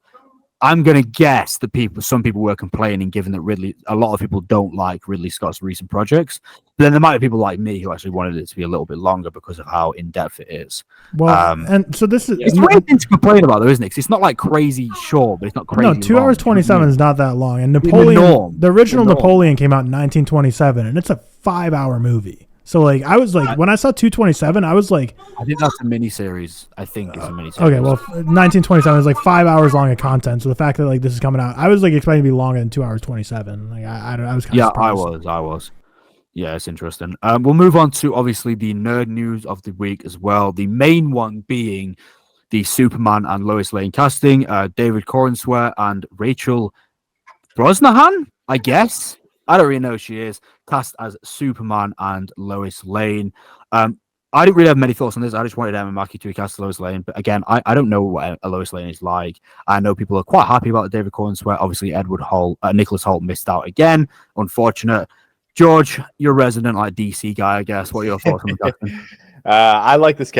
I'm going to guess that some people were complaining, given that a lot of people don't like Ridley Scott's recent projects. But then there might be people like me who actually wanted it to be a little bit longer because of how in-depth it is. Well, and so this is... It's a weird thing to complain about, though, isn't it? 'Cause it's not like crazy short, but it's not crazy No, 2 long. hours 27 is not that long. And Napoleon, the original Napoleon came out in 1927, and it's a 5-hour movie. So, like, I was like, when I saw 227, I was like... I think that's a miniseries. I think it's a miniseries. Okay, well, 1927 is like 5 hours long of content. So the fact that, like, this is coming out, I was, like, expecting to be longer than 2 hours 27. Like, I was kind of surprised. I was. Yeah, it's interesting. We'll move on to, obviously, the nerd news of the week as well. The main one being the Superman and Lois Lane casting. David Corenswet and Rachel Brosnahan, I guess. I don't really know who she is, cast as Superman and Lois Lane. I didn't really have many thoughts on this. I just wanted Emma Mackey to cast Lois Lane. But again, I don't know what a Lois Lane is like. I know people are quite happy about David Corenswet. Obviously, Nicholas Hoult missed out again. Unfortunate. George, you're a resident like DC guy, I guess. What are your thoughts on the casting? I like this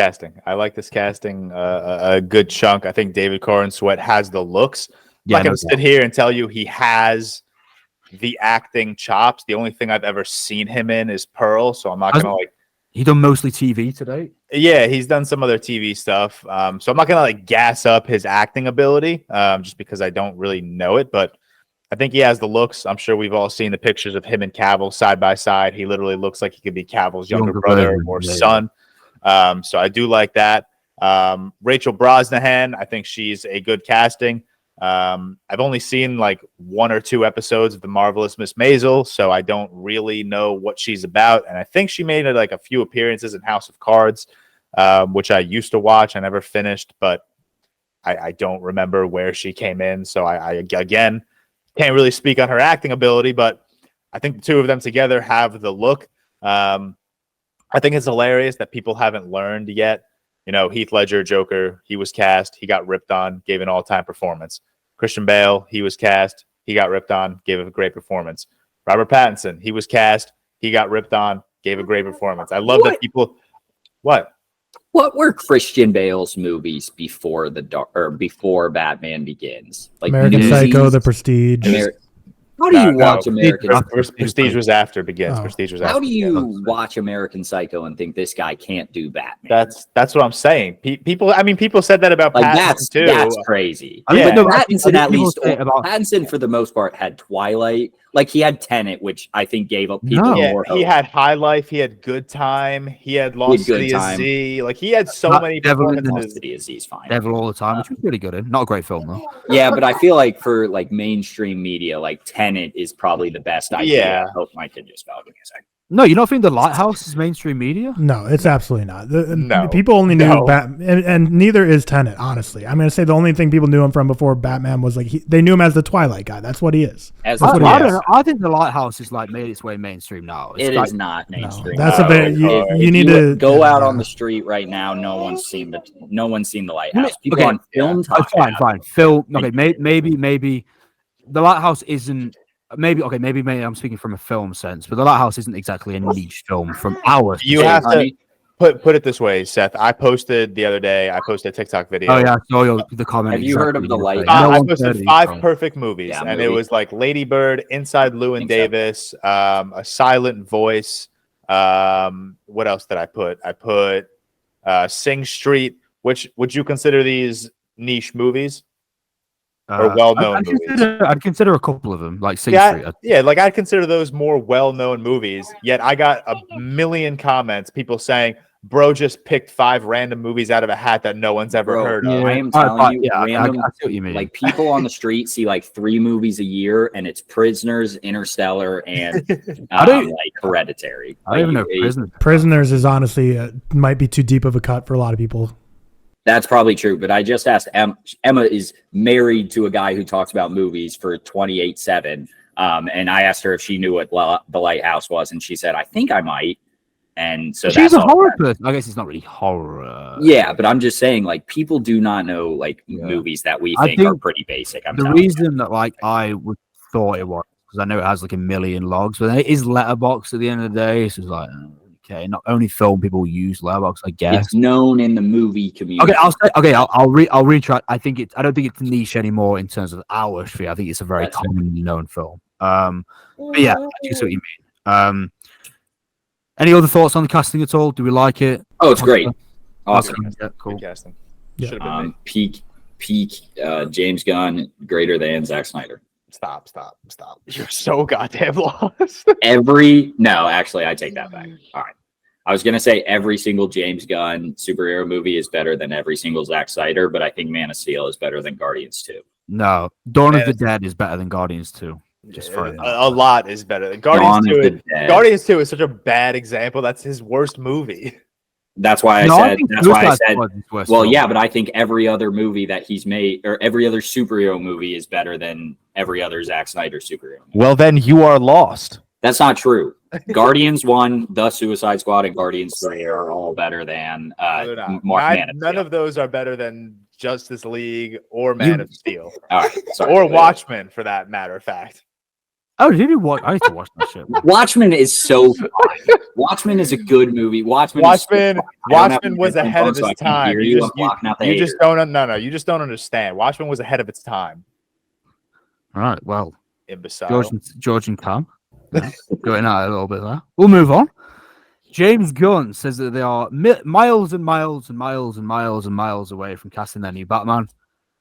casting. A good chunk. I think David Corenswet has the looks. I can sit here and tell you he has the acting chops. The only thing I've ever seen him in is Pearl, so I'm not gonna like. He done mostly TV today. Yeah, he's done some other TV stuff. So I'm not gonna like gas up his acting ability, just because I don't really know it. But I think he has the looks. I'm sure we've all seen the pictures of him and Cavill side by side. He literally looks like he could be Cavill's younger brother or son. So I do like that. Rachel Brosnahan, I think she's a good casting. I've only seen like 1 or 2 episodes of The Marvelous Miss Maisel, so I don't really know what she's about. And I think she made like a few appearances in House of Cards, which I used to watch. I never finished, but I don't remember where she came in. So I again can't really speak on her acting ability, but I think the two of them together have the look. I think it's hilarious that people haven't learned yet. You know, Heath Ledger, Joker, he was cast, he got ripped on, gave an all-time performance. Christian Bale, he was cast, he got ripped on, gave a great performance. Robert Pattinson, he was cast, he got ripped on, gave a great performance. I love that people. What were Christian Bale's movies before before Batman Begins? Like American Psycho, The Prestige. How do you watch American? Prestige was after Begins. Prestige was after. How do you watch American Psycho and think this guy can't do Batman? That's what I'm saying. People said that about Pattinson too. That's crazy. Pattinson at least. Pattinson for the most part had Twilight. Like he had Tenet, which I think gave up people more hope. He had High Life. He had Good Time. He had Lost City of Z. Like he had so many performances. Lost City of Z is fine. Devil All the Time, which was really good. Not a great film though. Yeah, but I feel like for like mainstream media, like Tenet is probably the best idea. Yeah. I hope my kid just fell. Give me a second. No, you don't think The Lighthouse is mainstream media? No, it's absolutely not. No, people only knew Batman, and neither is Tenet, honestly. I'm going to say the only thing people knew him from before Batman was like, they knew him as the Twilight guy. That's what he is. I don't know. I think The Lighthouse is like made its way mainstream now. It is not mainstream. No, that's a bit, you need to go out on the street right now. No one's seen The Lighthouse. People on film. Fine. Film. Okay, maybe The Lighthouse isn't. Maybe I'm speaking from a film sense, but The Lighthouse isn't exactly a niche film from our. You have to put it this way, Seth. I posted the other day. I posted a TikTok video. Oh yeah, I saw the comment. Have you heard of The Lighthouse? I posted 5 perfect movies, and it was like Lady Bird, Inside Llewyn Davis, A Silent Voice. What else did I put? I put Sing Street. Which would you consider these niche movies? Or well-known movies. I'd consider a couple of them, like Sing Street. Like I'd consider those more well-known movies. Yet I got a million comments, people saying, bro just picked 5 random movies out of a hat that no one's ever heard of. I am telling you, I random, see what you mean. like people on the street see like 3 movies a year, and it's Prisoners, Interstellar, and like Hereditary. I don't even know Prisoners. Prisoners is honestly might be too deep of a cut for a lot of people. That's probably true, but I just asked Emma is married to a guy who talks about movies for 28/7, and I asked her if she knew what The Lighthouse was, and she said, "I think I might." And so she's a horror person. I guess it's not really horror. Yeah, but I'm just saying, like, people do not know like movies that we think are pretty basic. The reason that like I would thought it was because I know it has like a million logs, but it is letterbox at the end of the day. So it's like. Okay, not only film people use Letterboxd, I guess. It's known in the movie community. Okay, I'll retry. I don't think it's niche anymore in terms of our sphere. I think it's a very commonly known film. But yeah, I see what you mean. Any other thoughts on the casting at all? Do we like it? Oh, it's great. Awesome. Yeah, cool. Good casting. Yeah. Should have been Peak James Gunn greater than Zack Snyder. Stop. You're so goddamn lost. No, actually, I take that back. All right. I was going to say every single James Gunn superhero movie is better than every single Zack Snyder, but I think Man of Steel is better than Guardians 2. No, Dawn of the Dead is better than Guardians 2. Just for a lot is better than Guardians 2. Guardians 2 is such a bad example. That's his worst movie. That's why I said. Well, yeah, but I think every other movie that he's made, or every other superhero movie, is better than every other Zack Snyder superhero movie. Well, then you are lost. That's not true. Guardians 1, The Suicide Squad, and Guardians 3 are all better than None of those are better than Justice League or Man of Steel. All right, sorry. Or Watchmen, for that matter of fact. Oh, did you watch? I used to watch that shit. Watchmen is so fun. Watchmen is a good movie. Watchmen was ahead of its time. You just don't understand. Watchmen was ahead of its time. All right, well, imbecile. George and Cam. Going out a little bit there. We'll move on. James Gunn says that they are miles and miles and miles and miles and miles away from casting their new Batman.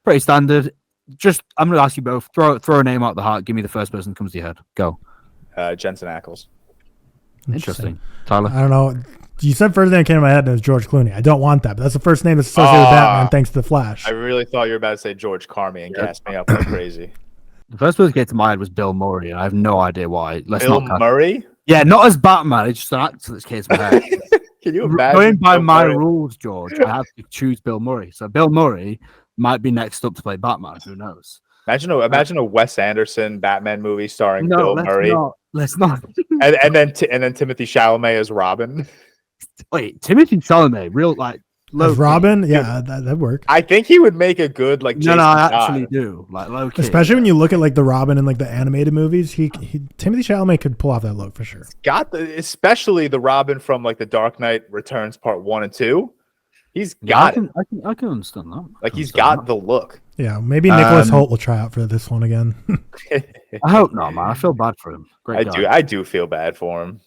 Pretty standard. I'm going to ask you both. Throw a name out the hat. Give me the first person that comes to your head. Go. Jensen Ackles. Interesting. Tyler? I don't know. You said first name that came to my head and it was George Clooney. I don't want that, but that's the first name that's associated with Batman thanks to The Flash. I really thought you were about to say George Carmi and gas me up like crazy. The first person that came to my head was Bill Murray, and I have no idea why. Bill Murray? Yeah, not as Batman. It's just an actor that came to my head. Can you imagine? Going by my rules, George, I have to choose Bill Murray. So Bill Murray might be next up to play Batman. Who knows? Imagine a Wes Anderson Batman movie starring Bill Murray. Let's not. and then Timothy Chalamet as Robin. Wait, Timothy Chalamet, real like as Robin? Yeah, that'd work. I think he would make a good like. No, I actually do. Like low key. Especially when you look at like the Robin and like the animated movies, Timothy Chalamet could pull off that look for sure. Especially the Robin from like the Dark Knight Returns Part 1 and 2. He's got it. I can understand that. Like he's got the look. Yeah, maybe Nicholas Hoult will try out for this one again. I hope not, man. I feel bad for him. Great guy. I do feel bad for him.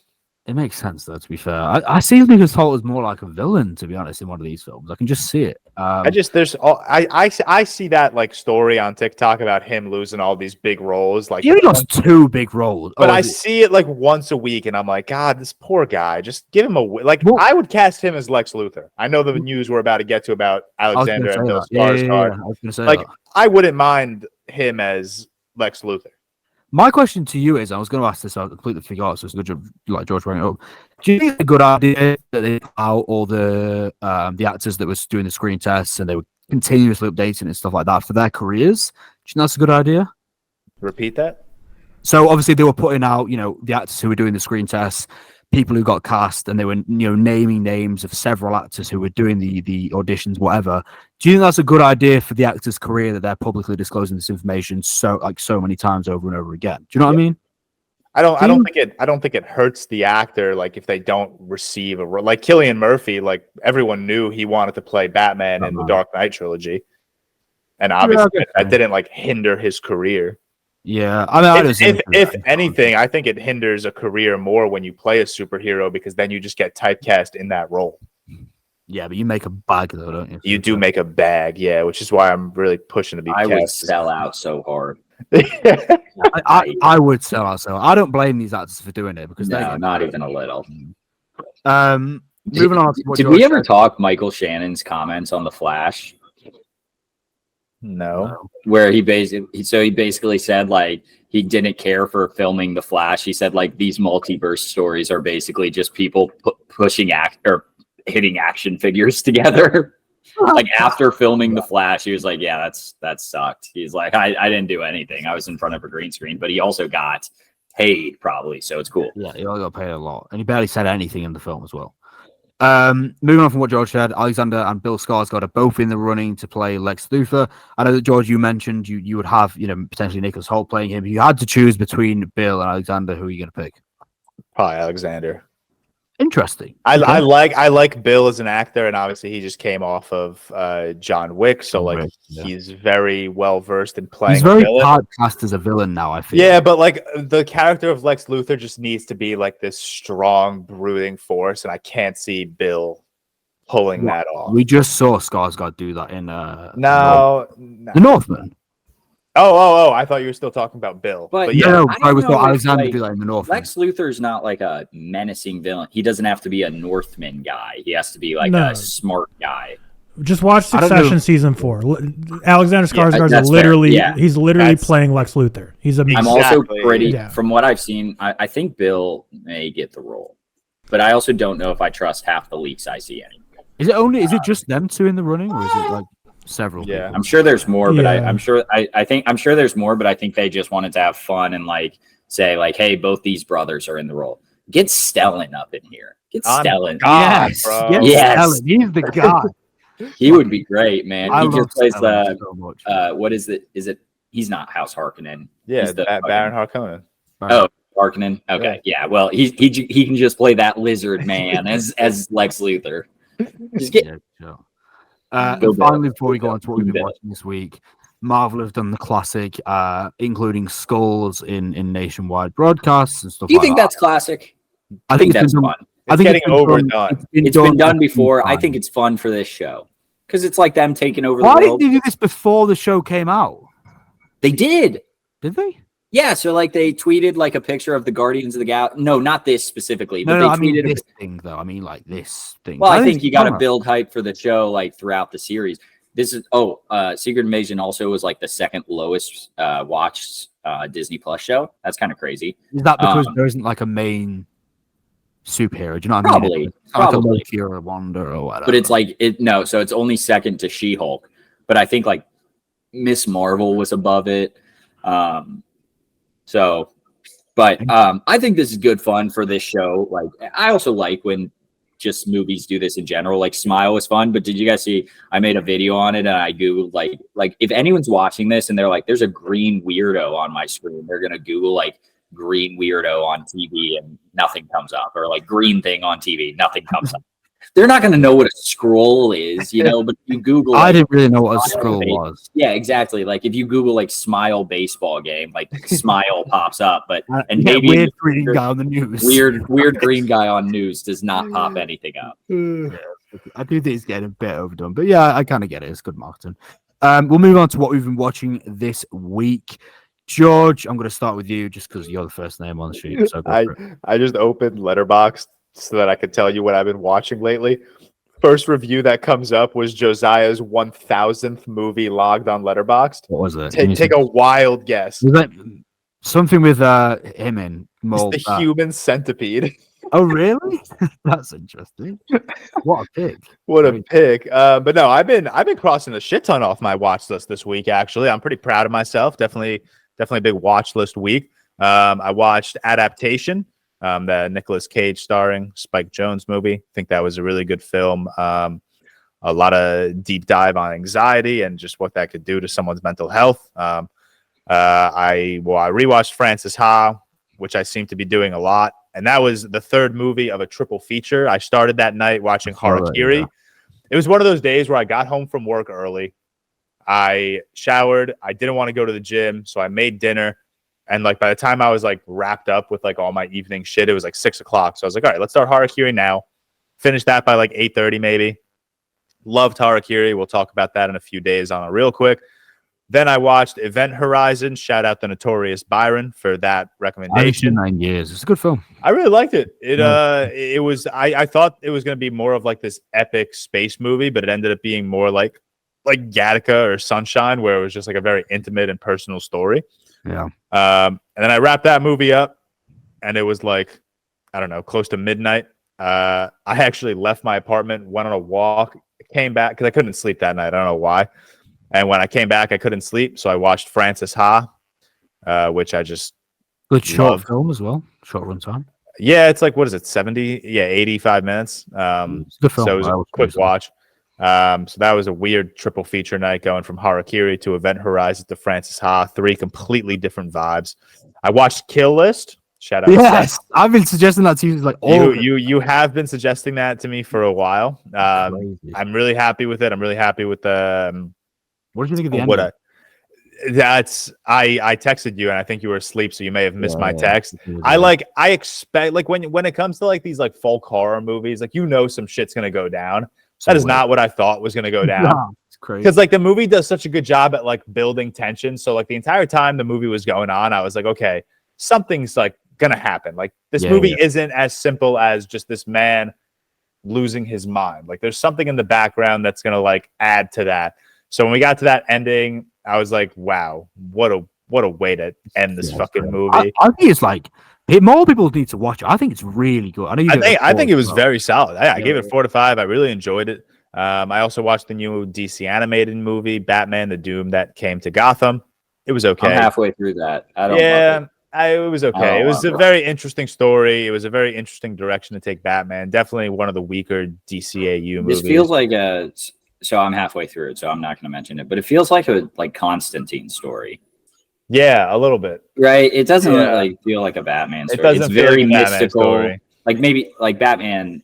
It makes sense, though, to be fair. I see Nicholas Hoult as more like a villain, to be honest, in one of these films. I can just see it. I see that like story on TikTok about him losing all these big roles. Like he lost 2 big roles. But I see it like once a week, and I'm like, God, this poor guy. Just give him I would cast him as Lex Luthor. I know the news we're about to get to about Alexander and Bill Skarsgård. I wouldn't mind him as Lex Luthor. My question to you is, I was going to ask this, I completely forgot, so it's a good job, like George bringing it up. Do you think it's a good idea that they put out all the actors that was doing the screen tests and they were continuously updating and stuff like that for their careers? Do you think that's a good idea? Repeat that? So obviously they were putting out, the actors who were doing the screen tests, people who got cast, and they were, naming names of several actors who were doing the auditions, whatever. Do you think that's a good idea for the actor's career that they're publicly disclosing this information so many times over and over again? Do you know what I mean? I don't think it hurts the actor like if they don't receive a role. Like Cillian Murphy, like everyone knew he wanted to play Batman in the Dark Knight trilogy, and obviously that didn't like hinder his career. Yeah, I mean, if anything, I think it hinders a career more when you play a superhero because then you just get typecast in that role. Yeah, but you make a bag though, don't you? You do make a bag, yeah, which is why I'm really pushing to be. I would sell out so hard. I would sell out so. I don't blame these actors for doing it because not even a little. Moving on. To what Did George we ever said. talk Michael Shannon's comments on The Flash? No. Where he basically said like he didn't care for filming The Flash. He said like these multiverse stories are basically just people pushing hitting action figures together. Like after filming The Flash, he was like, "Yeah, that sucked." He's like, "I didn't do anything. I was in front of a green screen," but he also got paid probably, so it's cool. Yeah, he only got paid a lot, and he barely said anything in the film as well. Moving on from what George said, Alexander and Bill Skarsgård are both in the running to play Lex Luthor. I know that George, you mentioned you would have potentially Nicholas Hoult playing him. If you had to choose between Bill and Alexander, who are you going to pick? Probably Alexander. Interesting. I like Bill as an actor, and obviously he just came off of John Wick, so like he's very well versed in playing. He's very typecast as a villain now, I feel. Yeah, but like the character of Lex Luthor just needs to be like this strong, brooding force, and I can't see Bill pulling that off. We just saw Skarsgård do that in no. The Northman. Oh! I thought you were still talking about Bill. But yeah, no, I was thought Alexander do that in the Northman. Lex Luthor's not like a menacing villain. He doesn't have to be a Northman guy. He has to be like a smart guy. Just watch Succession season 4. Alexander Skarsgård's he's literally playing Lex Luthor. He's amazing. I'm also from what I've seen, I think Bill may get the role, but I also don't know if I trust half the leaks I see anymore. Is it just them two in the running, or is it like several? Yeah, people? I'm sure there's more, but I'm sure there's more, but I think they just wanted to have fun and like say like, hey, both these brothers are in the role. Get Stellan up in here. Get Stellan. Yes, bro. Yes. Stellan. He's the guy. He would be great, man. He just plays the so much. what is it? Is it? He's not House Harkonnen. Yeah, he's the Baron Harkonnen. Oh, Harkonnen. Okay, yeah. Well, he can just play that lizard man as Lex Luthor. Just get. Finally, before we go on to what we've been watching this week, Marvel have done the classic, including skulls in nationwide broadcasts and stuff. Do you think that's classic? I think that's fun. I think it's getting overdone. It's been done before. I think it's fun for this show because it's like them taking over the world. Why world. didn't they do this before the show came out? They did. Did they? Yeah, so like they tweeted like a picture of the Guardians of the Galaxy. No, not this specifically. But I tweeted mean this thing though. I mean like this thing. Well, I think you got to build hype for the show like throughout the series. This is Secret Invasion also was like the second lowest watched Disney Plus show. That's kind of crazy. Is that because there isn't like a main superhero? Do you know what I mean? Probably. Like a Loki or a Wanda or whatever. But it's like so it's only second to She-Hulk. But I think like Miss Marvel was above it. I think this is good fun for this show. Like I also like when just movies do this in general. Like Smile was fun, but did you guys see I made a video on it and I googled like if anyone's watching this and they're like there's a green weirdo on my screen, they're gonna Google like green weirdo on TV and nothing comes up, or like green thing on TV, nothing comes up. They're not going to know what a scroll is, but you Google. I didn't really know what a scroll was. Yeah, exactly. Like if you Google like Smile baseball game, like Smile pops up, but and maybe weird green guy on the news. Weird green guy on news does not pop anything up. I do think it's getting a bit overdone, but yeah, I kind of get it. It's good marketing. We'll move on to what we've been watching this week. George, I'm going to start with you just because you're the first name on the sheet. So I just opened Letterboxd so that I could tell you what I've been watching lately. First review that comes up was Josiah's 1000th movie logged on Letterboxd. What was it? Take a wild guess. Was that something with him in mold? It's the Human Centipede. Oh, really? That's interesting. What a pick! What a pick! But no, I've been crossing a shit ton off my watch list this week. Actually, I'm pretty proud of myself. Definitely a big watch list week. I watched Adaptation, the Nicolas Cage starring Spike Jonze movie. I think that was a really good film. A lot of deep dive on anxiety and just what that could do to someone's mental health. I rewatched Frances Ha, which I seem to be doing a lot. And that was the third movie of a triple feature. I started that night watching Harakiri. Yeah. It was one of those days where I got home from work early. I showered. I didn't want to go to the gym, so I made dinner. And like by the time I was like wrapped up with like all my evening shit, it was like 6 o'clock. So I was like, all right, let's start Harakiri now. Finish that by like 8:30 maybe. Loved Harakiri. We'll talk about that in a few days on a real quick. Then I watched Event Horizon. Shout out the notorious Byron for that recommendation. 9 years. It's a good film. I really liked it. It was. I thought it was going to be more of like this epic space movie, but it ended up being more like Gattaca or Sunshine, where it was just like a very intimate and personal story. Yeah. And then I wrapped that movie up, and it was like, I don't know, close to midnight. I actually left my apartment, went on a walk, came back because I couldn't sleep that night. I don't know why. And when I came back, I couldn't sleep, so I watched Frances Ha, which I just good short loved. film as well. Short runtime. Yeah, it's like, what is it, 70? Yeah, 85 minutes. Good film. So it was a quick watch. So that was a weird triple feature night, going from Harakiri to Event Horizon to Frances Ha. 3 completely different vibes. I watched Kill List. Shout out. Yes, Seth. I've been suggesting that to you. Like you have been suggesting that to me for a while. I'm really happy with it. I'm really happy with the. What did you think of the ending? I texted you and I think you were asleep, so you may have missed my text. I expect like when it comes to like these like folk horror movies, like some shit's gonna go down. That is not what I thought was gonna go down. No, it's crazy. Because like the movie does such a good job at like building tension. So like the entire time the movie was going on, I was like, okay, something's like gonna happen. Like this movie isn't as simple as just this man losing his mind. Like there's something in the background that's gonna like add to that. So when we got to that ending, I was like, wow, what a way to end this fucking movie. I think it's like more people need to watch it. I think it's really good. I think it was very solid. I gave it 4 to 5. I really enjoyed it. I also watched the new DC animated movie, Batman: The Doom, that came to Gotham. It was okay. I'm halfway through that. It was okay. It was a very interesting story. It was a very interesting direction to take Batman. Definitely one of the weaker DCAU movies. This feels like so I'm halfway through it, so I'm not going to mention it, but it feels like a Constantine story. Yeah, a little bit. Right? It doesn't feel like a Batman story. It's very mystical. Like maybe like Batman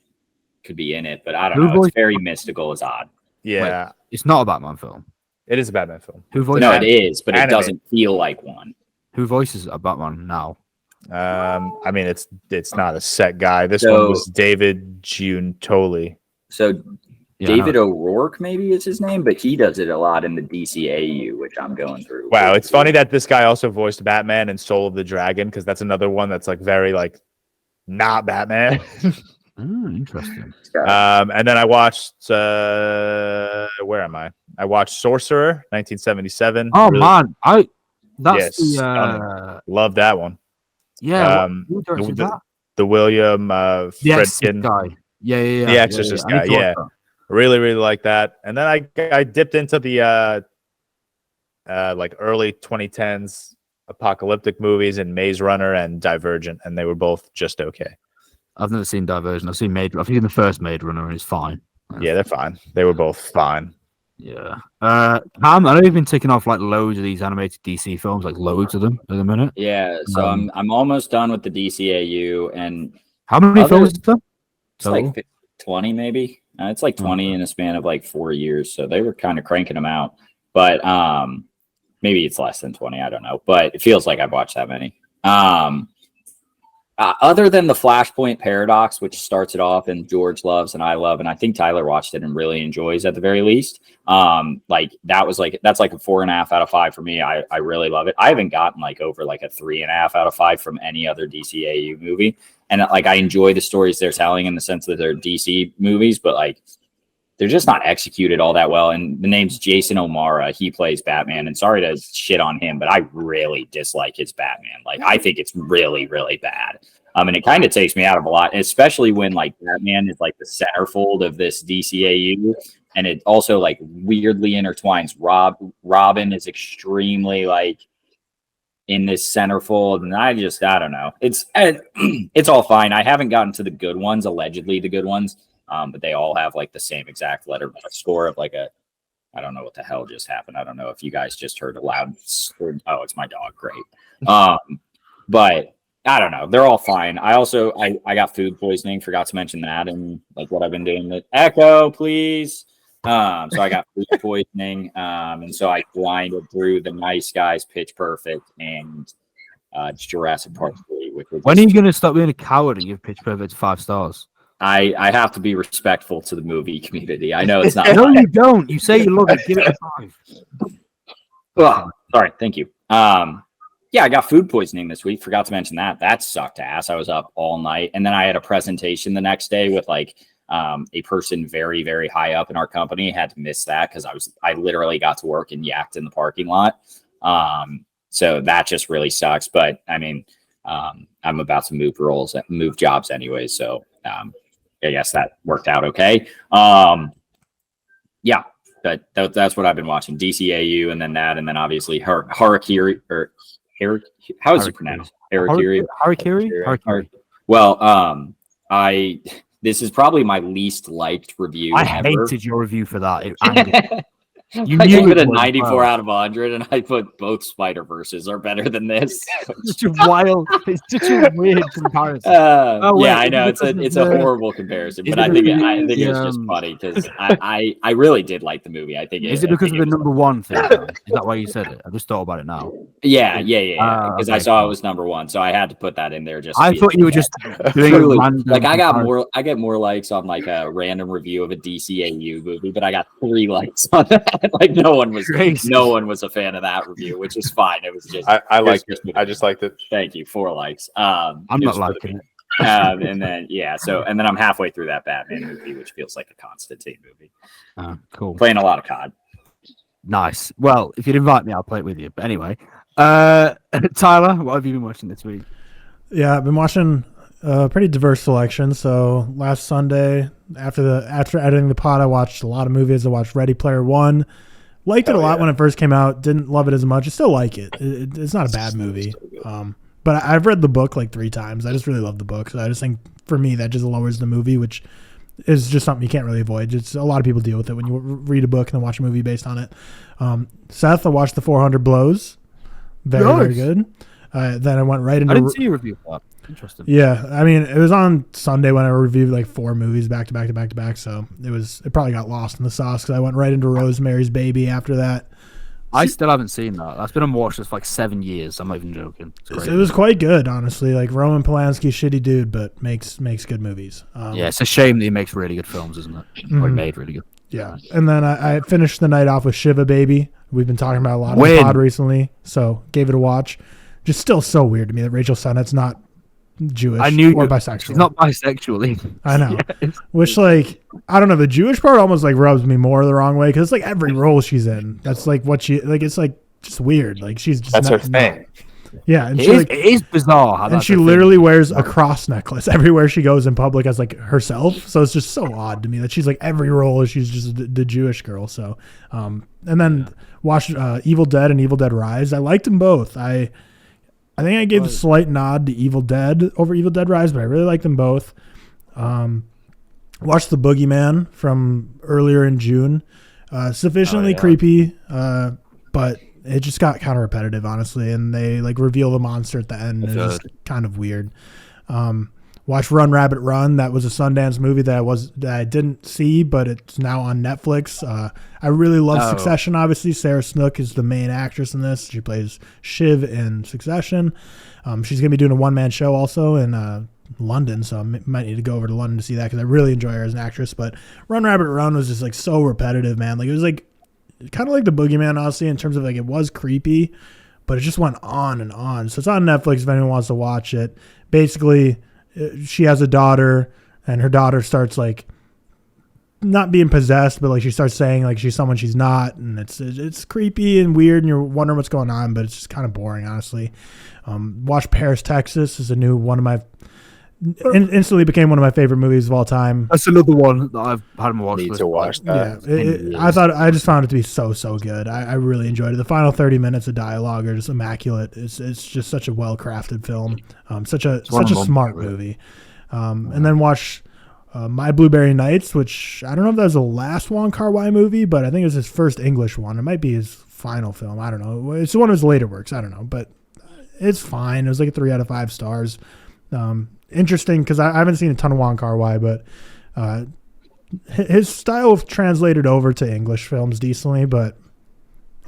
could be in it, but I don't know. It's very mystical. It's odd. Yeah. Wait, it's not a Batman film. It is a Batman film. No, it is, but it doesn't feel like one. Who voices a Batman now? I mean, it's not a set guy. This one was David Giuntoli. So David O'Rourke maybe is his name, but he does it a lot in the DCAU, which I'm going through. Wow, it's funny that this guy also voiced Batman in Soul of the Dragon, because that's another one that's like very like not Batman. Interesting. And then I watched where am I? I watched Sorcerer, 1977. Oh really, man, love that one. Yeah, who directed that? The William Friedkin guy. Yeah. The Exorcist guy. Yeah, really like that. And then I dipped into the like early 2010s apocalyptic movies in Maze Runner and Divergent, and they were both just okay. I've never seen Divergent. I've seen the first Maze Runner, and it's fine. Yeah, they're fine. They were both fine. Yeah. I know you've been ticking off like loads of these animated DC films, like loads of them at the minute. Yeah, so I'm almost done with the DCAU, and how many films is there? It's like 20 maybe. It's like 20 in a span of like 4 years, so they were kind of cranking them out. But maybe it's less than 20. I don't know, but it feels like I've watched that many. Other than the Flashpoint Paradox, which starts it off and George loves and I love, and I think Tyler watched it and really enjoys at the very least. That's like a 4.5 out of 5 for me. I really love it. I haven't gotten like over like a 3.5 out of 5 from any other DCAU movie. And like, I enjoy the stories they're telling in the sense that they're DC movies, but like, they're just not executed all that well. And the name's Jason O'Mara. He plays Batman. And sorry to shit on him, but I really dislike his Batman. Like, I think it's really, really bad. And it kind of takes me out of a lot, especially when like Batman is like the centerfold of this DCAU. And it also like weirdly intertwines. Robin is extremely like in this centerfold. And I don't know. It's all fine. I haven't gotten to the good ones, allegedly the good ones. But they all have like the same exact letter score of like I don't know what the hell just happened. I don't know if you guys just heard a loud, oh, it's my dog. Great. But I don't know. They're all fine. I also, I got food poisoning. Forgot to mention that. And like what I've been doing. Echo, please. So I got food poisoning. And so I grinded through The Nice Guys, Pitch Perfect, and Jurassic Park 3. When are you going to stop being a coward and give Pitch Perfect 5 stars? I have to be respectful to the movie community. I know it's not. No, you don't. You say you love it. Give it a 5. Oh, sorry. Thank you. Yeah, I got food poisoning this week. Forgot to mention that. That sucked ass. I was up all night. And then I had a presentation the next day with like a person very, very high up in our company. Had to miss that because I literally got to work and yacked in the parking lot. So that just really sucks. But I mean, I'm about to move jobs anyway. So I guess that worked out okay. Yeah, but that's what I've been watching. DCAU and then that. And then obviously Harakiri or how is it pronounced? Harakiri. Well, this is probably my least liked review. I ever. hated your review for that. I gave it a 94 out of 100, and I put both Spider-Verses are better than this. It's such a weird comparison. Yeah, I know it's a horrible comparison, but I think it was just funny because I really did like the movie. I think is it because of the number one thing? Is that why you said it? I just thought about it now. Yeah. Because I saw it was number one, so I had to put that in there. I thought you were just doing a random. Like I get more likes on like a random review of a DCAU movie, but I got 3 likes on that. Like no one was a fan of that review, which is fine. It was just I just liked it. Thank you. 4 likes. I'm not liking it. And then I'm halfway through that Batman movie, which feels like a Constantine movie. Cool. Playing a lot of COD. Nice. Well, if you'd invite me, I'll play it with you. But anyway, Tyler, what have you been watching this week? Yeah, I've been watching a pretty diverse selection. So last Sunday, after editing the pod, I watched a lot of movies. I watched Ready Player One. Liked it a lot when it first came out. Didn't love it as much. I still like it. It's not a bad movie. But I've read the book like 3 times. I just really love the book. So I just think for me that just lowers the movie, which is just something you can't really avoid. It's a lot of people deal with it when you read a book and then watch a movie based on it. Seth, I watched The 400 Blows. Very good. Then I went right into. I didn't see a review of that. Interesting. Yeah, I mean, it was on Sunday when I reviewed like 4 movies back to back. So it probably got lost in the sauce because I went right into Rosemary's Baby after that. I still haven't seen that. That's been unwatched for like 7 years. I'm not even joking. It was quite good, honestly. Like Roman Polanski, shitty dude, but makes good movies. Yeah, it's a shame that he makes really good films, isn't it? Or he made really good. Yeah, and then I finished the night off with Shiva Baby. We've been talking about a lot on the pod recently, so gave it a watch. Just still so weird to me that Rachel Sennett's not Jewish or bisexual. She's not bisexual either. I know. Yes. Which, like, I don't know. The Jewish part almost like rubs me more the wrong way because it's like every role she's in. That's like what she like. It's like just weird. Like she's just that's her thing. Yeah, and it is bizarre. How and she literally wears a cross necklace everywhere she goes in public as like herself. So it's just so odd to me that she's like every role she's just the Jewish girl. So, and then watched Evil Dead and Evil Dead Rise. I liked them both. I think I gave a slight nod to Evil Dead over Evil Dead Rise, but I really like them both. Watched The Boogeyman from earlier in June. Sufficiently creepy, but it just got kind of repetitive, honestly. And they like reveal the monster at the end. It's just kind of weird. Watched Run Rabbit Run. That was a Sundance movie that I didn't see, but it's now on Netflix. I really love Succession. Obviously, Sarah Snook is the main actress in this. She plays Shiv in Succession. She's gonna be doing a one-man show also in London, so I might need to go over to London to see that because I really enjoy her as an actress. But Run Rabbit Run was just like so repetitive, man. Like it was like kind of like The Boogeyman, honestly, in terms of like it was creepy, but it just went on and on. So it's on Netflix if anyone wants to watch it. Basically, she has a daughter, and her daughter starts like not being possessed, but like she starts saying like she's someone she's not, and it's creepy and weird, and you're wondering what's going on, but it's just kind of boring, honestly. Watch Paris, Texas is a new one of my instantly became one of my favorite movies of all time. That's another one that I've had him watch. Need to watch that. Yeah, I just found it to be so good. I really enjoyed it. The final 30 minutes of dialogue are just immaculate. It's just such a well crafted film. Such a smart movie. And then watch My Blueberry Nights, which I don't know if that was the last Wong Kar-wai movie, but I think it was his first English one. It might be his final film. I don't know. It's one of his later works. I don't know, but it's fine. It was like a 3 out of 5 stars. Interesting because I haven't seen a ton of Wong Kar-wai, but his style translated over to English films decently, but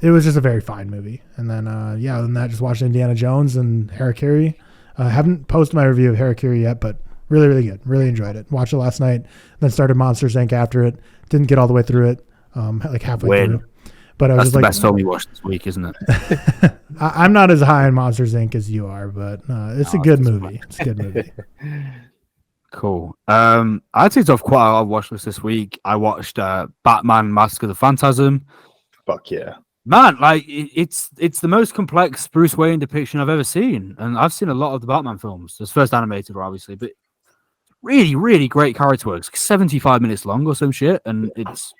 it was just a very fine movie. And then, other than that, just watched Indiana Jones and Harakiri. Haven't posted my review of Harakiri yet, but really, really good. Really enjoyed it. Watched it last night, then started Monsters, Inc. after it. Didn't get all the way through it, like halfway through. But I was That's the like, best film we watched this week, isn't it? I'm not as high on Monsters Inc. as you are, but it's a good movie. It's a good movie. Cool. I ticked off quite a lot of watch lists this week. I watched Batman: Mask of the Phantasm. Fuck yeah. Man, like it's the most complex Bruce Wayne depiction I've ever seen, and I've seen a lot of the Batman films. It's first animated, obviously, but really, really great character work. It's 75 minutes long or some shit, and it's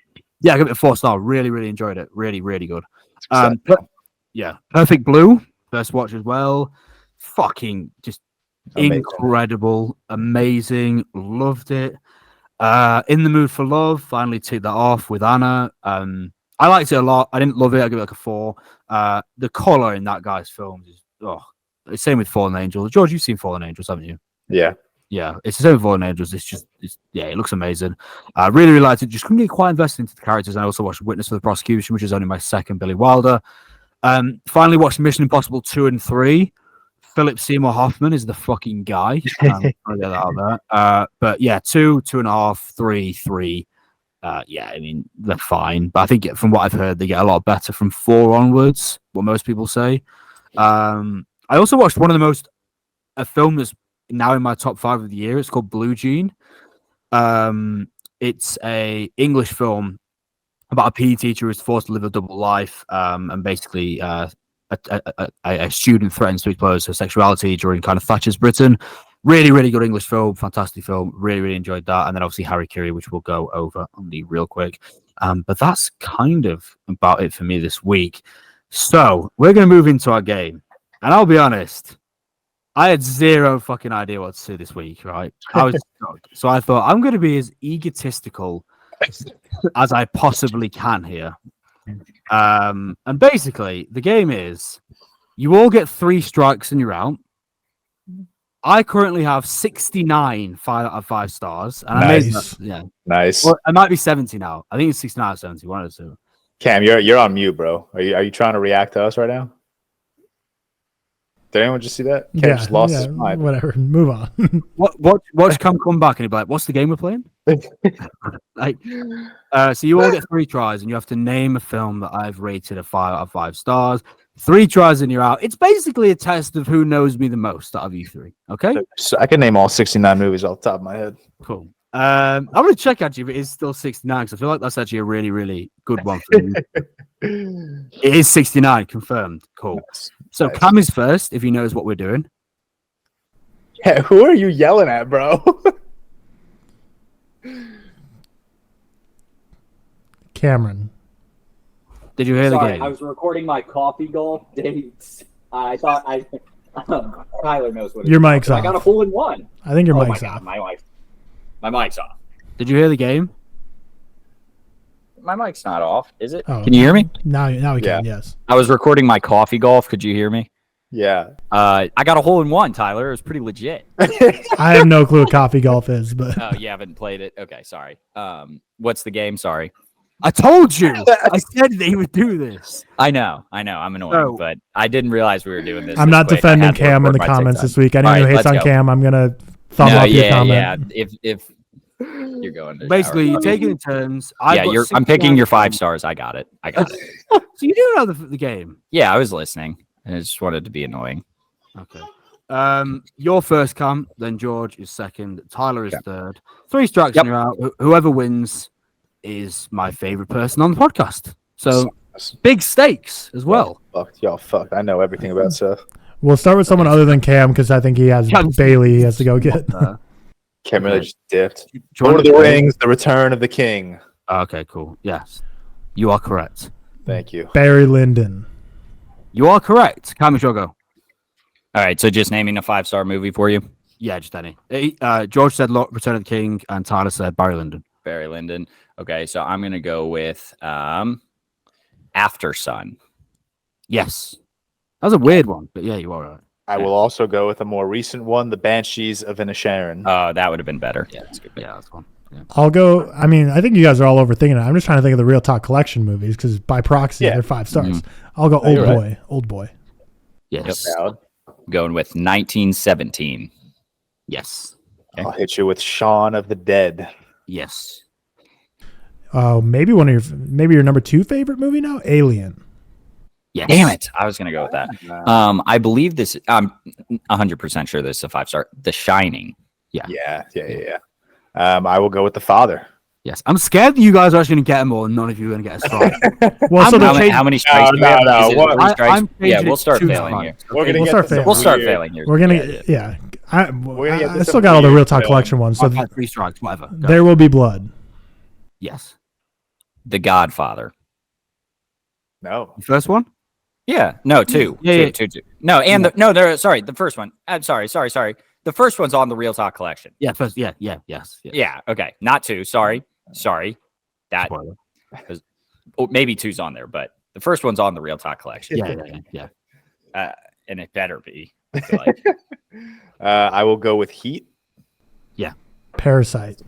I give it a 4-star. Really, really enjoyed it. Really, really good. Perfect Blue, first watch as well. Fucking just incredible, amazing, loved it. In the Mood for Love, finally ticked that off with Anna. I liked it a lot. I didn't love it. I give it like a 4. The color in that guy's films is same with Fallen Angels. George, you've seen Fallen Angels, haven't you? Yeah. Yeah, it's the same with Fallen Angels. It looks amazing. I really, really liked it. Just couldn't get quite invested into the characters. And I also watched Witness for the Prosecution, which is only my second Billy Wilder. Finally watched Mission Impossible 2 and 3. Philip Seymour Hoffman is the fucking guy. I'll get that out there. But yeah, 2, 2.5, 3. I mean, they're fine. But I think from what I've heard, they get a lot better from 4 onwards, what most people say. I also watched a film that's now in my top 5 of the year. It's called Blue Jean. It's a English film about a PE teacher who's forced to live a double life, and basically a student threatens to expose her sexuality during kind of Thatcher's Britain. Really, really good English film, fantastic film. Really, really enjoyed that. And then obviously Harry Curie, which we'll go over only real quick. But that's kind of about it for me this week. So we're going to move into our game. And I'll be honest, I had zero fucking idea what to do this week, right? I was shocked. So I thought I'm going to be as egotistical as I possibly can here. And basically, the game is you all get 3 strikes and you're out. I currently have 69 5 out of 5 stars. And Nice. Nice. Well, it might be 70 now. I think it's 69 or 70. One of the two. Cam, you're on mute, bro. Are you trying to react to us right now? Did anyone just see that? Cam just lost his mind. Whatever. Move on. Watch Cam come back and he'll be like, "What's the game we're playing?" So you all get 3 tries and you have to name a film that I've rated a 5 out of 5 stars. 3 tries and you're out. It's basically a test of who knows me the most out of you 3. Okay. So I can name all 69 movies off the top of my head. Cool. I'm going to check actually if it is still 69 because I feel like that's actually a really, really good one for you. It is 69, confirmed. Cool. Nice. So Nice. Cam is first if he knows what we're doing. Yeah, who are you yelling at, bro? Cameron. Did you hear the Sorry, game? I was recording my coffee golf dates. I thought Tyler knows what it Your is. mic's I got a off. hole in one. I think your Oh my mic's God, off. my mic's off. Did you hear the game? My mic's not off, is it? Oh. Can you hear me? Now we Yeah. can, yes. I was recording my coffee golf. Could you hear me? Yeah. I got a hole in one, Tyler. It was pretty legit. I have no clue what coffee golf is, but Oh, you haven't played it? Okay, sorry. What's the game? Sorry. I told you. I said that he would do this. I know. I'm annoying, No. but I didn't realize we were doing this. I'm this not quick. I defending had to Cam in record the my comments TikTok. this week. Anyone All who right, hates on let's go. Cam, I'm gonna thumb up your comment. If you're going to Basically, shower. you're taking it turns. I'm picking your 5 stars. I got it. So you do know the game. Yeah, I was listening. I just wanted to be annoying. Okay. You're first, Cam. Then George is second. Tyler is third. 3 strikes and you're out. Whoever wins is my favorite person on the podcast. So big stakes as well. Y'all fucked. I know everything about Seth. We'll start with someone other than Cam because I think he has Bailey he has to go get. Cam really just dipped. Do you want Lord of the to- Rings, The Return of the King. Okay, cool. Yes, you are correct. Thank you. Barry Lyndon. You are correct. Cam, it's your go. All right, so just naming a 5-star movie for you. Yeah, just any. George said Return of the King, and Tyler said Barry Lyndon. Barry Lyndon. Okay, so I'm gonna go with After Sun. Yes. That was a weird one, but yeah, you are right. I will also go with a more recent one, The Banshees of Inisherin. That would have been better. Yeah, that's good. Yeah, that's one. Yeah. I'll go. I mean, I think you guys are all overthinking it. I'm just trying to think of the ReelTok collection movies because by proxy they're 5 stars. I'll go you're Old Boy. right. Old Boy. Yes. Proud. Going with 1917. Yes. Okay. I'll hit you with Shaun of the Dead. Yes. Maybe maybe your number 2 favorite movie now, Alien. Yes. Damn it! I was gonna go with that. I believe this. I'm 100% sure this is a 5-star. The Shining. Yeah. I will go with The Father. Yes. I'm scared that you guys are actually going to get them all and none of you are going to get a strike. Well, so How many strikes do we have? No. Is it 3 strikes? I'm changing We'll it start to failing strikes. here. We're gonna We'll get start to some failing. We'll start weird- failing here. we're gonna Yeah. I get to still some got all the weird Real Talk film. collection ones. So I've had 3 strikes, whatever. Go. there will be blood. Yes. The Godfather. No. The first one? Yeah. No, 2. Yeah, Two. No, and sorry, the first one. I'm sorry. The first one's on the Real Talk collection. Yeah, first. Yes. Yeah. Okay. Not 2. Sorry. That Spoiler. maybe 2's on there, but the first one's on the Real Talk collection. Yeah. And it better be. I feel like. I will go with Heat. Parasite.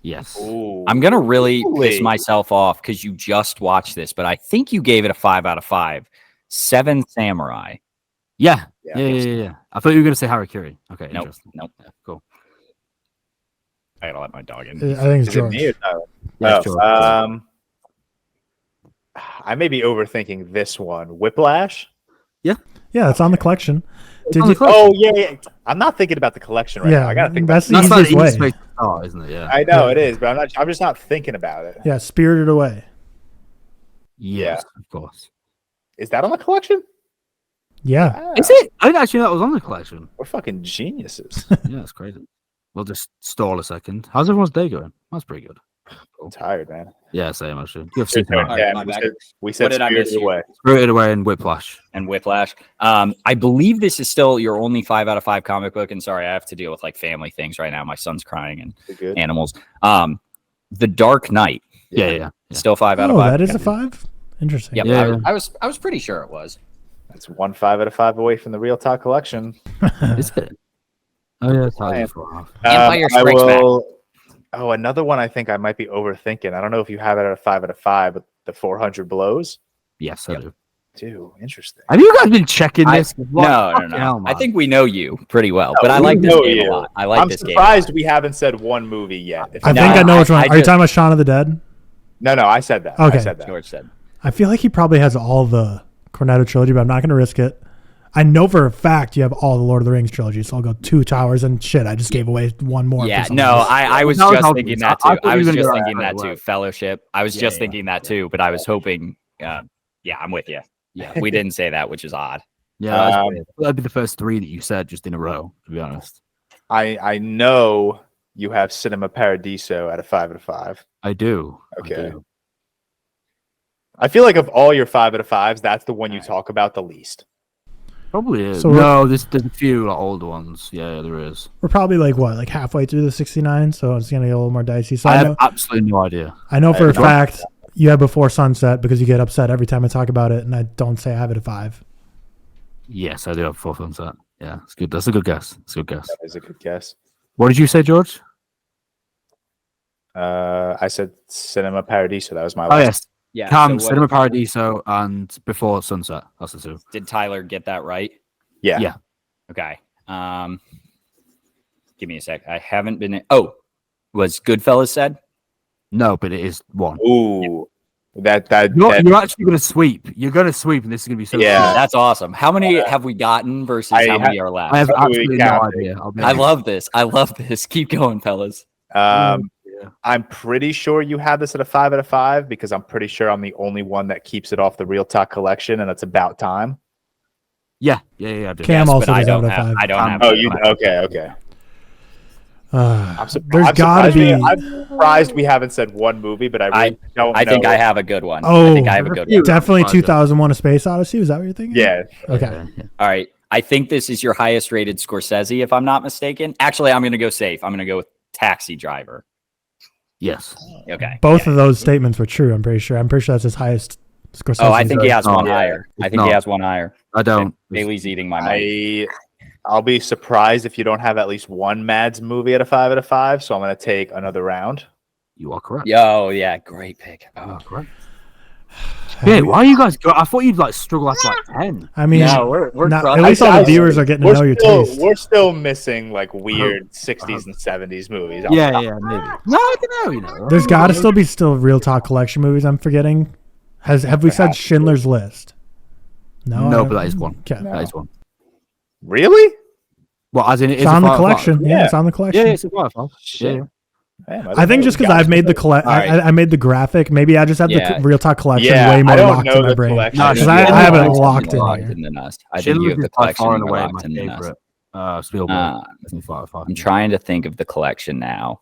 Yes. Ooh. I'm gonna really piss Holy. myself off because you just watched this, but I think you gave it a 5 out of 5. 7 Samurai. Yeah. Yeah. Yeah. I thought you were going to say Harakiri. Okay. Nope. Interesting. Nope. Yeah, cool. I gotta let my dog in. I think it's Is it George. me or Tyler? Yeah, Oh, sure. I may be overthinking this one. Whiplash. Yeah, it's on the collection. Did on the you? collection. Oh yeah. I'm not thinking about the collection right now. I gotta think. that's the That's not easiest the way. easiest way to start, isn't it? Yeah. I know it is, but I'm just not thinking about it. Yeah, Spirited Away. Yes, of course. Is that on the collection? Yeah, Wow. Is it? I didn't actually know that was on the collection. We're fucking geniuses. Yeah, it's crazy. We'll just stall a second. How's everyone's day going? That's pretty good. I'm tired, man. Yeah, same actually. UFC Yeah, tonight. Alright, my bad. we said What did I miss Spirited here? Away. Spirited Away and Whiplash. And Whiplash. I believe this is still your only 5 out of 5 comic book. And sorry, I have to deal with like family things right now. My son's crying and You're good. animals. The Dark Knight. Yeah. Still 5 out of Oh, 5. that is a 5. Interesting. Yep, Yeah. I was pretty sure it was. That's 1 5 out of 5 away from the Real Talk collection. Is it? Oh yeah, it's hard for half. Empire I Strikes Back. will. Oh, another one I think I might be overthinking. I don't know if you have it at a 5 out of 5, but the 400 blows. Yes, I do. Dude, interesting. Have you guys been checking this? No. Hell, I man. think we know you pretty well, but No, I we like this know game you. a lot. I like I'm this game. surprised we haven't said one movie yet. I No, think I know which one. I Are you just- talking about Shaun of the Dead? No, I said that. Okay. I said that. George said. I feel like he probably has all the Cornetto trilogy, but I'm not going to risk it. I know for a fact you have all the Lord of the Rings trilogy, so I'll go 2 Towers and shit. I just gave away one more. Yeah, for something no, else. I was That was just obvious. thinking that I too. thought I you was were gonna just go thinking that that way. too. Fellowship. I was just Yeah. thinking that too, but I was hoping. Yeah, I'm with you. Yeah, We didn't say that, which is odd. yeah. That's Um, weird. That'd be the first 3 that you said just in a row. To be honest, I know you have Cinema Paradiso at a 5 out of 5. I do. Okay. I do. I feel like of all your 5 out of 5s, that's the one you talk about the least. Probably is. So No, there's a few like, older ones. Yeah, there is. We're probably like halfway through the 69, so it's going to get a little more dicey. So I I have know, absolutely no idea. I know for a have no fact you have Before Sunset because you get upset every time I talk about it, and I don't say I have it at 5. Yes, I do have 4 Sunset. Yeah, it's good. That's a good guess. It's a good guess. That is a good guess. What did you say, George? I said Cinema Paradiso. That was my Oh last. yes, Yeah. Cam, so what- Cinema Paradiso, and Before Sunset. That's the 2. Did Tyler get that right? Yeah. Yeah. Okay. Give me a sec. I haven't been. Oh, was Goodfellas said? No, but it is 1. Ooh. That You're actually going to sweep. You're going to sweep, and this is going to be so. Yeah. good. That's awesome. How many have we gotten versus I how many are left? I have That's what we absolutely no counted. idea. I'll be I honest. love this. I love this. Keep going, fellas. Yeah. I'm pretty sure you have this at a 5 out of 5 because I'm pretty sure I'm the only one that keeps it off the Real Talk collection, and it's about time. Yeah. I do. Cam also but I does have don't it at have. 5. I don't have. Oh, it. you okay? I'm There's surprised. got to be. I'm surprised we haven't said one movie, but I really don't. I think know. I have a good one. Oh. I think I have a good one. Definitely Surprising. 2001: A Space Odyssey. Is that what you're thinking? Yeah. Okay. All right. I think this is your highest rated Scorsese, if I'm not mistaken. Actually, I'm going to go safe. I'm going to go with Taxi Driver. Yes. Okay. Both of those statements were true. I'm pretty sure. That's his highest Scorsese. Oh, I think he has No, one yeah, higher. I it's think he not. has one higher. I don't. Bailey's eating my mic. I'll be surprised if you don't have at least one Mads movie at a 5 out of 5. So I'm going to take another round. You are correct. Yo, yeah, great pick. You are correct. Yeah, why are you guys? I thought you'd like struggle after like 10. I mean, No, we're not, trying- at least all the I- viewers are getting to know your taste. We're still missing like weird 60s and 70s movies. Yeah, maybe. No, I don't know. You know, There's got to still be Real Talk collection movies. I'm forgetting. Have we said Schindler's List? No, No, but that is one. Okay. That is one. Really? Well, as in It's on the collection. Yeah, Yeah. it's on the collection. Yeah, it's a Firefly. Shit. Yeah. Man, I think just because I've made the I made the graphic. Maybe I just have Yeah. the Real Talk collection Yeah, way I more don't locked know in my the brain. collection. No, Because Yeah, I have it it's locked in here. than us. I think Schindler's you have the is by collection far and more away locked my in than us. favorite. Spielberg. Uh, I think Firefly. I'm trying to think of the collection now.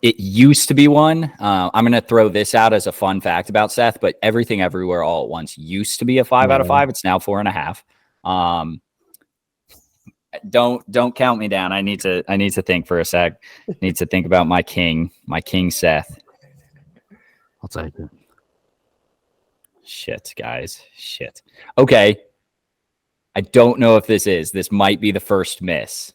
It used to be one. I'm going to throw this out as a fun fact about Seth, but Everything Everywhere All at Once used to be a 5 out of 5. It's now 4.5. Don't count me down. I need to think for a sec. Need to think about my king Seth. I'll take it. Shit, guys. Shit. Okay. I don't know if this might be the first miss.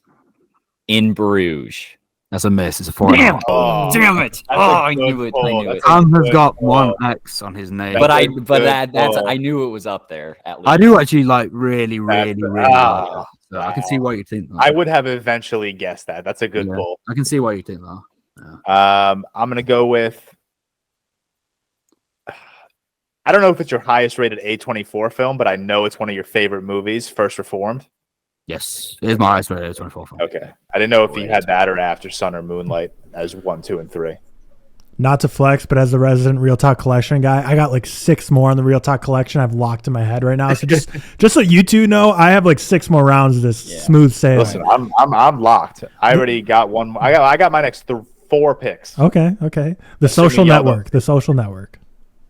In Bruges. That's a miss. It's a 4. Damn! Oh, Damn it! a I good knew it. pull. I knew it. That's Sam has good got pull. one X on his name. But That's I a good that's pull. I knew it was up there. At least. I do actually like really like it. Ah, So I can see why you think that. I would have eventually guessed that. That's a good Yeah. pull. I can see why you think that. I'm gonna go with. I don't know if it's your highest rated A24 film, but I know it's one of your favorite movies, First Reformed. Yes, it is my highest rated 24 film. Okay, I didn't know if you had that or After Sun or Moonlight as 1, 2, and 3. Not to flex, but as the resident Real Talk collection guy, I got like 6 more on the Real Talk collection. I've locked in my head right now. So just so you two know, I have like 6 more rounds of this smooth sailing. Listen, I'm locked. I already got one. I got my next 4 picks. Okay. The That's Social Jimmy Yellow. Network. The Social Network.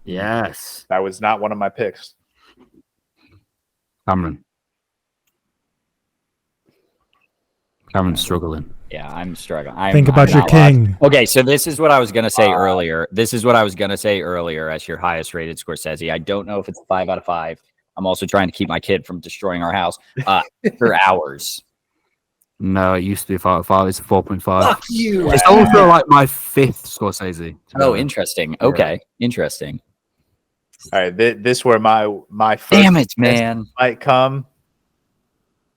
Yes, That was not one of my picks. Cameron's struggling. Yeah, I'm struggling. Think about your not locked. king. Okay, so this is what I was gonna say earlier. This is what I was gonna say earlier as your highest rated Scorsese. I don't know if it's a 5 out of 5. I'm also trying to keep my kid from destroying our house. For hours. No, it used to be a 5 out of 5. It's a 4.5. Fuck you. It's also like my 5th Scorsese. Oh, interesting. Okay, interesting. All right, this where my first Damn it, man. might come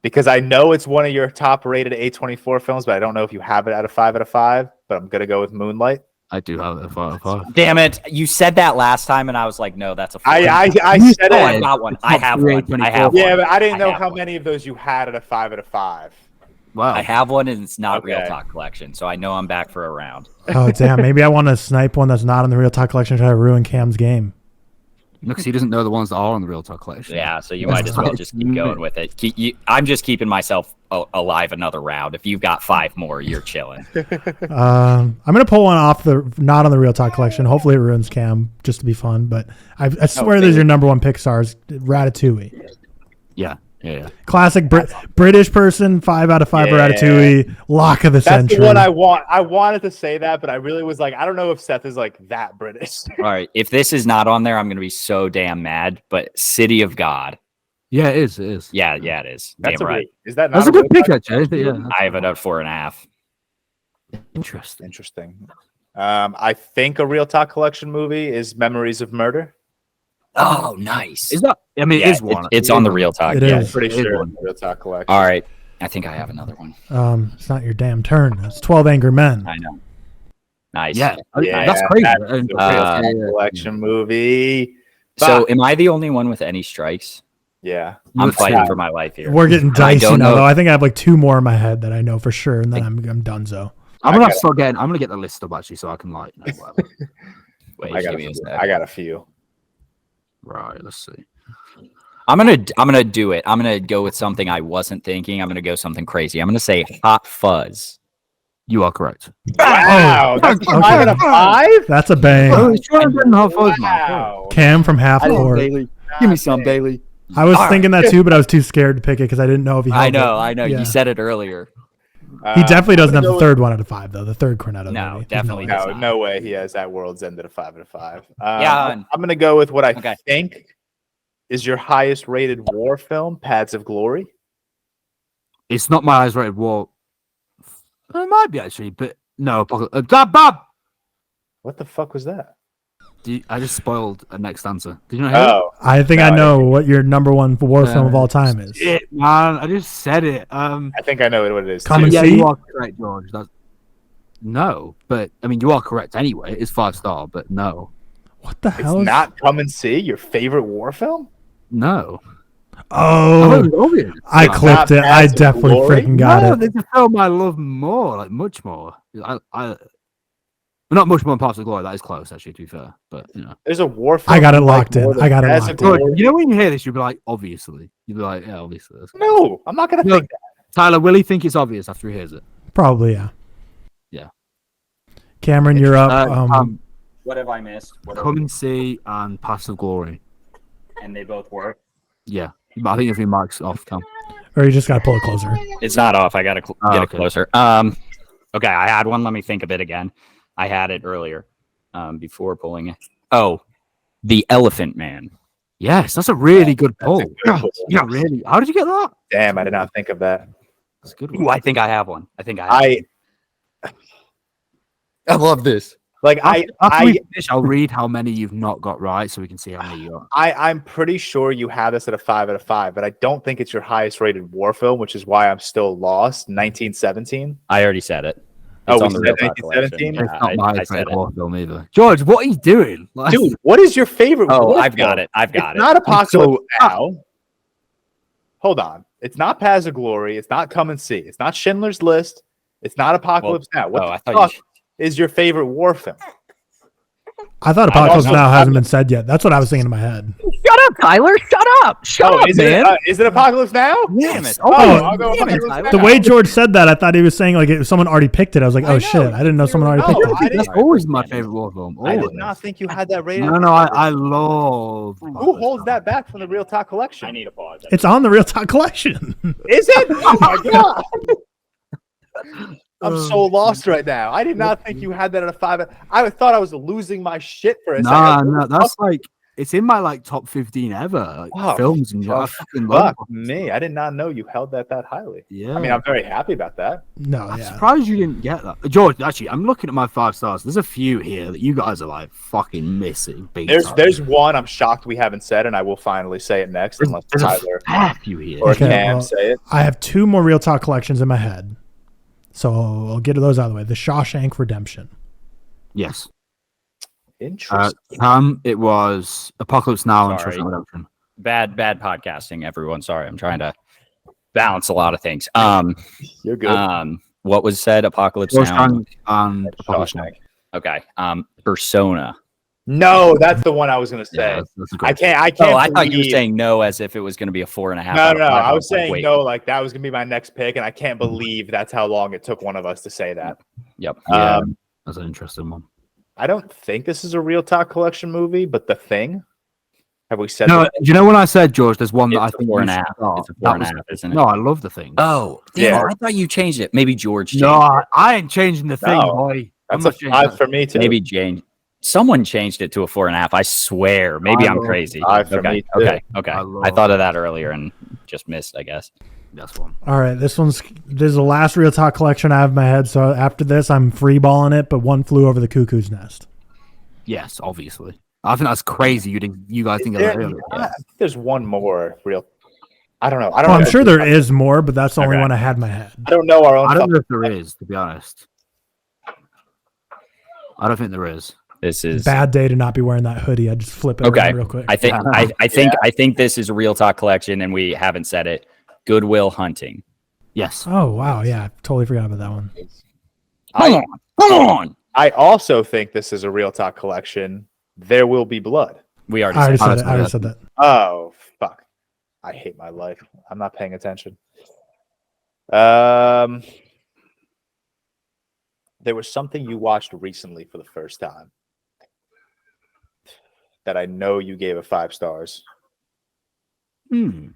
because I know it's one of your top rated A24 films, but I don't know if you have it at a 5 out of 5. But I'm gonna go with Moonlight. I do have it at 5 out of 5. Damn it. You said that last time, and I was like, no, that's a 4. I said Oh, I it. got one. I have one. I have Yeah, one. but I didn't know have how one. many of those you had at a 5 out of 5. Wow. I have one, and it's not Okay. Real Talk collection, so I know I'm back for a round. Oh, damn. Maybe I want to snipe one that's not in the Real Talk collection to try to ruin Cam's game. Look, he doesn't know the ones that are on the ReelTok collection. Yeah, so you might as well just keep going with it. I'm just keeping myself alive another round. If you've got 5 more, you're chilling. I'm gonna pull one off not on the Real Talk collection. Hopefully it ruins Cam just to be fun. But I swear there's your number one Pixar's Ratatouille. Yeah. Classic British person, 5 out of 5 Yeah. Ratatouille. Lock of the That's century. the one I want. I wanted to say that, but I really was like, I don't know if Seth is like that British. All right, if this is not on there, I'm going to be so damn mad. But City of God. Yeah, it is. It is. Yeah, it is. That's Damn a right. Is that not That's a good real pick, Talk actually. collection? Yeah. I have it at 4.5. Interesting. Interesting. I think a Real Talk collection movie is Memories of Murder. Oh, nice. Is that? I mean, Yeah, it is one. It's on the Real Talk. It Yeah. is. Pretty It is sure one. it's a Real Talk collection. All right. I think I have another one. It's not your damn turn. It's 12 Angry Men. I know. Nice. Yeah. Yeah, That's crazy. that's a Real Talk Yeah. collection movie. So, Fuck. am I the only one with any strikes? Yeah. I'm Let's fighting see. for my life here. We're getting I dicey don't now, know. though. I think I have like 2 more in my head that I know for sure, and then I'm donezo. I'm gonna start getting. I'm gonna get the list up actually, so I can like. Know whatever. Wait, I give me a sec. got a few. Right. Let's see. I'm gonna do it. I'm gonna go with something I wasn't thinking. I'm gonna go something crazy. I'm gonna say Hot Fuzz. You are correct. Wow. That's okay. 5 out of 5? That's a bang. it's trying to get half fuzz, man. Wow. Cam from half court. Bailey. Give me some, Bailey. I was All thinking that too, but I was too scared to pick it because I didn't know if he. I held know. it. Yeah. You said it earlier. He definitely doesn't have I'm the gonna third 1 out of 5 though. The third Cornetto. No, movie. definitely There's does No, not. no way he has that World's End at a 5 out of 5. Yeah. I'm gonna go with what I Okay. think is your highest rated war film, Paths of Glory. It's not my highest rated war. It might be actually, but no. Bob. What the fuck was that? I just spoiled a next answer. Did you know? Oh, I think No, I I know what your number one war film of all time is. Shit, man! I just said it. I think I know what it is. Come too. and Yeah, see? you are correct, George. No, but I mean, you are correct anyway. It's 5-star, but no, What the It's hell? not Come and See, your favorite war film? no. Oh, obvious. I It's clipped not it. I Paths of definitely Glory? freaking got no, it. there's a film I love more, like much more. Well, not much more than Paths of Glory. That is close, actually, to be fair. But you know, There's a war film. I got it you like locked in. more than I got it Paths of locked in. George, Glory? you know when you hear this, you'll be like, obviously. You'll be like, yeah, obviously. No, I'm not gonna No. think that. Tyler, will he think it's obvious after he hears it? Probably, yeah. Yeah. Cameron, you're up. What have I missed? Come and See and Paths of Glory. And they both work. Yeah, but I think if he marks off, Tom. Or you just got to pull it closer. It's not off. I gotta get it okay. closer. Okay, I had one. Let me think of it again. I had it earlier, before pulling it. Oh, The Elephant Man. Yes, that's a really good That's a pull. good Yeah, pull. yeah, really. How did you get that? Damn, I did not think of that. That's a good Ooh, one. I think I have one. I love this. Like After we finish, I'll read how many you've not got right, so we can see how many you got. I'm pretty sure you have this at a 5 out of 5, but I don't think it's your highest rated war film, which is why I'm still lost. 1917. I already said it. Oh, It's we on the said ReelTok 1917? collection. It's not I my said favorite it. war film either. George, what are you doing? Like, Dude, what is your favorite Oh, war I've got film? it. I've got It's it. not Apocalypse Now. Hold on. It's not Paths of Glory. It's not Come and See. It's not Schindler's List. It's not Apocalypse Now. What oh, I the thought fuck is your favorite war film? I thought I don't Apocalypse know. Now hasn't been said yet. That's what I was thinking in my head. Shut up, Tyler. Shut up. Shut up, is man. is it Apocalypse Now? Damn it. Oh, Oh, I'll go damn it, Apocalypse Tyler. Now. The way George said that, I thought he was saying like if someone already picked it. I was like, I oh know. shit, I didn't know someone already No, picked it. I that's didn't- always my favorite war film. I did always. not think you had that rated. No, I love. Who holds that back from the ReelTok collection? I need a pause. It's on the ReelTok collection. Is it? Oh my god! I'm so lost right now. I did not think you had that at a 5. I thought I was losing my shit for a Nah, second. no, that's like it's in my like top 15 ever Oh, films and I fucking love Fuck it. me! I did not know you held that highly. Yeah, I mean, I'm very happy about that. No, I'm yeah. surprised you didn't get that, George. Actually, I'm looking at my 5 stars. There's a few here that you guys are like fucking missing. Big time. There's one I'm shocked we haven't said, and I will finally say it next, unless There's Tyler a fair few here. or Okay, Cam well- say it. I have 2 more ReelTok collections in my head. So I'll get those out of the way. The Shawshank Redemption. Yes. Interesting. It was Apocalypse Now and Sorry. Shawshank Redemption. Bad podcasting, everyone. Sorry, I'm trying to balance a lot of things. You're good. What was said? Apocalypse Now. Shawshank and Apocalypse Now. Shawshank. Okay. Persona. No, that's the one I was gonna say. Yeah, that's a great I can't. Oh, I thought you were believe- saying no as if it was going to be a 4.5. No, out of no, 5. I was like, saying wait. no, like that was gonna be my next pick, and I can't believe that's how long it took one of us to say that. Yep. Yeah, Um, that's an interesting one. I don't think this is a ReelTok collection movie, but The Thing. Have we said No, that? do you know when I said, George, there's one that I It's a think 4.5. you should start. It's a That 4.5, was- isn't it? No, I love the thing. Oh, damn, Yeah. I thought you changed it. Maybe George changed No, it. I ain't changing the thing, No, boy. I'm That's a not changing 5 that. for me too. Maybe Jane. Someone changed it to a 4.5. I swear. Maybe I I'm love crazy. 5 for Okay. me, too. Okay. Okay. I I love- thought of that earlier and just missed, I guess. That's one. All right, this is the last ReelTok collection I have in my head. So after this, I'm free balling it. But One Flew Over the Cuckoo's Nest. Yes, obviously. I think that's crazy. You guys think of that earlier. I think there's one more real. I don't know. I Oh, don't. I'm know. sure there is more, but that's the only Okay. one I had in my head. I don't know our own. I don't fucking- know if there is, to be honest. I don't think there is. This is Bad day to not be wearing that hoodie. I just flip it Okay. around real quick. I think I think this is a ReelTok collection and we haven't said it. Goodwill Hunting. Yes. Oh wow, yeah, totally forgot about that one. Come on. I also think this is a ReelTok collection. There Will Be Blood. We already I already said said it. it. I already said that. Oh fuck! I hate my life. I'm not paying attention. There was something you watched recently for the first time that I know you gave a 5 stars, and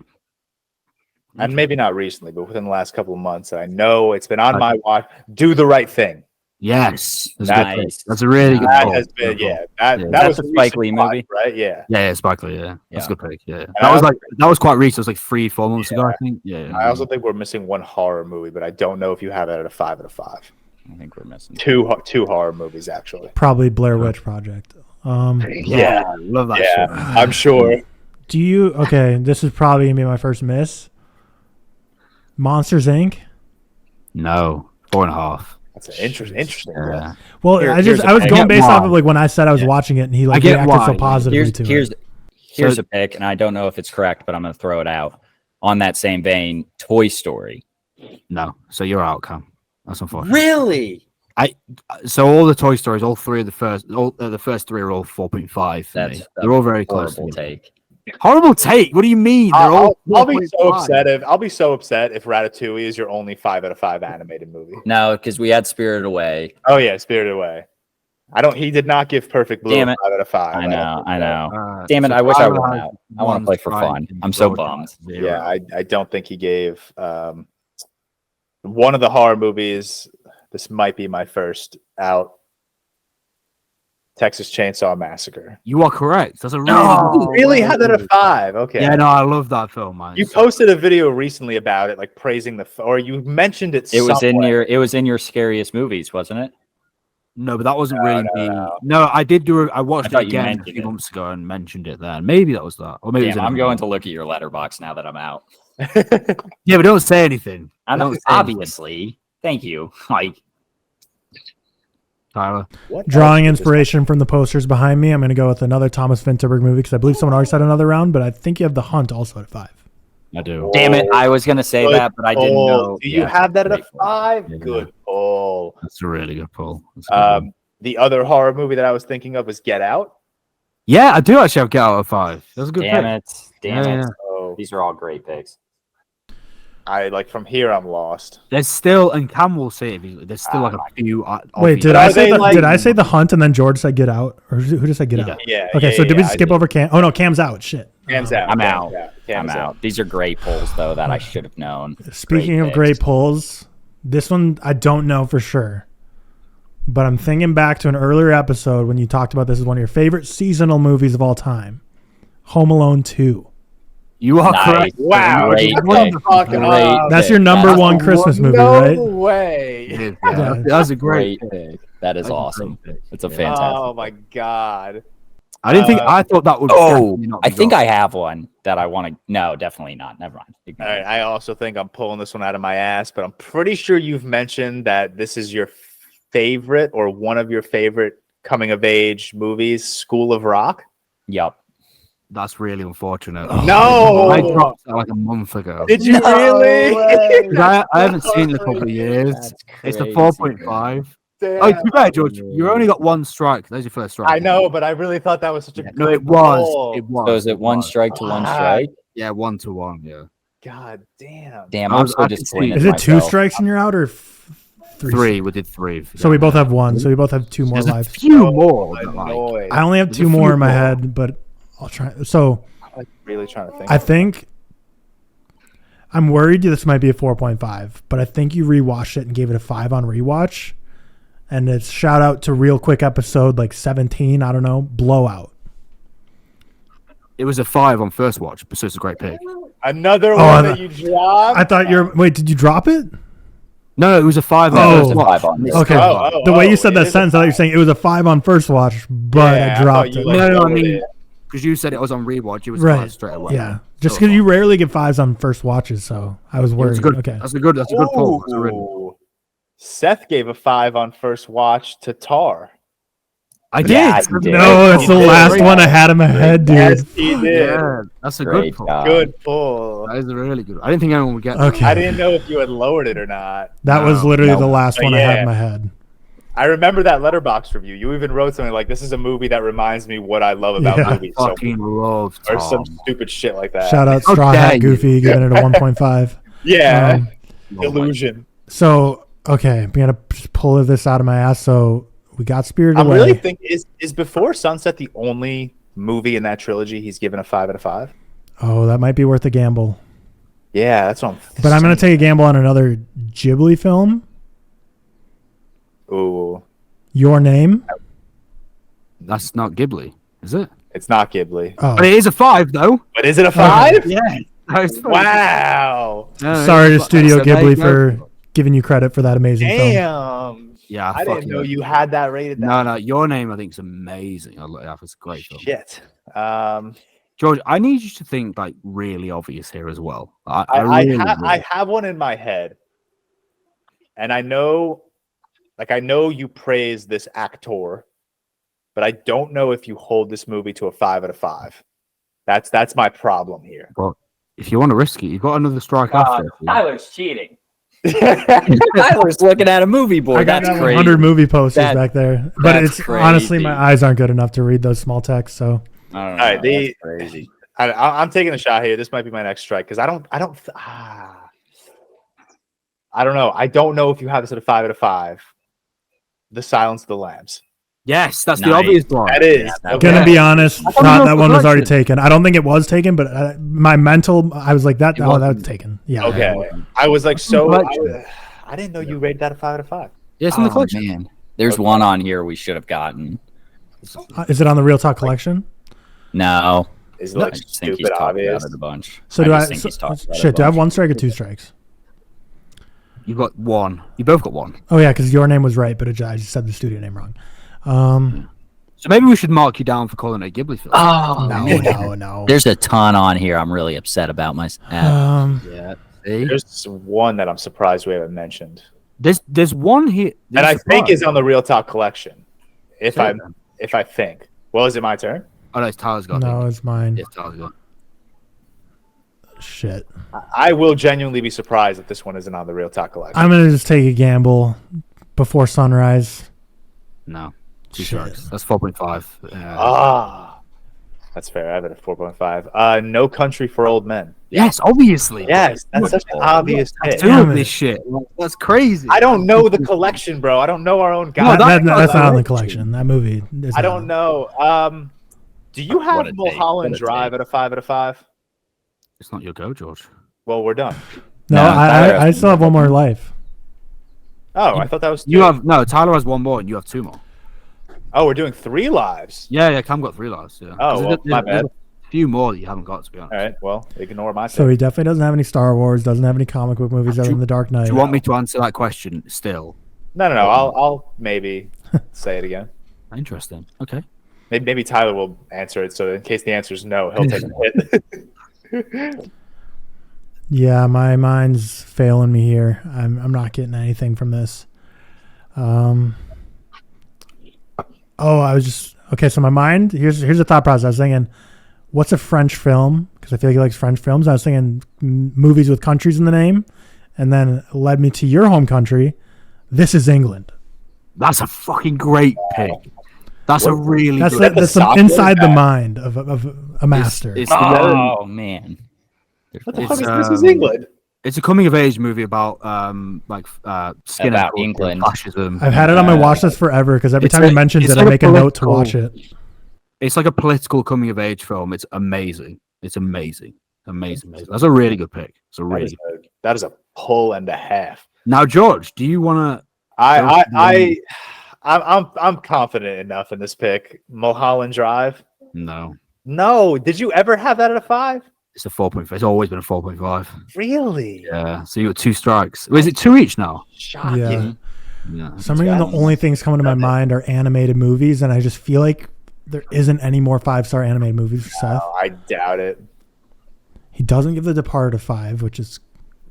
maybe not recently, but within the last couple of months. I know it's been on my watch. Do the Right Thing. Yes. That's, a Nice. good pick. That's a really good That call. has been, Good call. yeah. That Yeah. that That's was a a Spike recent Lee watch, movie? right? Yeah. Yeah, Spike Lee, yeah. That's Yeah. a good pick. Yeah. I That was quite recent. It was like 3-4 months ago, I think. Yeah. I also think we're missing one horror movie, but I don't know if you have it at a 5 out of 5. I think we're missing. Two horror movies actually. Probably Blair Witch Project. Yeah, I love that yeah, shit. I'm sure. Do you? Okay, this is probably gonna be my first miss. Monsters Inc. No, 4.5. That's an interesting. Yeah. Well, Here- I here's was a- going I get based off why. of like when I said I was watching it, and he I like get reacted so why. positively to it. Here's So- a pick, and I don't know if it's correct, but I'm going to throw it out. On that same vein, Toy Story. No, so you're out, Cam. That's unfortunate. Really? So all the Toy Stories, all three of the first 3 are all 4.5 for me. They're all very close. Horrible together. take. Horrible take. What do you mean? They're all I'll be so 4.5. upset if Ratatouille is your only 5 out of 5 animated movie. No, because we had Spirited Away. Oh yeah, Spirited Away. He did not give Perfect Blue Damn a it. 5 out of 5. I know. Damn it! So I wish I Tyler won has out. I want one to play for strike fun. and I'm so George bummed. has 0. Yeah, I don't think he gave one of the horror movies. This might be my first out. Texas Chainsaw Massacre. You are correct. That's a really You really had that a 5. Okay. Yeah, no, I love that film, man. You posted a video recently about it, like praising or you mentioned it. It was somewhere. it was in your scariest movies, wasn't it? No, but that wasn't really me. no. No, I did do it. I watched thought it you again a mentioned few it. months ago and mentioned it then. Maybe that was that. Or maybe it was Damn, in I'm a- going to look at your letterbox now that I'm out. Yeah, but don't say anything. I know, Don't say anything, obviously. Thank you. Like, Tyler. What Drawing else did this- inspiration from the posters behind me, I'm going to go with another Thomas Vinterberg movie because I believe someone already said another round, but I think you have The Hunt also at 5. I do. damn it! I was gonna say Good that, but I didn't pull. know. Do you Yeah, have that at a great pull. 5? Yeah. Good pull. That's a really good pull. That's a good one. The other horror movie that I was thinking of was Get Out. Yeah, I do actually have Get Out of 5. That's a good Damn pick. it! Damn Yeah, it! yeah. So These are all great picks. from here I'm lost. There's still, and Cam will say it, there's still like a few. Wait, did Are I say they, like- did I say The Hunt and then George said Get Out? Or who just said Get Yeah. Out? Yeah. Okay, yeah, so did we yeah, skip over Cam? Oh, no, Cam's out. Shit. Cam's out. I'm Cam's out. I'm Cam's out. These are great pulls, though, that I should have known. Speaking of picks. great polls, this one I don't know for sure. But I'm thinking back to an earlier episode when you talked about this as one of your favorite seasonal movies of all time. Home Alone 2. You are Nice. correct. Wow. Great What pick. the fuck? Great That's pick. your number That's one Christmas movie, no right? way. It is, yeah. That's a great pick. That is That's a awesome. great pick. It's a Yeah. fantastic. Oh my god. I didn't think. I thought that would. Oh, definitely not I be think gone. I have one that I want to. No, definitely not. Never mind. All Ignore right. it. I also think I'm pulling this one out of my ass, but I'm pretty sure you've mentioned that this is your favorite or one of your favorite coming of age movies, School of Rock. Yup. That's really unfortunate. No! I dropped that like a month ago. Did you really? 'Cause I haven't seen it in a couple of years. That's It's the crazy, 4.5. Damn. Oh, to be fair, George, you only got one strike. That's your first strike. I know, but I really thought that was such a Yeah, no, good it was. pull. It was. So is it one was. strike to one Ah. strike? Yeah, 1-1. Yeah. God damn. Damn, I I'm was so actually disappointed. Is in it 2 myself. strikes and you're out or 3? 3. We did 3. So we both have 1. So we both have 2 more There's a lives. few more. but, like, Annoyed. I only have There's 2 a more few in my more. head, but I'll try. So I'm really trying to think. I think I'm worried this might be a 4.5, but I think you rewatched it and gave it a 5 on rewatch. And it's shout out to real quick episode like 17. I don't know. Blowout. It was a 5 on first watch, so it's a great pick. Another Oh, one I- that you dropped. I thought you're. Wait, did you drop it? No, it was a 5 on Oh. first watch. 5 on this. Okay. Oh, The way you said it that is a sentence, I thought you were 5. saying it was a 5 on first watch, but Yeah, I dropped you, it. like, No, I lowered mean, it. because you said it was on rewatch, it was Right. 5 straight away. Yeah, just So because you rarely get 5s on first watches, so I was It's worried. good. Okay. That's a good pull. That's a really, Ooh. Seth gave a 5 on first watch to Tar. I did. Yeah, you did. No, it's the You did. last Great one I job. had in my head, dude. Yes, he did. Yeah, that's a Great good pull. job. Good pull. That is a really good. I didn't think anyone would get Okay. I didn't know if you had lowered it or not. That was No, literally no. the last But one I had yeah. in my head. I remember that letterbox review. You even wrote something like, "This is a movie that reminds me what I love about Yeah. movies," so, Fucking love or Tom. some stupid shit like that. Shout out How Straw dare Hat you. Goofy, giving it a 1.5. Yeah, Um, illusion. So, okay, I'm going to just pull this out of my ass. So, we got Spirited I'm Away. really thinking is Before Sunset the only movie in that trilogy he's given a 5 out of 5? Oh, that might be worth a gamble. Yeah, that's what I'm. But I'm going to take a gamble on another Ghibli film. Ooh, Your Name. That's not Ghibli, is it? it's not Ghibli. Oh, But it is a 5 though. But is it a 5? Yeah. Wow. No, sorry to it's- Studio so there you Ghibli go. for giving you credit for that amazing film. Damn. Yeah, I didn't fucking know you had that rated. No, Your Name I think is amazing. It's a great film. Shit. George, I need you to think like really obvious here as well. I I have one in my head, and I know you praise this actor, but I don't know if you hold this movie to a 5 out of 5. That's my problem here. Well, if you want to risk it, you've got another strike after. Tyler's cheating. Tyler's looking at a movie board. I got That's crazy. 100 movie posters back there, but that's it's honestly crazy. my eyes aren't good enough to read those small texts. So I don't know. All right, That's crazy. I'm taking a shot here. This might be my next strike because I don't know. I don't know if you have this at a 5 out of 5. The Silence of the Lambs. Yes, that's the Nice. obvious one. That is. gonna be honest, thought not it was that one was already selection. taken. I don't think it was taken, but my mental, I was like that. Oh, that was taken. Yeah. Okay. I was like, so Collection. I didn't know you rated that a 5 out of 5. Yes, in the Oh, collection. man. There's one on here we should have gotten. Is it on the ReelTok collection? No. Is it like I just think he's stupid talked obvious? about it a bunch. So do I? just think he's talked about it a Shit. Do I have bunch. one strike or 2 strikes? You've got one. You both got one. Oh yeah, because Your Name was right, but I just said the studio name wrong. So maybe we should mark you down for calling it a Ghibli film. Oh, No. There's a ton on here I'm really upset about myself. Yeah. See? There's one that I'm surprised we haven't mentioned, There's one here. and I think is on the Real Talk collection. If Say I it then. if I think. Well, is it my turn? Oh, no, it's Tyler's got No, it. it's mine. Yeah, Tyler's got it. Shit. I will genuinely be surprised if this one isn't on the Real Talk collection. I'm gonna just take a gamble. Before Sunrise. No. 2 Shit. strikes. That's 4.5. That's fair. I have it at 4.5. No Country for Old Men. Yes, obviously. Yes, that's such an obvious pick. Two Damn of it. this shit. That's crazy. I don't know the collection, bro. I don't know our own guy. No, That's that's not on the right. collection. That movie. Is I not don't on. know. Do you have What a take. Mulholland What a Drive take. at a 5 out of 5? It's not your go, George. Well, we're done. No, No, I still have one more life. Oh, I thought that was two. You have no. Tyler has one more, and you have 2 more. Oh, we're doing 3 lives. Yeah. Cam got 3 lives. Yeah. Oh, well, my there's bad. a few more that you haven't got, to be honest. All right. Well, ignore my. So he definitely doesn't have any Star Wars. Doesn't have any comic book movies other than The Dark Knight. Do you want me to answer that question still? No. I'll maybe say it again. Interesting. Okay. Maybe Tyler will answer it. So in case the answer is no, he'll take a hit. Yeah, my mind's failing me here. I'm not getting anything from this. I was just okay. So my mind here's a thought process. I was thinking, what's a French film? Because I feel like he likes French films. I was thinking movies with countries in the name, and then it led me to your home country. This is England. That's a fucking great pick. That's a really That's good. that's soccer inside the guy. mind of a master. It's Oh, man. What the It's, fuck is this? Is um, England? It's a coming of age movie about skin About England. fascism. I've had it on my watch list forever because every It's time he like- mentions it's it, like I a make a note to political- watch it. It's like a political coming of age film. It's amazing. It's amazing. Amazing. That's a really good pick. It's a really good. That is a pull and a half. Now, George, do you want to? I'm confident enough in this pick. Mulholland Drive. No, No, did you ever have that at a 5? it's a 4.5. It's always been a 4.5. Really? Yeah. So you got 2 strikes. Is it 2 each now? Shocking. Yeah. Yeah. For some reason, the only things coming to my mind are animated movies, and I just feel like there isn't any more 5-star animated movies for Seth. Oh, I doubt it. He doesn't give The Departed a 5, which is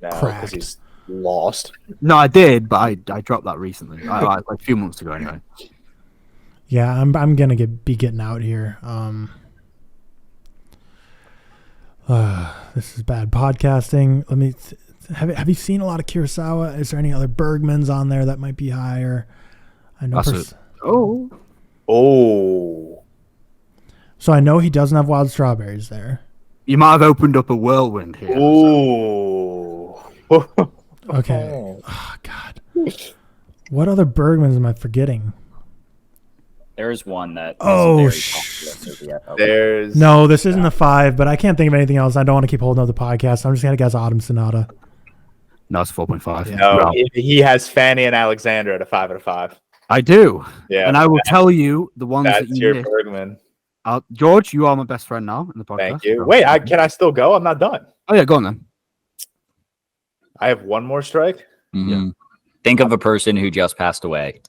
No, Cracked. because he's lost. No, I did, but I dropped that recently. Like a few months ago, anyway. yeah. I'm gonna be getting out here. This is bad podcasting. Let me. Have you seen a lot of Kurosawa? Is there any other Bergmans on there that might be higher? I know. That's it. Oh. Oh. So I know he doesn't have Wild Strawberries there. You might have opened up a whirlwind here. Ooh. Okay. Oh God. What other Bergmans am I forgetting? There's one that. is Oh, very sh- popular movie. Okay. There's No, this isn't a 5, but I can't think of anything else. I don't want to keep holding up the podcast. I'm just gonna guess Autumn Sonata. No, it's 4.5. no. Well, He has Fanny and Alexander at a 5 out of 5. I do. Yeah, And I will tell you the ones that's that you your missed. Bergman. George, you are my best friend now in the podcast. Thank you. Wait, can I still go? I'm not done. Oh, yeah, go on then. I have one more strike. Mhm. Think of a person who just passed away.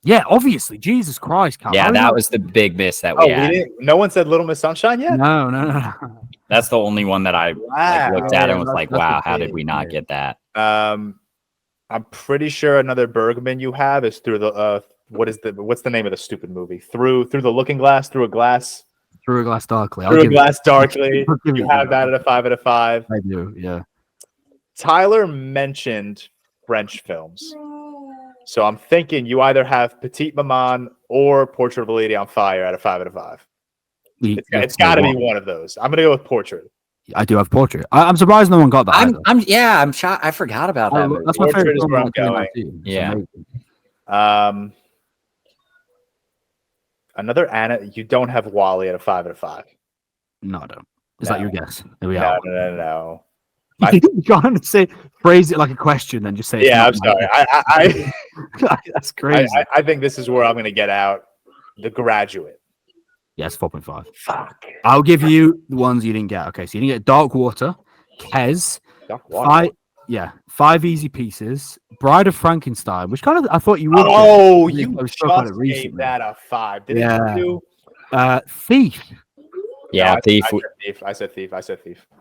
Yeah, obviously. Jesus Christ, Cal. Yeah, that was the big miss that Oh, we had. no one said Little Miss Sunshine yet? No. That's the only one that I looked at and was like, that's wow, a how did big we not miss. get that? I'm pretty sure another Bergman you have is through the what's the name of the stupid movie? Through the Looking Glass, Through a Glass. Through a Glass Darkly. Through a Glass Darkly. I'll give You it have that at a 5 out of 5. I do, yeah. Tyler mentioned French films. So I'm thinking you either have Petite Maman or Portrait of a Lady on Fire at a 5 out of 5. It's got to be one of those. I'm going to go with Portrait. I do have Portrait. I'm surprised no one got that. I'm shocked. I forgot about that movie. That's my Portrait favorite is film where of I'm 2019. It's Yeah. amazing. Another Anna. You don't have Wally at a 5 out of 5. No, I don't. Is No. that your guess? There we are. No. You can't say phrase it like a question, then just say. Yeah, I'm sorry. That's crazy. I think this is where I'm going to get out. The Graduate. Yes, 4.5. Fuck. I'll give you the ones you didn't get. Okay, so you didn't get Dark Water, Kez, five Easy Pieces, Bride of Frankenstein, which kind of I thought you would. Oh, get. you We spoke about it just gave recently. that a 5. Didn't you? Thief. Yeah, No, Thief. I said Thief.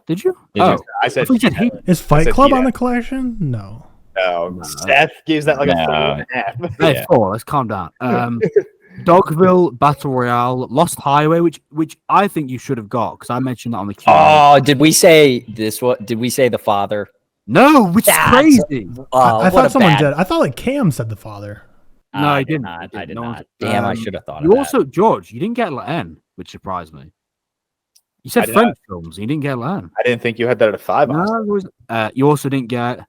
Did you? Did you? I said thought you said Heat. Is Fight said Club Heat. on the collection? No. No. Seth gives that like a No. 4.5. Hey, Yeah. 4. Let's calm down. Dogville, Battle Royale, Lost Highway, which I think you should have got because I mentioned that on the Q. Oh, did we say this? What did we say? The father? No, which is That's- crazy. I thought someone did. I thought like Cam said the father. No, I I did didn't. not. I did No one not. did. Damn, I should have thought of You that. also, George, you didn't get N, which surprised me. You I said did French films, you didn't get N. I didn't think you had that at a 5. honestly. No, you also didn't get.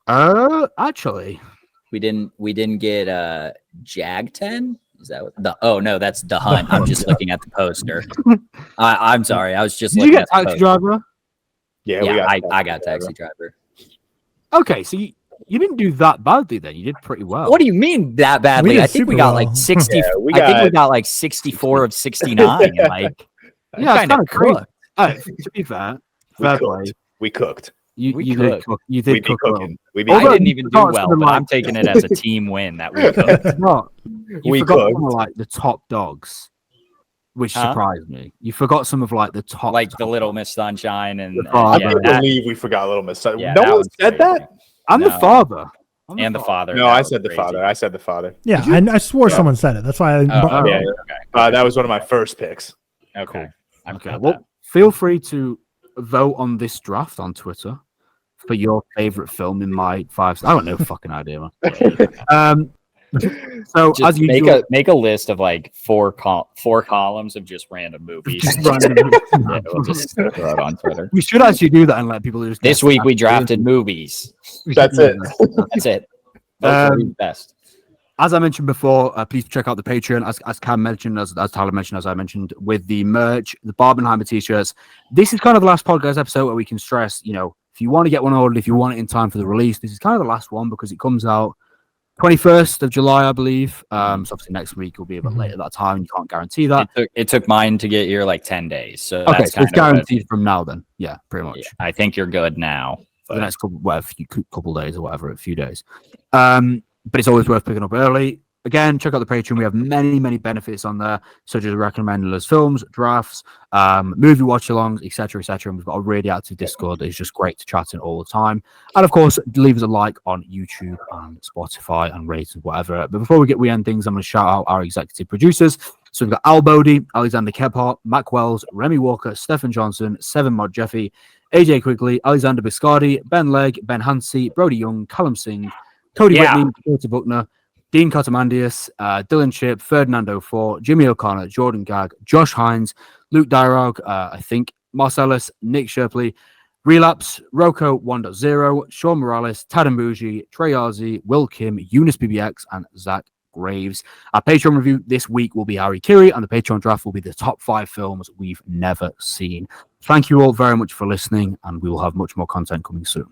Actually, We didn't get Jag 10. Is that what oh no, that's The Hunt. I'm just looking at the poster. I'm sorry. I was just did you looking get at the Taxi poster. Driver? Yeah, Yeah, I got Taxi Driver. Okay, so you didn't do that badly then. You did pretty well. What do you mean that badly? did I think we super got well. like 60. Yeah, I think we got like 64 of 69. Like, Yeah, it's kind of kinda crazy. cooked. To be fair, We fair cooked. play. We cooked. You We did cooked. cook. You We did be cook well. cooking. We be I Although didn't you even do forgot well, something but like- I'm taking it as a team win that we cooked. It's not. You We forgot cooked. some of, like the top dogs, which Huh? surprised me. You forgot some of like the top, Like the Little Miss Sunshine and The Father. yeah, I can't that- believe we forgot Little Miss Sunshine. yeah, No that one was said crazy. that? and the No. father. And the father. No, that I was said the crazy. Father. I said the Father. Yeah, I swore someone said it. That's why I. Oh, yeah. okay. That was one of my first picks. Okay. I'm Okay, good. well, feel free to vote on this draft on Twitter for your favorite film in my 5. I don't know, fucking idea, man. So Just as usual, make a list of like four columns of just random movies. just random- Yeah, we'll just throw it on Twitter. we should actually do that and let people just. This guess week we after. drafted movies. We should That's do it. that. That's it. Vote for who's best. As I mentioned before, please check out the Patreon. As Cam mentioned, as Tyler mentioned, as I mentioned, with the merch, the Barbenheimer t-shirts. This is kind of the last podcast episode where we can stress, if you want to get one ordered, if you want it in time for the release, this is kind of the last one because it comes out 21st of July, I believe. So obviously next week will be a bit late at that time. You can't guarantee that. It took mine to get here like 10 days. So Okay, that's so it's kind of guaranteed from now then. Yeah, pretty much. I think you're good now. For the next couple days or whatever, a few days. But it's always worth picking up early. Again, check out the Patreon. We have many, many benefits on there, such as recommending us films, drafts, movie watch-alongs, etc., etc. And we've got a really active Discord. It's just great to chat in all the time. And of course, leave us a like on YouTube and Spotify and rate and whatever. But before we end things, I'm going to shout out our executive producers. So we've got Al Bodie, Alexander Kephart, Mac Wells, Remy Walker, Stephen Johnson, Seven Mod Jeffy, AJ Quigley, Alexander Biscardi, Ben Legg, Ben Hansey, Brody Young, Callum Singh, Cody Whitney, Peter Buckner, Dean Cotamandius, Dylan Chip, Ferdinando Four, Jimmy O'Connor, Jordan Gagg, Josh Hines, Luke Dyrog, I think, Marcellus, Nick Sherpley, Relapse, Rocco 1.0, Sean Morales, Tadam Bougie, Trey Arzi, Will Kim, Eunice BBX, and Zach Graves. Our Patreon review this week will be Harry Kiri, and the Patreon draft will be the top 5 films we've never seen. Thank you all very much for listening, and we will have much more content coming soon.